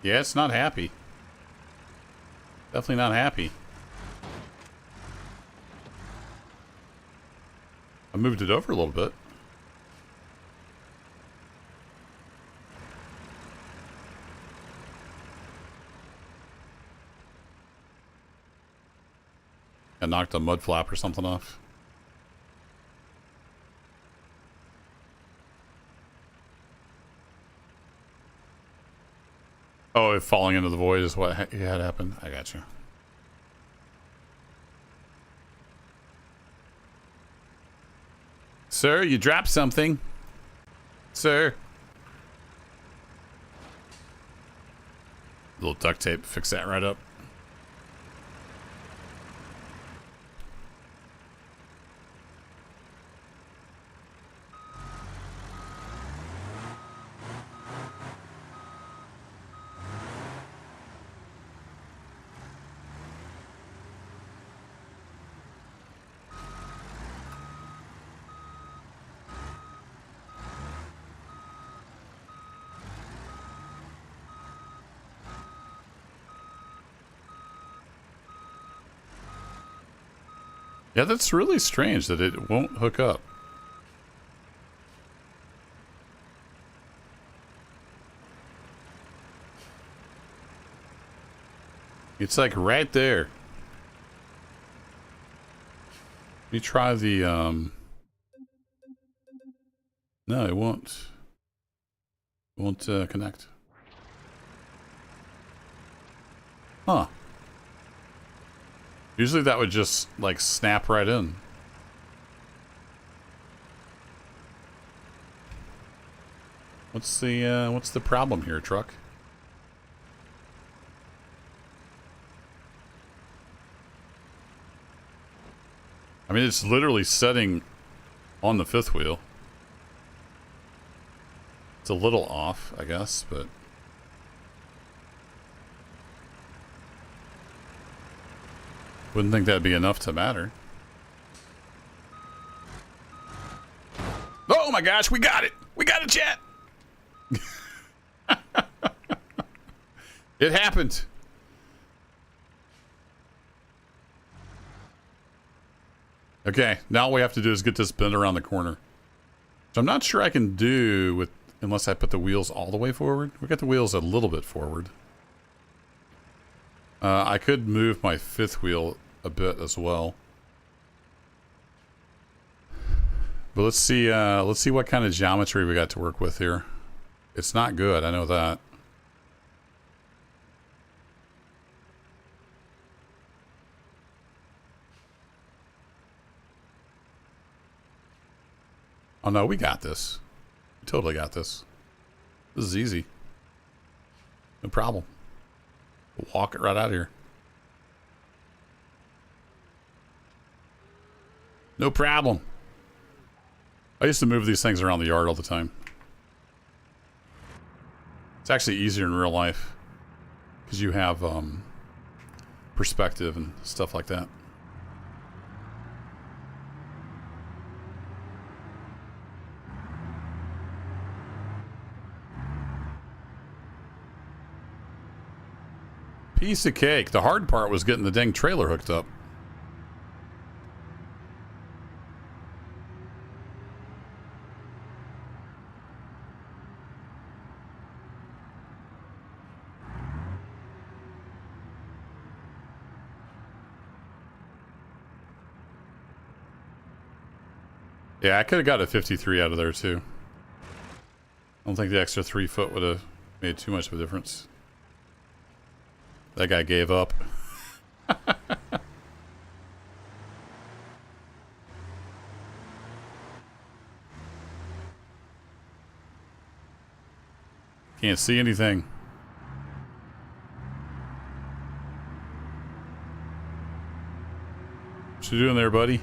Yeah, it's not happy. Definitely not happy. I moved it over a little bit. I knocked a mud flap or something off. Oh, if falling into the void is what had happened. I got you. Sir, you dropped something. Sir. A little duct tape. Fix that right up. Yeah, that's really strange that it won't hook up. It's like right there. Let me try the, no, it won't. It won't connect. Huh. Usually that would just, like, snap right in. What's the problem here, truck? I mean, it's literally setting on the fifth wheel. It's a little off, I guess, but... Wouldn't think that'd be enough to matter. Oh my gosh, we got it! We got it, chat! It happened! Okay, now all we have to do is get this bent around the corner. Which I'm not sure I can do with unless I put the wheels all the way forward. We got the wheels a little bit forward. I could move my fifth wheel a bit as well. But let's see what kind of geometry we got to work with here. It's not good, I know that. Oh no, we got this. We totally got this. This is easy. No problem. We'll walk it right out of here. No problem. I used to move these things around the yard all the time. It's actually easier in real life because you have perspective and stuff like that. Piece of cake. The hard part was getting the dang trailer hooked up. Yeah, I could have got a 53 out of there too. I don't think the extra 3 foot would have made too much of a difference. That guy gave up. Can't see anything. What you doing there, buddy?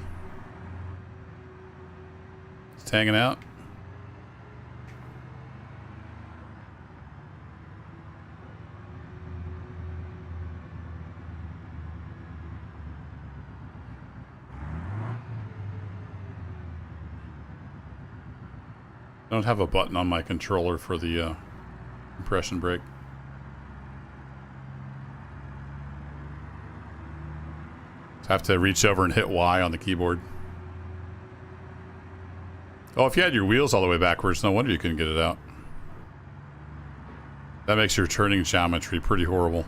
Just hanging out? I don't have a button on my controller for the compression brake. So I have to reach over and hit Y on the keyboard. Oh, if you had your wheels all the way backwards, no wonder you couldn't get it out. That makes your turning geometry pretty horrible.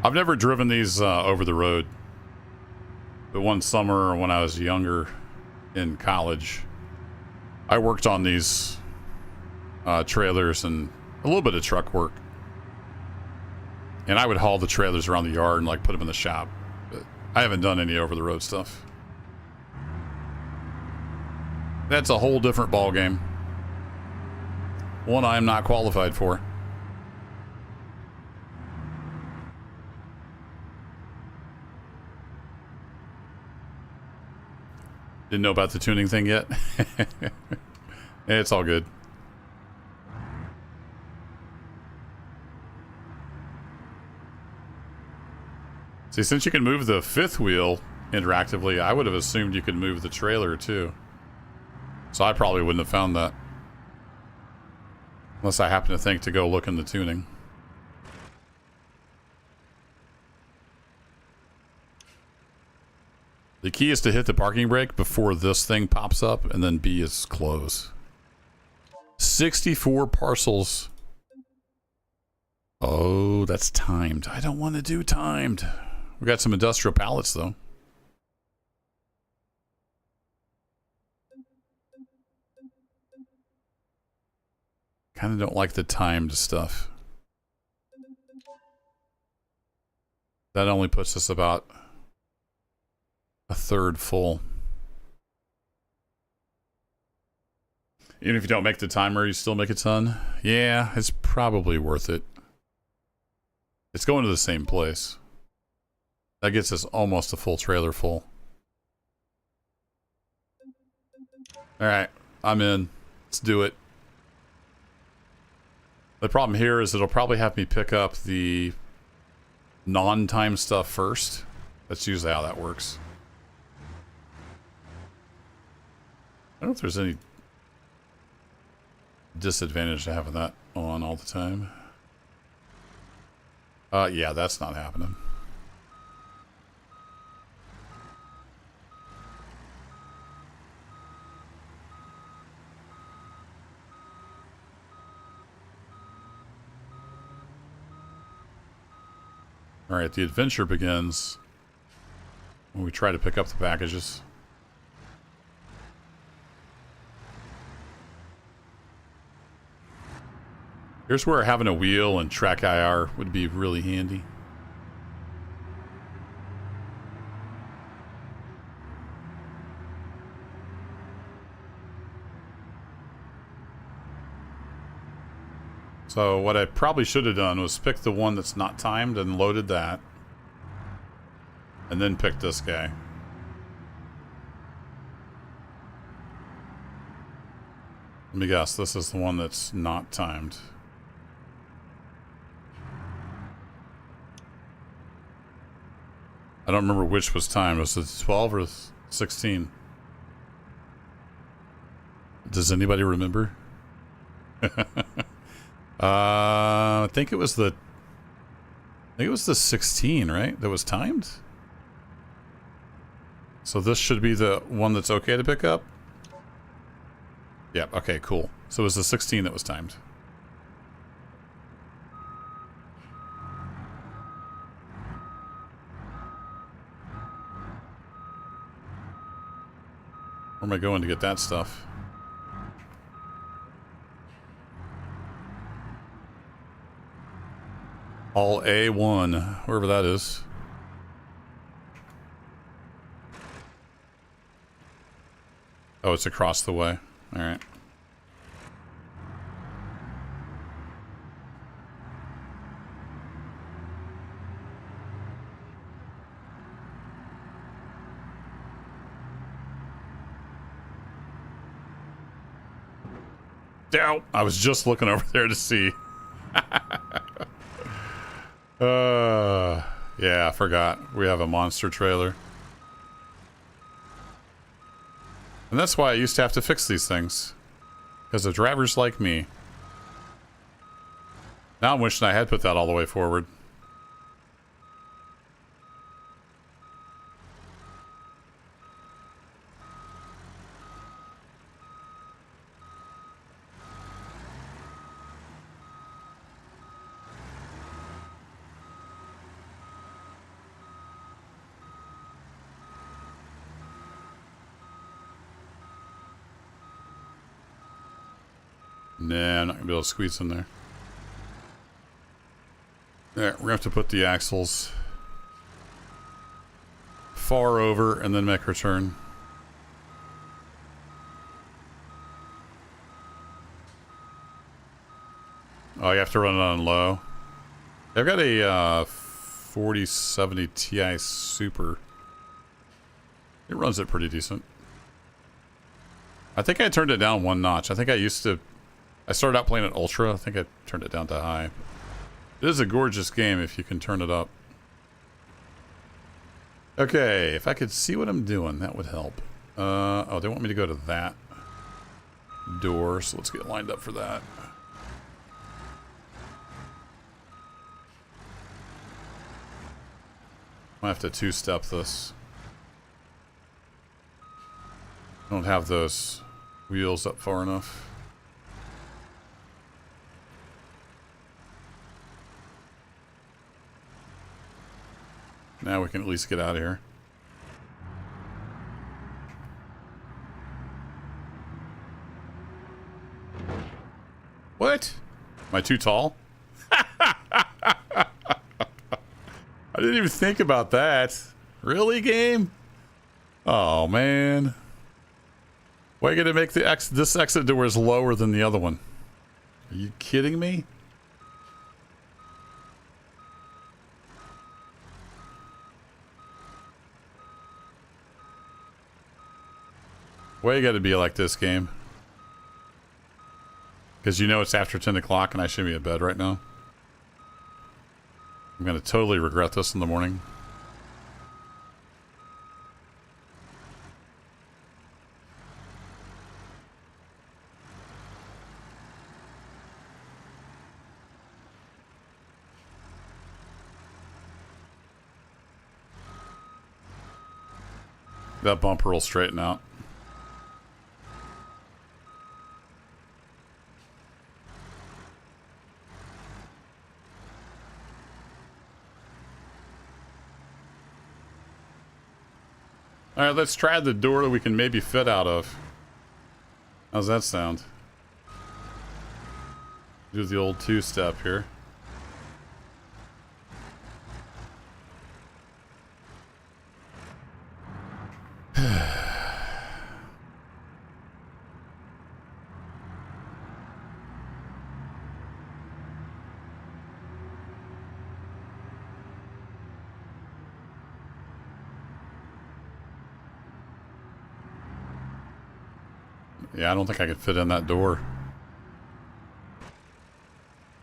I've never driven these over the road, but one summer when I was younger in college, I worked on these trailers and a little bit of truck work. And I would haul the trailers around the yard and like put them in the shop. But I haven't done any over the road stuff. That's a whole different ball game. One I am not qualified for. Didn't know about the tuning thing yet. It's all good. See, since you can move the fifth wheel interactively, I would have assumed you could move the trailer too. So I probably wouldn't have found that. Unless I happen to think to go look in the tuning. The key is to hit the parking brake before this thing pops up, and then B is close. 64 parcels. Oh, that's timed. I don't want to do timed. We got some industrial pallets, though. Kind of don't like the timed stuff. That only puts us about a third full. Even if you don't make the timer, you still make a ton. Yeah, it's probably worth it. It's going to the same place. That gets us almost a full trailer full. Alright, I'm in. Let's do it. The problem here is it'll probably have me pick up the non-time stuff first. That's usually how that works. I don't know if there's any disadvantage to having that on all the time. Yeah, that's not happening. Alright, the adventure begins when we try to pick up the packages. Here's where having a wheel and track IR would be really handy. So what I probably should have done was pick the one that's not timed and loaded that. And then pick this guy. Let me guess, this is the one that's not timed. I don't remember which was timed. Was it 12 or 16? Does anybody remember? I think it was the 16, right? That was timed? So this should be the one that's okay to pick up? Yep, okay, cool. So it was the 16 that was timed. Where am I going to get that stuff? All A1, wherever that is. Oh, it's across the way. All right. Ow! I was just looking over there to see. Yeah, I forgot. We have a monster trailer. And that's why I used to have to fix these things. Because of drivers like me. Now I'm wishing I had put that all the way forward. Nah, I'm not gonna be able to squeeze in there. Alright, we're gonna have to put the axles far over and then make her turn. Oh, you have to run it on low. I've got a 4070 Ti Super. It runs it pretty decent. I think I turned it down one notch. I think I started out playing it Ultra. I think I turned it down to high. It is a gorgeous game if you can turn it up. Okay, if I could see what I'm doing, that would help. Oh, they want me to go to that door, so let's get lined up for that. I have to two-step this. I don't have those wheels up far enough. Now we can at least get out of here. What? Am I too tall? I didn't even think about that. Really, game? Oh, man. Why are you going to make this exit door is lower than the other one? Are you kidding me? Why you got to be like this, game? Because you know it's after 10 o'clock and I should be in bed right now. I'm going to totally regret this in the morning. That bumper will straighten out. Alright, let's try the door that we can maybe fit out of. How's that sound? Do the old two-step here. Yeah, I don't think I could fit in that door.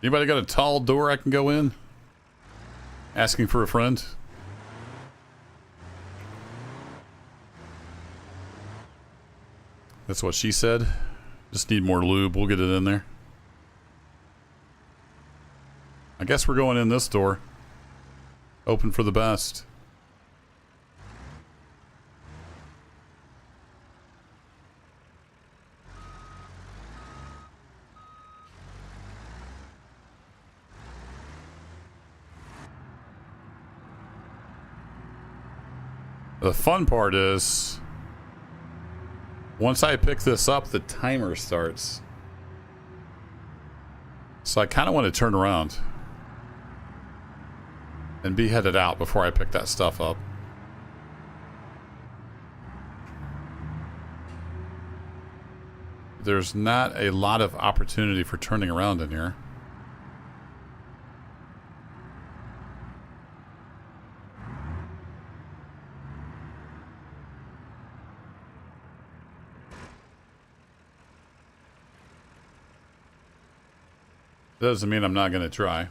Anybody got a tall door I can go in? Asking for a friend? That's what she said. Just need more lube. We'll get it in there. I guess we're going in this door. Open for the best. The fun part is, once I pick this up, the timer starts. So I kind of want to turn around and be headed out before I pick that stuff up. There's not a lot of opportunity for turning around in here. Doesn't mean I'm not going to try.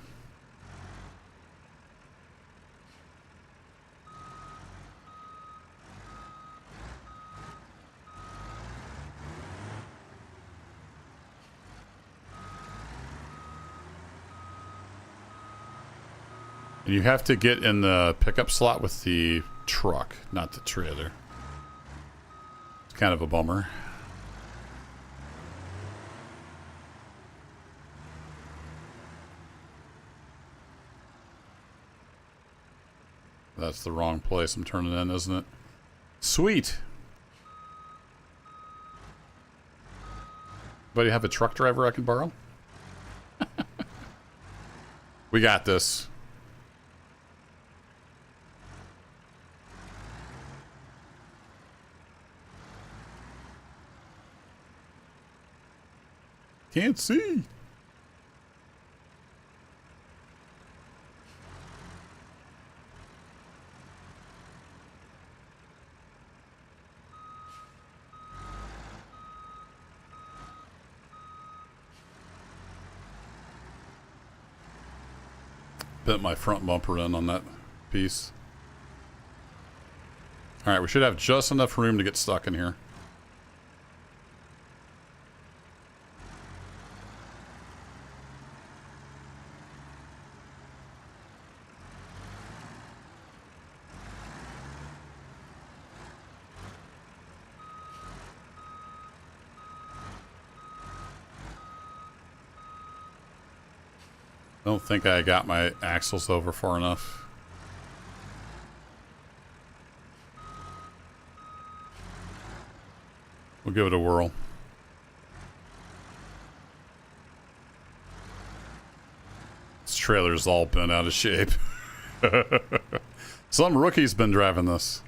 And you have to get in the pickup slot with the truck, not the trailer. It's kind of a bummer. That's the wrong place I'm turning in, isn't it? Sweet. Buddy, have a truck driver I can borrow? We got this. Can't see. Bent my front bumper in on that piece. Alright, we should have just enough room to get stuck in here. I don't think I got my axles over far enough. We'll give it a whirl. This trailer's all bent out of shape. Some rookie's been driving this.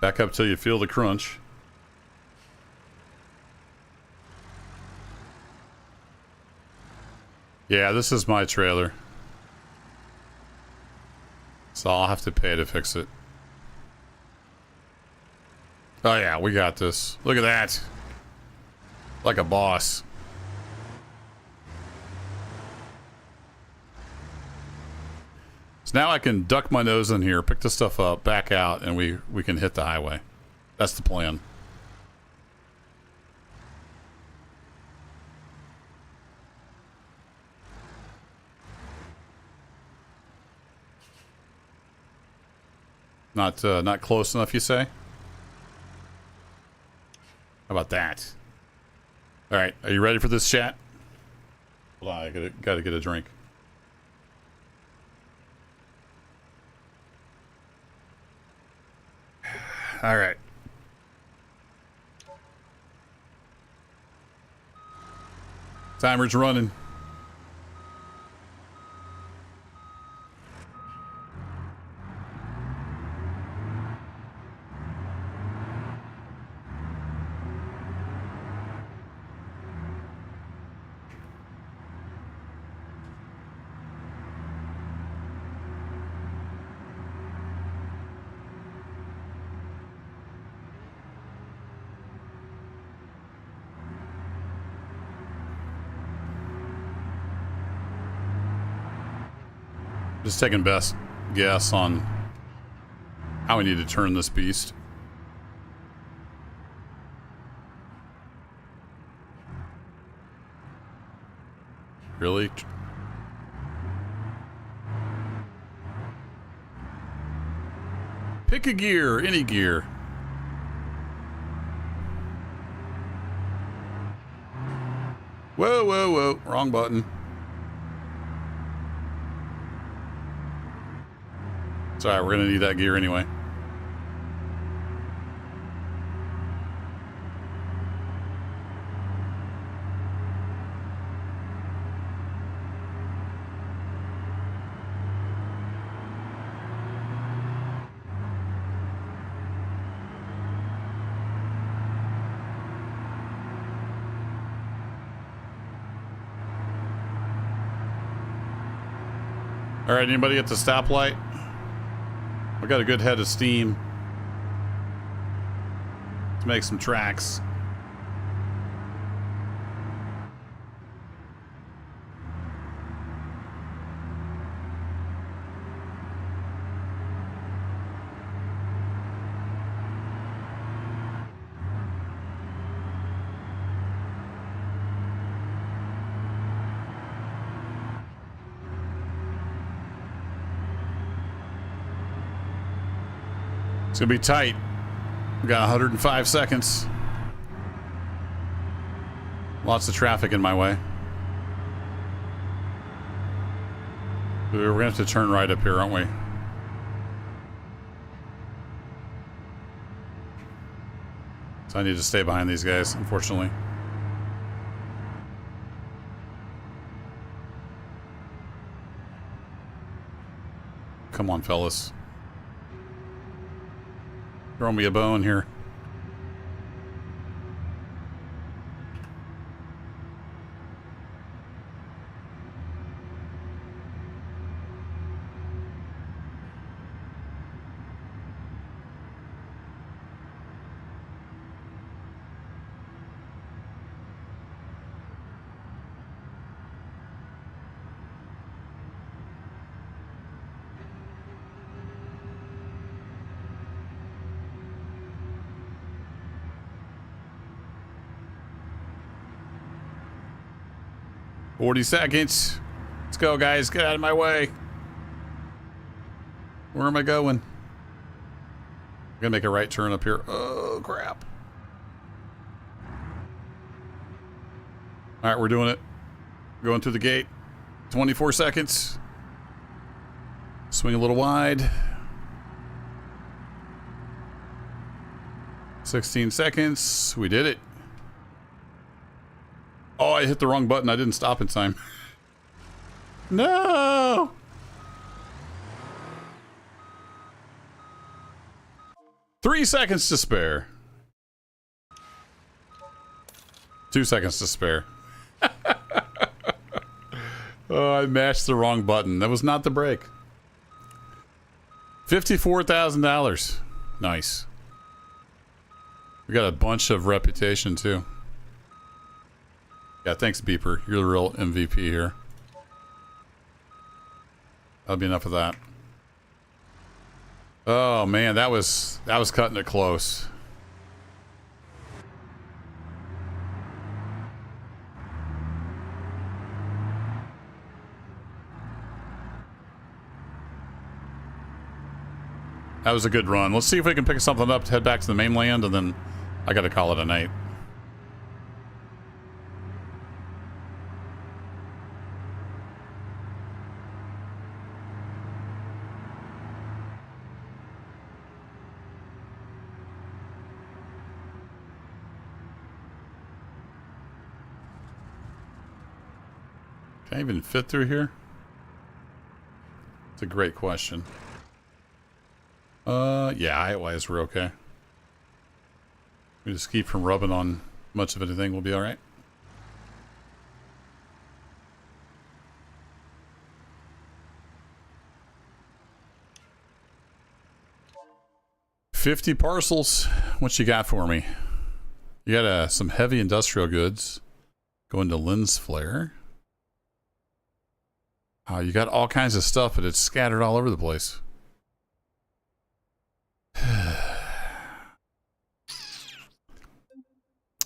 Back up till you feel the crunch. Yeah, this is my trailer. So I'll have to pay to fix it. Oh yeah, we got this. Look at that. Like a boss. So now I can duck my nose in here, pick the stuff up, back out, and we can hit the highway. That's the plan. Not close enough, you say? How about that? All right, are you ready for this, chat? Hold on, I gotta get a drink. All right. Timer's running. Just taking best guess on how we need to turn this beast. Really? Pick a gear, any gear. Whoa, whoa, whoa. Wrong button. It's alright, we're gonna need that gear anyway. Alright, anybody at the stoplight? We got a good head of steam. Let's make some tracks. It's gonna be tight. We got 105 seconds. Lots of traffic in my way. We're gonna have to turn right up here, aren't we? So I need to stay behind these guys, unfortunately. Come on, fellas. Throw me a bone here. 40 seconds. Let's go, guys. Get out of my way. Where am I going? I'm gonna make a right turn up here. Oh, crap. All right, we're doing it. Going through the gate. 24 seconds. Swing a little wide. 16 seconds. We did it. Oh, I hit the wrong button. I didn't stop in time. No! Three seconds to spare. 2 seconds to spare. Oh, I mashed the wrong button. That was not the brake. $54,000. Nice. We got a bunch of reputation, too. Yeah, thanks, Beeper. You're the real MVP here. That'll be enough of that. Oh, man, that was cutting it close. That was a good run. Let's see if we can pick something up to head back to the mainland, and then I gotta call it a night. Can I even fit through here? It's a great question. Yeah, height-wise, we're okay. We just keep from rubbing on much of anything, we'll be alright. $50 parcels. What you got for me? You got some heavy industrial goods going to lens flare. You got all kinds of stuff, but it's scattered all over the place.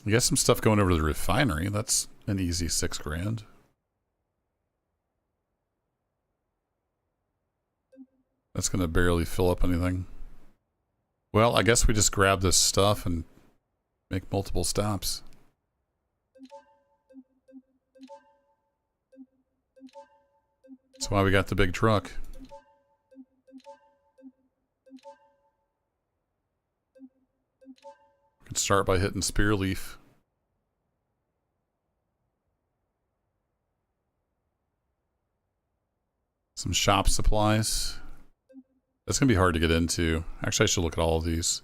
You got some stuff going over to the refinery. That's an easy $6,000. That's going to barely fill up anything. Well, I guess we just grab this stuff and make multiple stops. That's why we got the big truck. We can start by hitting Spearleaf. Some shop supplies. That's going to be hard to get into. Actually, I should look at all of these.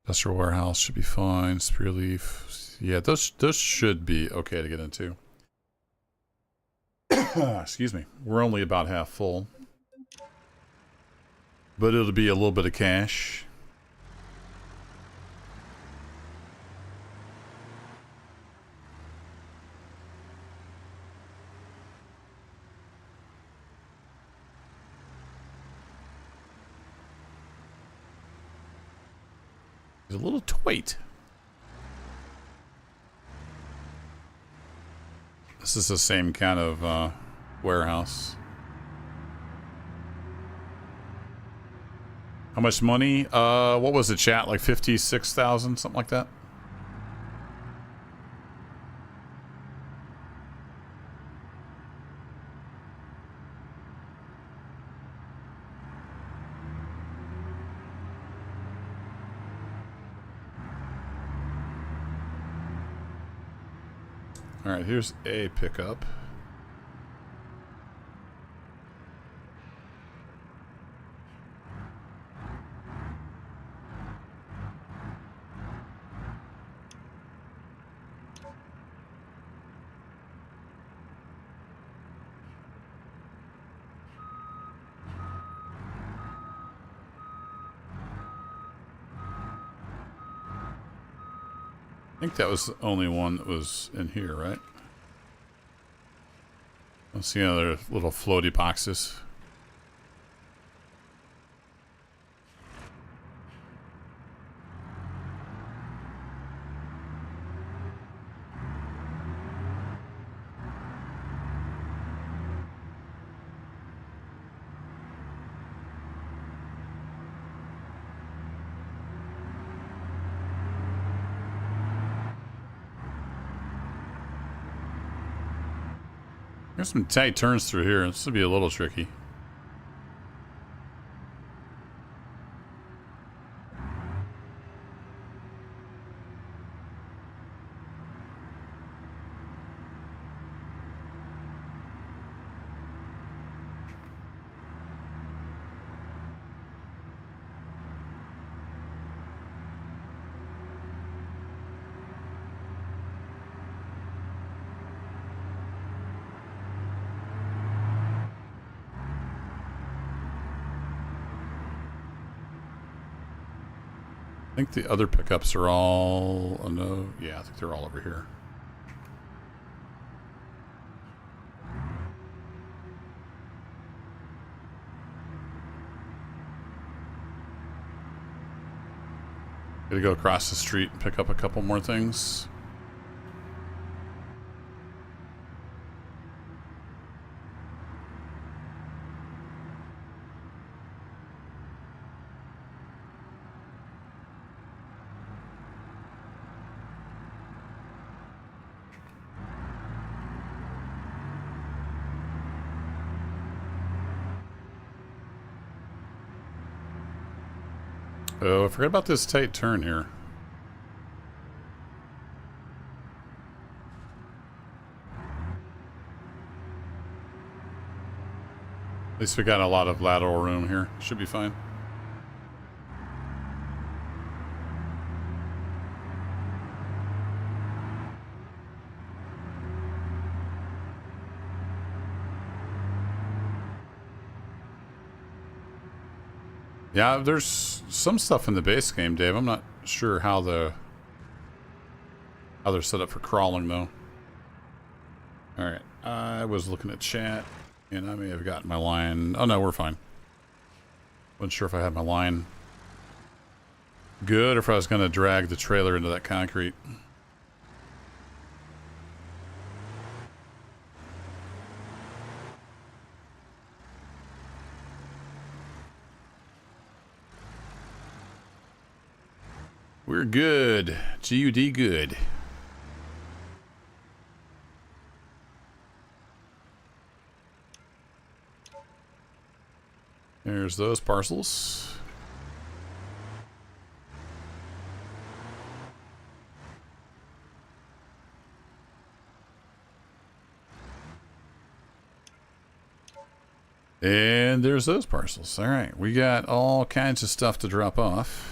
Industrial warehouse should be fine. Spearleaf. Yeah, those should be okay to get into. Excuse me. We're only about half full. But it'll be a little bit of cash. He's a little twait. This is the same kind of warehouse. How much money? What was the chat? Like 56,000, something like that? All right, here's a pickup. I think that was the only one that was in here, right? Let's see other little floaty boxes. There's some tight turns through here. This will be a little tricky. I think the other pickups are all... Oh no, yeah, I think they're all over here. Gotta go across the street and pick up a couple more things. Oh, I forgot about this tight turn here. At least we got a lot of lateral room here. Should be fine. Yeah, there's some stuff in the base game, Dave. I'm not sure how they're set up for crawling though. All right, I was looking at chat, and I may have gotten my line. Oh no, we're fine. Wasn't sure if I had my line good or if I was going to drag the trailer into that concrete. We're good. G-U-D good. There's those parcels. And there's those parcels. All right, we got all kinds of stuff to drop off.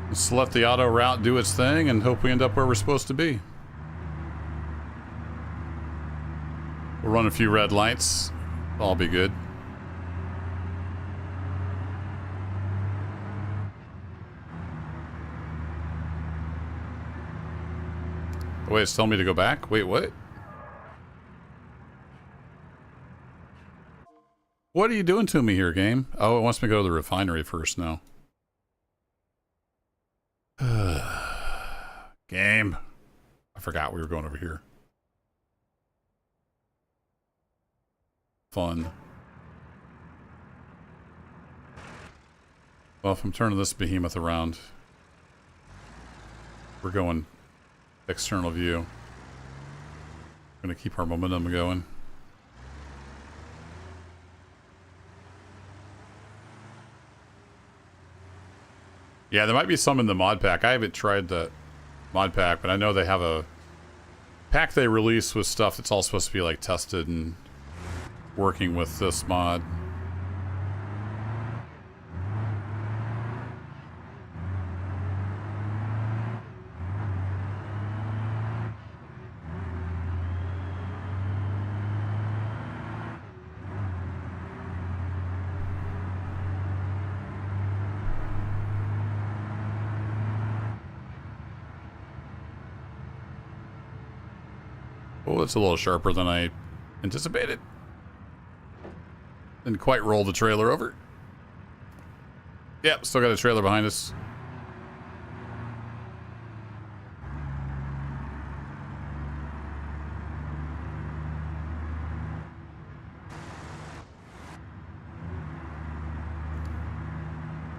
Let's let the auto route do its thing and hope we end up where we're supposed to be. We'll run a few red lights. All be good. Wait, it's telling me to go back? Wait, what? What are you doing to me here, game? Oh, it wants me to go to the refinery first now. Game. I forgot we were going over here. Fun. Well, if I'm turning this behemoth around, we're going external view. We're going to keep our momentum going. Yeah, there might be some in the mod pack. I haven't tried the mod pack, but I know they have a pack they release with stuff that's all supposed to be like tested and working with this mod. Oh, it's a little sharper than I anticipated. Didn't quite roll the trailer over. Yep, still got a trailer behind us.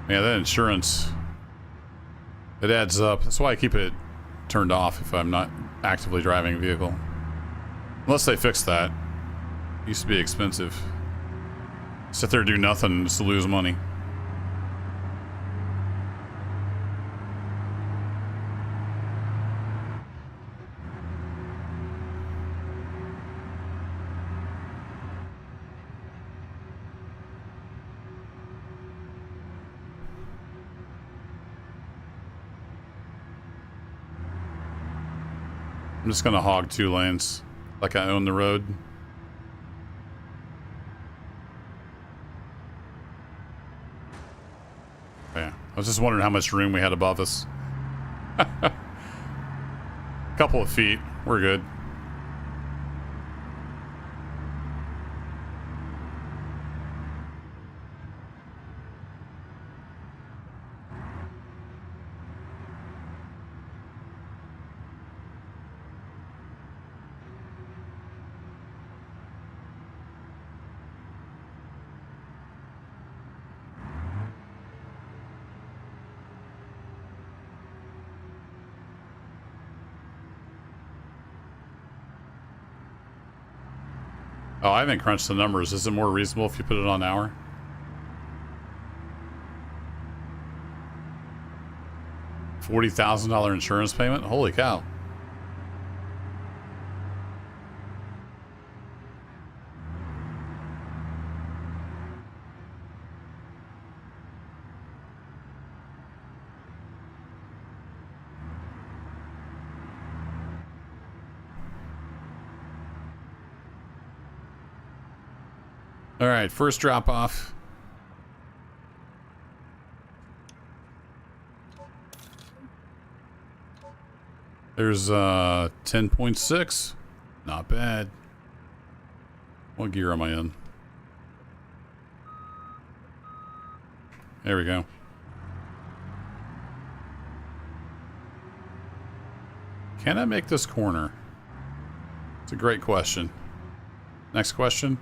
Yeah, that insurance, it adds up. That's why I keep it turned off if I'm not actively driving a vehicle. Unless they fix that. It used to be expensive. Sit there, do nothing, just to lose money. I'm just gonna hog 2 lanes, like I own the road. Yeah, I was just wondering how much room we had above us. Couple of feet, we're good. Oh, I haven't crunched the numbers. Is it more reasonable if you put it on hour? $40,000 insurance payment? Holy cow. All right, first drop off. There's 10.6. Not bad. What gear am I in? There we go. Can I make this corner? It's a great question. Next question.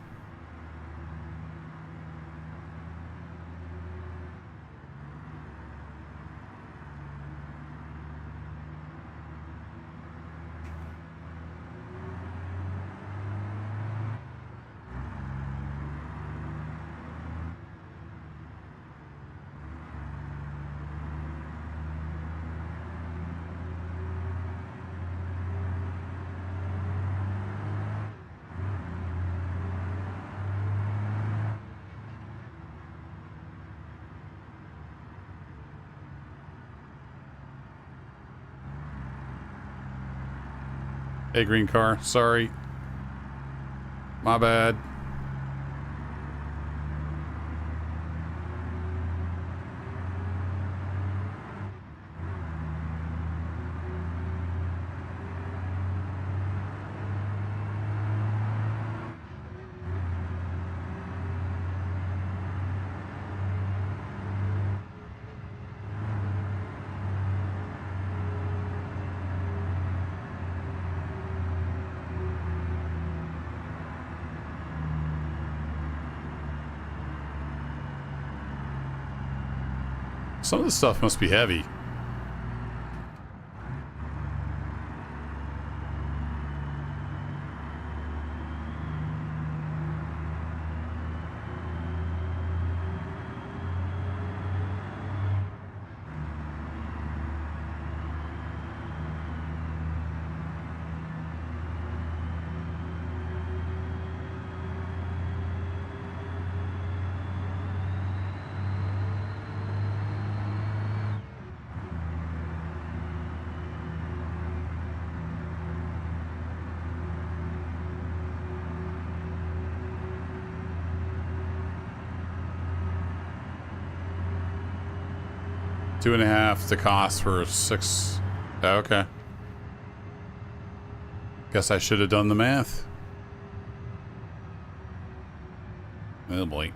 Hey, green car. Sorry. My bad. Some of this stuff must be heavy. $2.5 the cost for 6. Okay. Guess I should have done the math. Oh boy.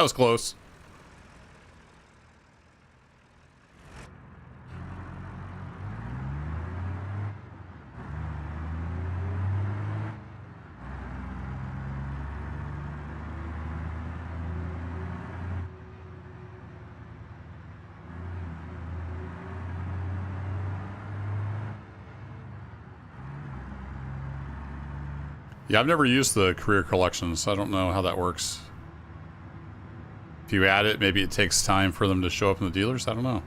was close. Yeah, I've never used the career collection, so I don't know how that works. If you add it, maybe it takes time for them to show up in the dealers. I don't know.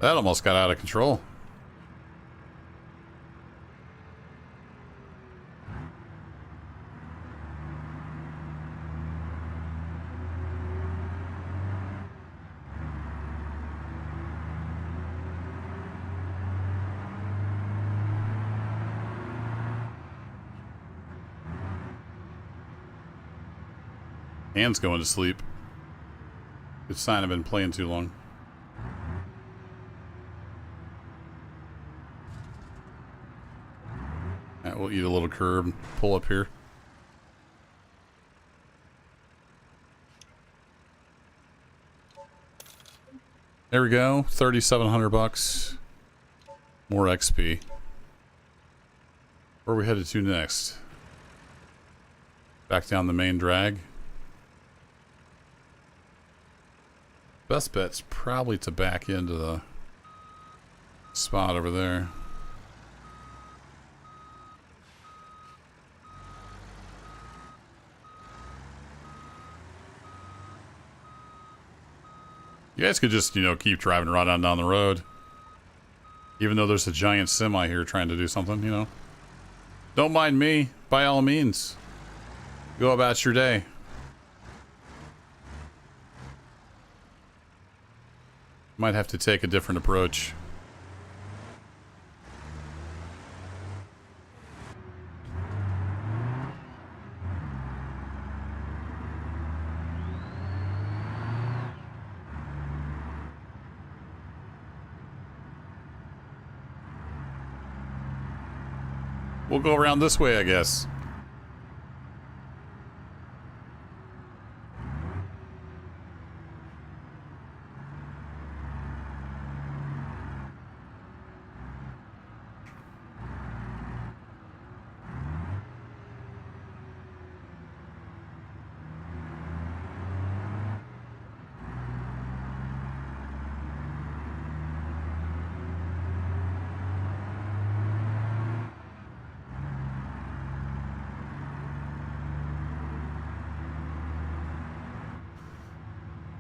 That almost got out of control. Hand's going to sleep. Good sign I've been playing too long. Alright, we'll eat a little curb, pull up here. There we go, 3,700 bucks. More XP. Where are we headed to next? Back down the main drag. Best bet's probably to back into the spot over there. You guys could just, you know, keep driving right on down the road. Even though there's a giant semi here trying to do something, you know. Don't mind me, by all means. Go about your day. Might have to take a different approach. We'll go around this way, I guess.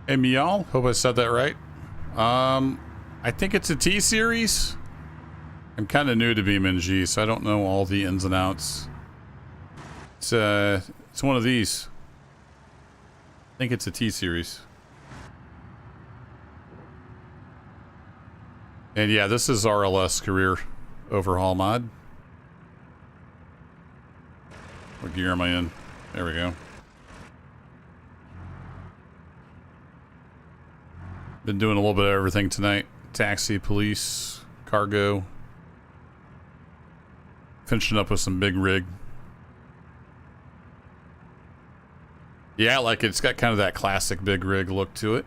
Hey, Mial. Hope I said that right. I think it's a T series. I'm kind of new to BeamNG, so I don't know all the ins and outs. It's one of these. I think it's a T series. And yeah, this is RLS Career Overhaul mod. What gear am I in? There we go. Been doing a little bit of everything tonight. Taxi, police, cargo. Finishing up with some big rig. Yeah, like it's got kind of that classic big rig look to it.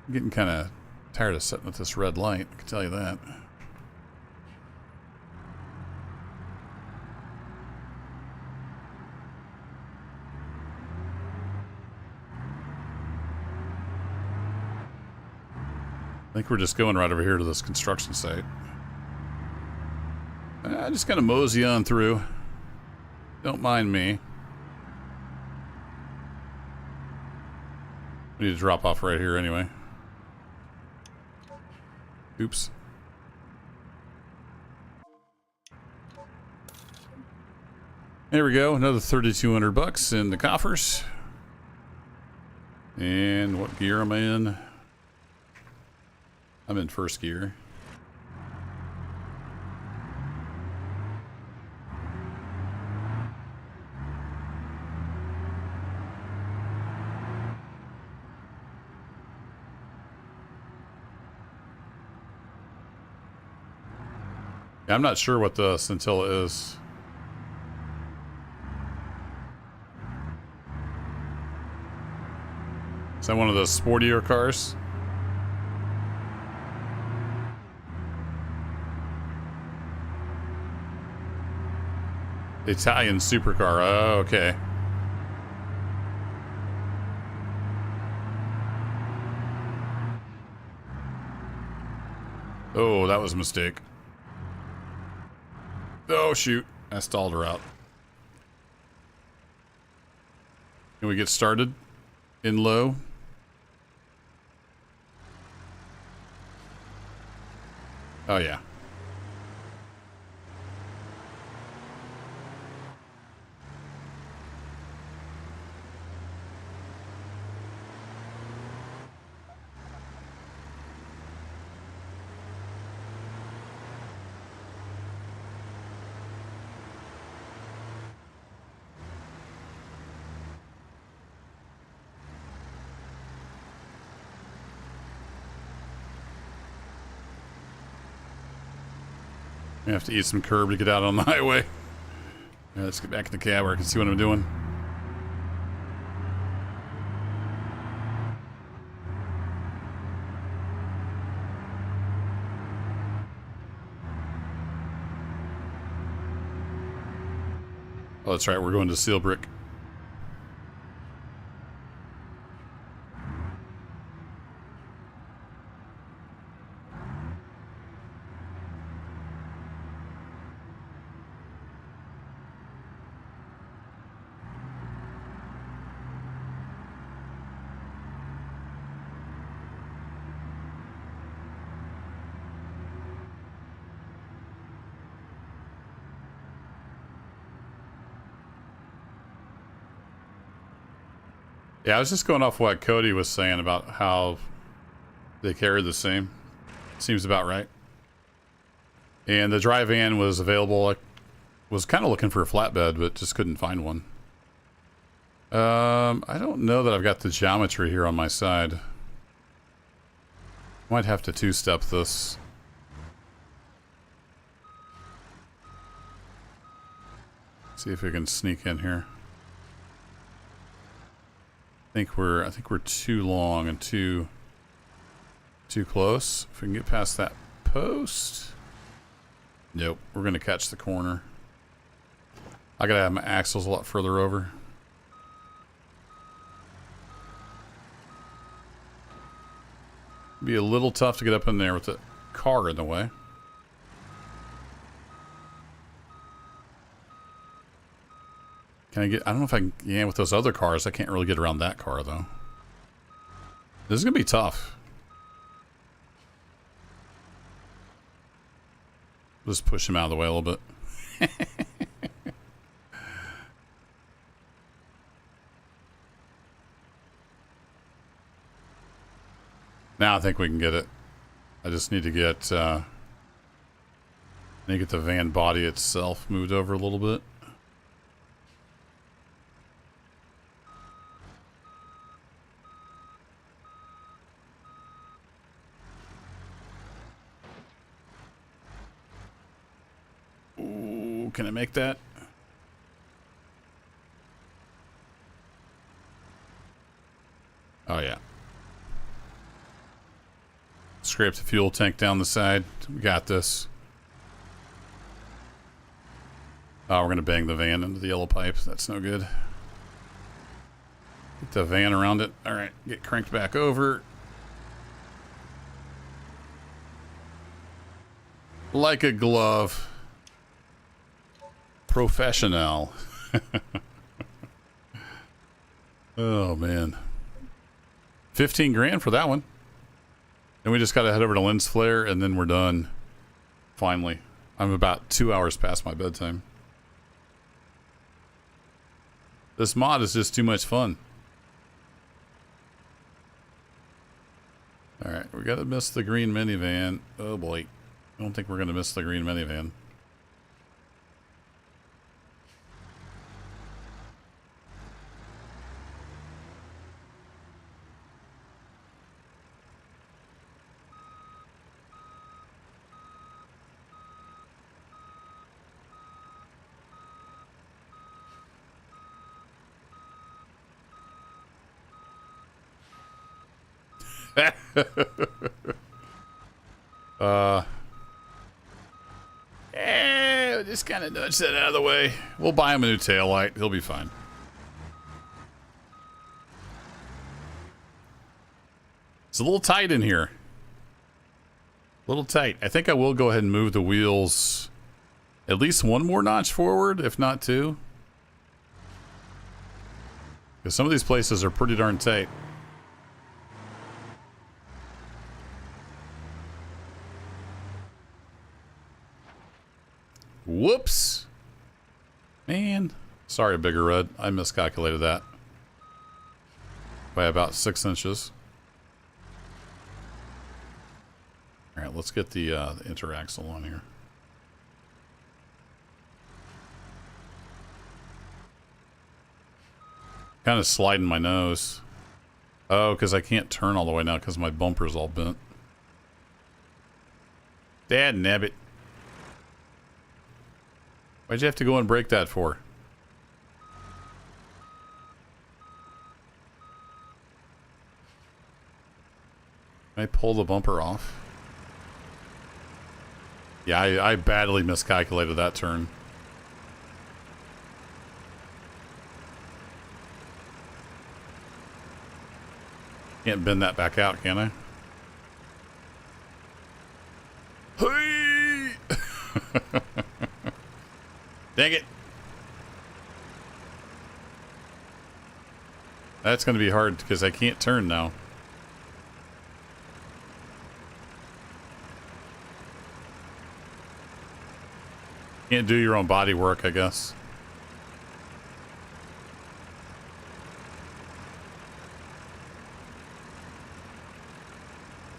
I'm getting kind of tired of sitting with this red light, I can tell you that. I think we're just going right over here to this construction site. Just kind of mosey on through. Don't mind me. We need to drop off right here anyway. Oops. There we go. Another 3,200 bucks in the coffers. And what gear am I in? I'm in first gear. Yeah, I'm not sure what the scintilla is. Is that one of those sportier cars? Italian supercar. Oh, okay. Oh, that was a mistake. Oh, shoot. I stalled her out. Can we get started in low? Oh, yeah. I have to eat some curb to get out on the highway. Yeah, let's get back in the cab where I can see what I'm doing. Oh, that's right. We're going to Seal Brick. Yeah, I was just going off what Cody was saying about how they carry the same. Seems about right. And the dry van was available. I was kind of looking for a flatbed, but just couldn't find one. I don't know that I've got the geometry here on my side. Might have to two-step this. See if we can sneak in here. I think we're too long and too close. If we can get past that post. Nope, we're gonna catch the corner. I gotta have my axles a lot further over. Be a little tough to get up in there with the car in the way. Can I get, I don't know if I can, yeah, with those other cars, I can't really get around that car though. This is gonna be tough. Just push him out of the way a little bit. Now I think we can get it. I just need to get the van body itself moved over a little bit. Ooh, can I make that? Oh yeah. Scrape the fuel tank down the side. We got this. Oh, we're gonna bang the van into the yellow pipe. That's no good. Get the van around it. All right, get cranked back over. Like a glove. Professional. Oh man. 15 grand for that one. And we just got to head over to Lens Flare and then we're done. Finally. I'm about 2 hours past my bedtime. This mod is just too much fun. Alright, we got to miss the green minivan. Oh boy. I don't think we're going to miss the green minivan. Just kind of nudge that out of the way. We'll buy him a new taillight. He'll be fine. It's a little tight in here. A little tight. I think I will go ahead and move the wheels at least one more notch forward, if not two. Because some of these places are pretty darn tight. Whoops. Man. Sorry, Bigger Red. I miscalculated that by about 6 inches. All right, let's get the interaxle on here. Kind of sliding my nose. Oh, because I can't turn all the way now because my bumper's all bent. Dad nabbit. Why'd you have to go and break that for? Can I pull the bumper off? Yeah, I badly miscalculated that turn. Can't bend that back out, can I? Hey! Dang it. That's going to be hard because I can't turn now. Can't do your own body work, I guess.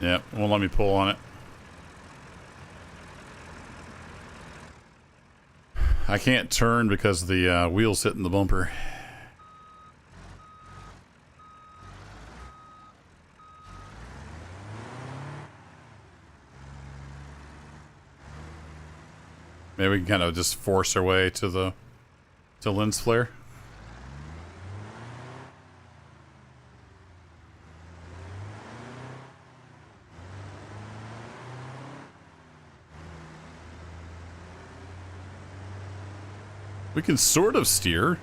Yeah, won't let me pull on it. I can't turn because the wheel's hitting the bumper. Maybe we can kind of just force our way to lens flare. We can sort of steer.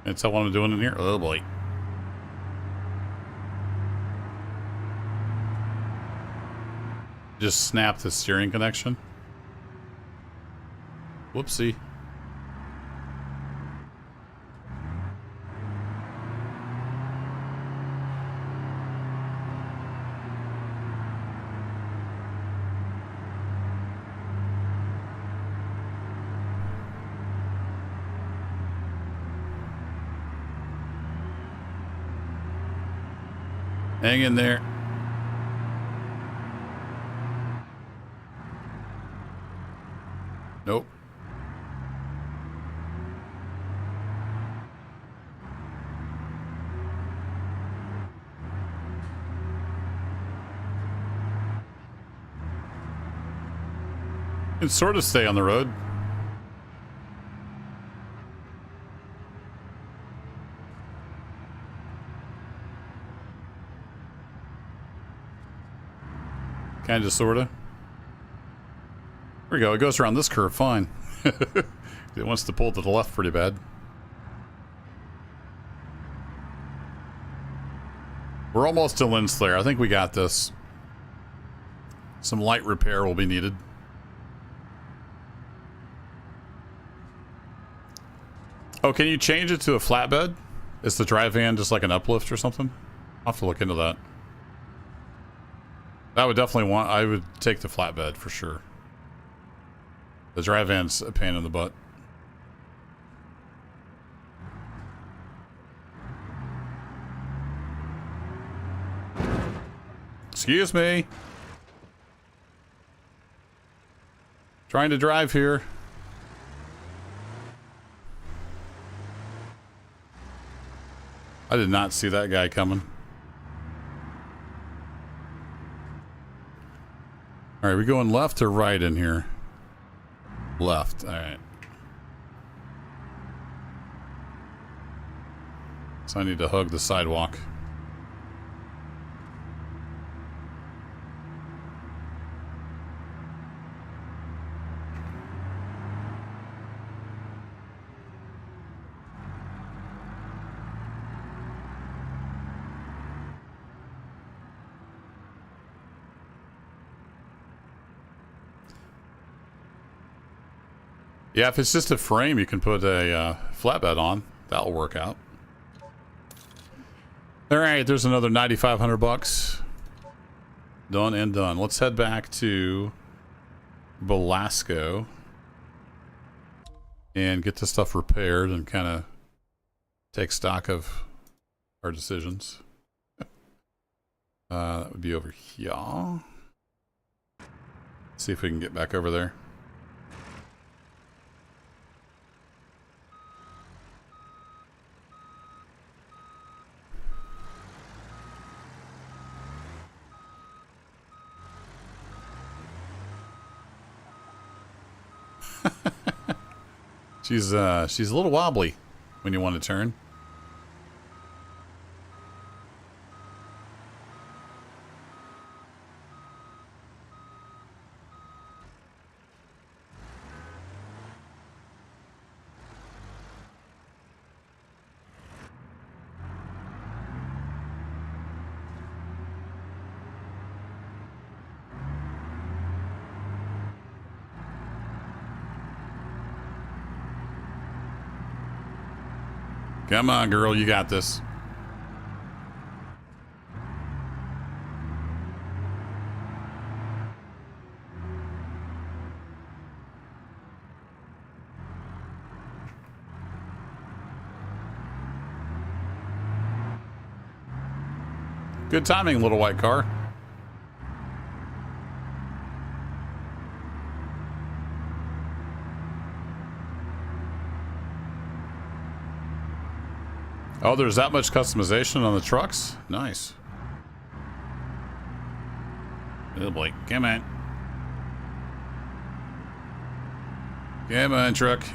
That's what I'm doing in here. Oh boy. Just snap the steering connection. Whoopsie. Hang in there. Nope. You can sort of stay on the road. Kind of, sort of. There we go. It goes around this curve fine. It wants to pull to the left pretty bad. We're almost to lens flare. I think we got this. Some light repair will be needed. Oh, can you change it to a flatbed? Is the drive van just like an uplift or something? I'll have to look into that. I would definitely I would take the flatbed for sure. The drive van's a pain in the butt. Excuse me. Trying to drive here. I did not see that guy coming. All right, we going left or right in here? Left. All right. So I need to hug the sidewalk. Yeah, if it's just a frame, you can put a flatbed on. That'll work out. All right, there's another 9,500 bucks. Done and done. Let's head back to Belasco and get this stuff repaired and kind of take stock of our decisions. That would be over here. See if we can get back over there. She's a little wobbly when you want to turn. Come on, girl, you got this. Good timing, little white car. Oh, there's that much customization on the trucks? Nice. Oh boy, come on. Come on, truck.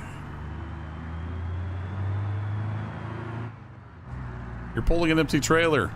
You're pulling an empty trailer.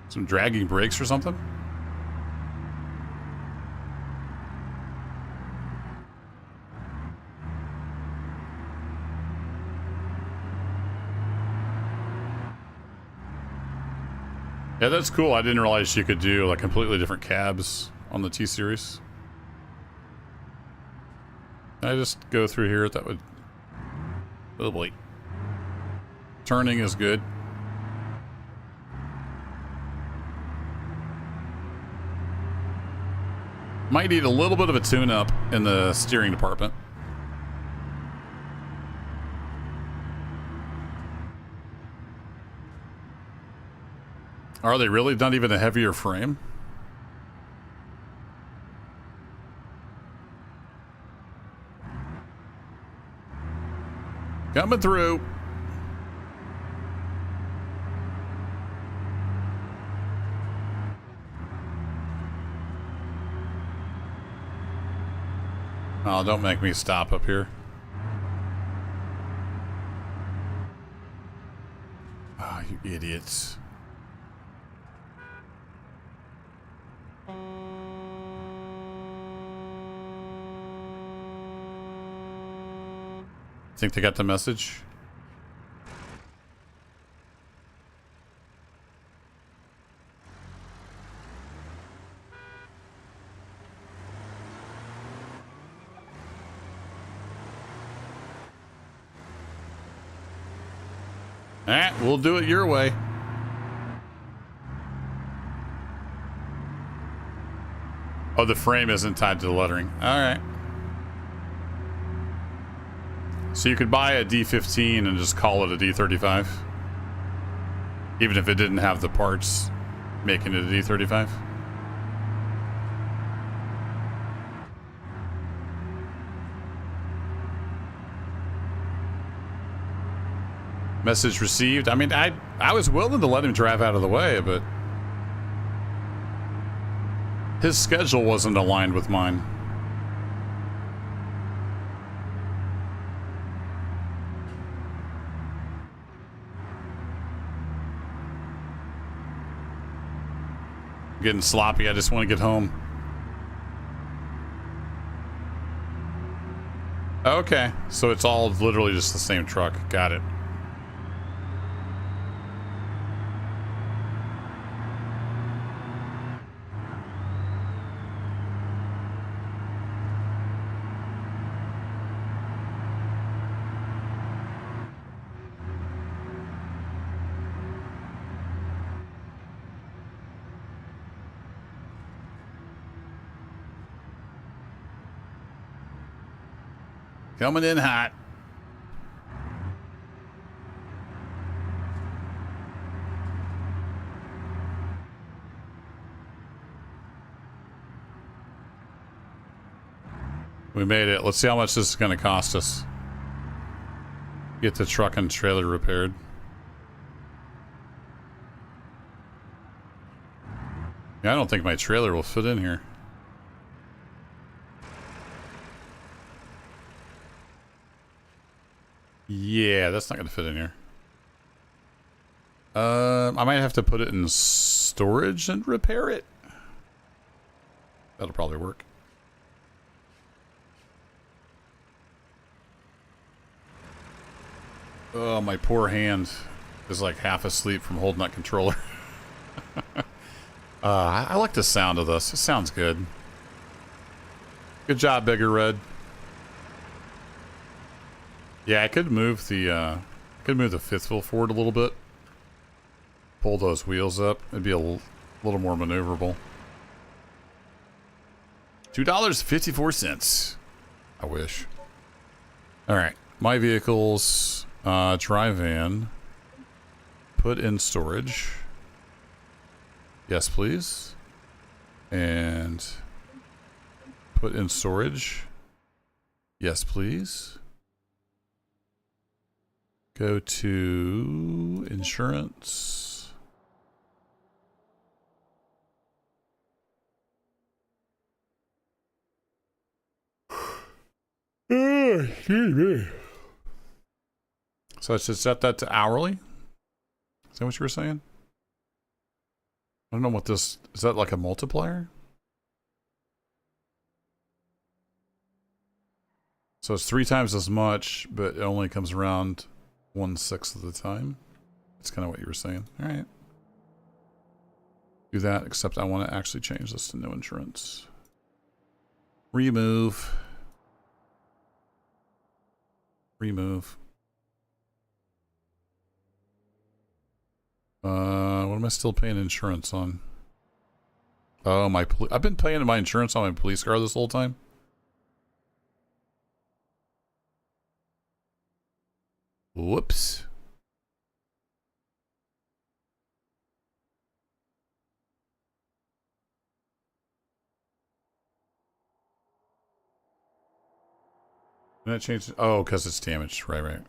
Some dragging brakes or something? Yeah, that's cool. I didn't realize you could do like completely different cabs on the T-Series. Can I just go through here? That would... Oh boy. Turning is good. Might need a little bit of a tune-up in the steering department. Are they really not even a heavier frame? Coming through. Oh, don't make me stop up here. Oh, you idiots. Think they got the message? Alright, we'll do it your way. Oh, the frame isn't tied to the lettering. Alright. So you could buy a D15 and just call it a D35? Even if it didn't have the parts making it a D35? Message received. I mean, I was willing to let him drive out of the way, but his schedule wasn't aligned with mine. Getting sloppy. I just want to get home. Okay, so it's all literally just the same truck. Got it. Coming in hot. We made it. Let's see how much this is going to cost us. Get the truck and trailer repaired. Yeah, I don't think my trailer will fit in here. Yeah, that's not going to fit in here. I might have to put it in storage and repair it. That'll probably work. Oh, my poor hand is like half asleep from holding that controller. I like the sound of this. It sounds good. Good job, Bigger Red. Yeah, I could move the fifth wheel forward a little bit. Pull those wheels up. It'd be a little more maneuverable. $2.54. I wish. All right, my vehicles, drive van, put in storage. Yes, please. And put in storage. Yes, please. Go to insurance. Excuse me. So I should set that to hourly? Is that what you were saying? I don't know what this... Is that like a multiplier? So it's 3 times as much, but it only comes around 1/6 of the time. That's kind of what you were saying. All right. Do that, except I want to actually change this to no insurance. Remove. Remove. What am I still paying insurance on? Oh, I've been paying my insurance on my police car this whole time. Whoops. Did I change it? Oh, because it's damaged. Right, right.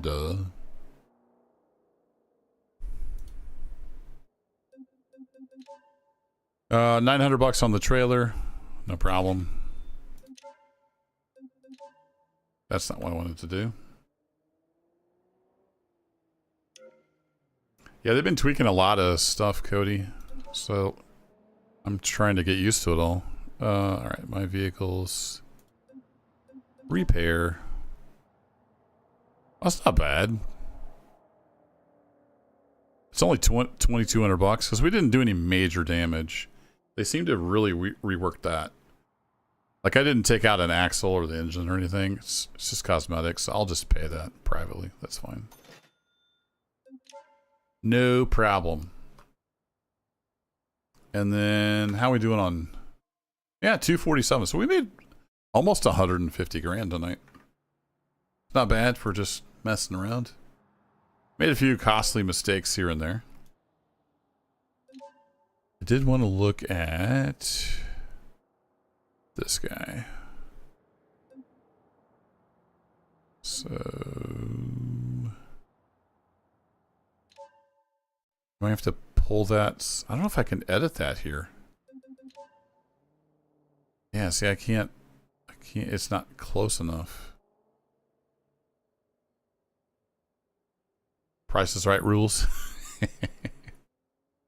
Duh. $900 on the trailer. No problem. That's not what I wanted to do. Yeah, they've been tweaking a lot of stuff, Cody. So I'm trying to get used to it all. All right, my vehicles. Repair. That's not bad. It's only $2,200 because we didn't do any major damage. They seem to really rework that. Like, I didn't take out an axle or the engine or anything. It's just cosmetics. I'll just pay that privately. That's fine. No problem. And then how are we doing on? Yeah, 247. So we made almost 150 grand tonight. It's not bad for just messing around. Made a few costly mistakes here and there. I did want to look at this guy. So do I have to pull that? I don't know if I can edit that here. Yeah, see, I can't, it's not close enough. Price is Right rules.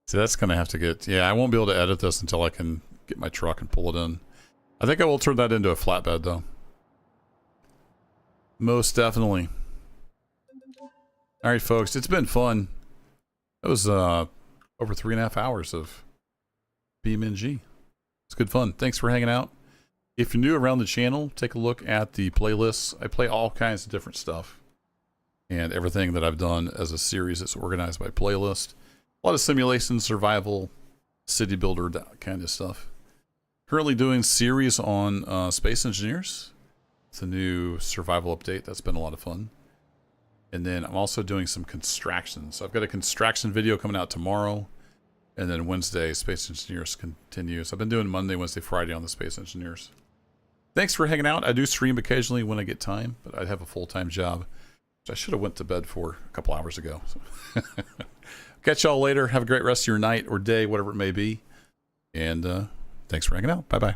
See, that's going to have to get, yeah, I won't be able to edit this until I can get my truck and pull it in. I think I will turn that into a flatbed, though. Most definitely. All right, folks, it's been fun. That was over 3.5 hours of BeamNG. It's good fun. Thanks for hanging out. If you're new around the channel, take a look at the playlists. I play all kinds of different stuff. And everything that I've done as a series is organized by playlist. A lot of simulation, survival, city builder, that kind of stuff. Currently doing series on Space Engineers. It's a new survival update. That's been a lot of fun. And then I'm also doing some construction. So I've got a construction video coming out tomorrow. And then Wednesday, Space Engineers continues. I've been doing Monday, Wednesday, Friday on the Space Engineers. Thanks for hanging out. I do stream occasionally when I get time, but I have a full-time job, which I should have went to bed for a couple hours ago. So. Catch y'all later. Have a great rest of your night or day, whatever it may be. And thanks for hanging out. Bye-bye.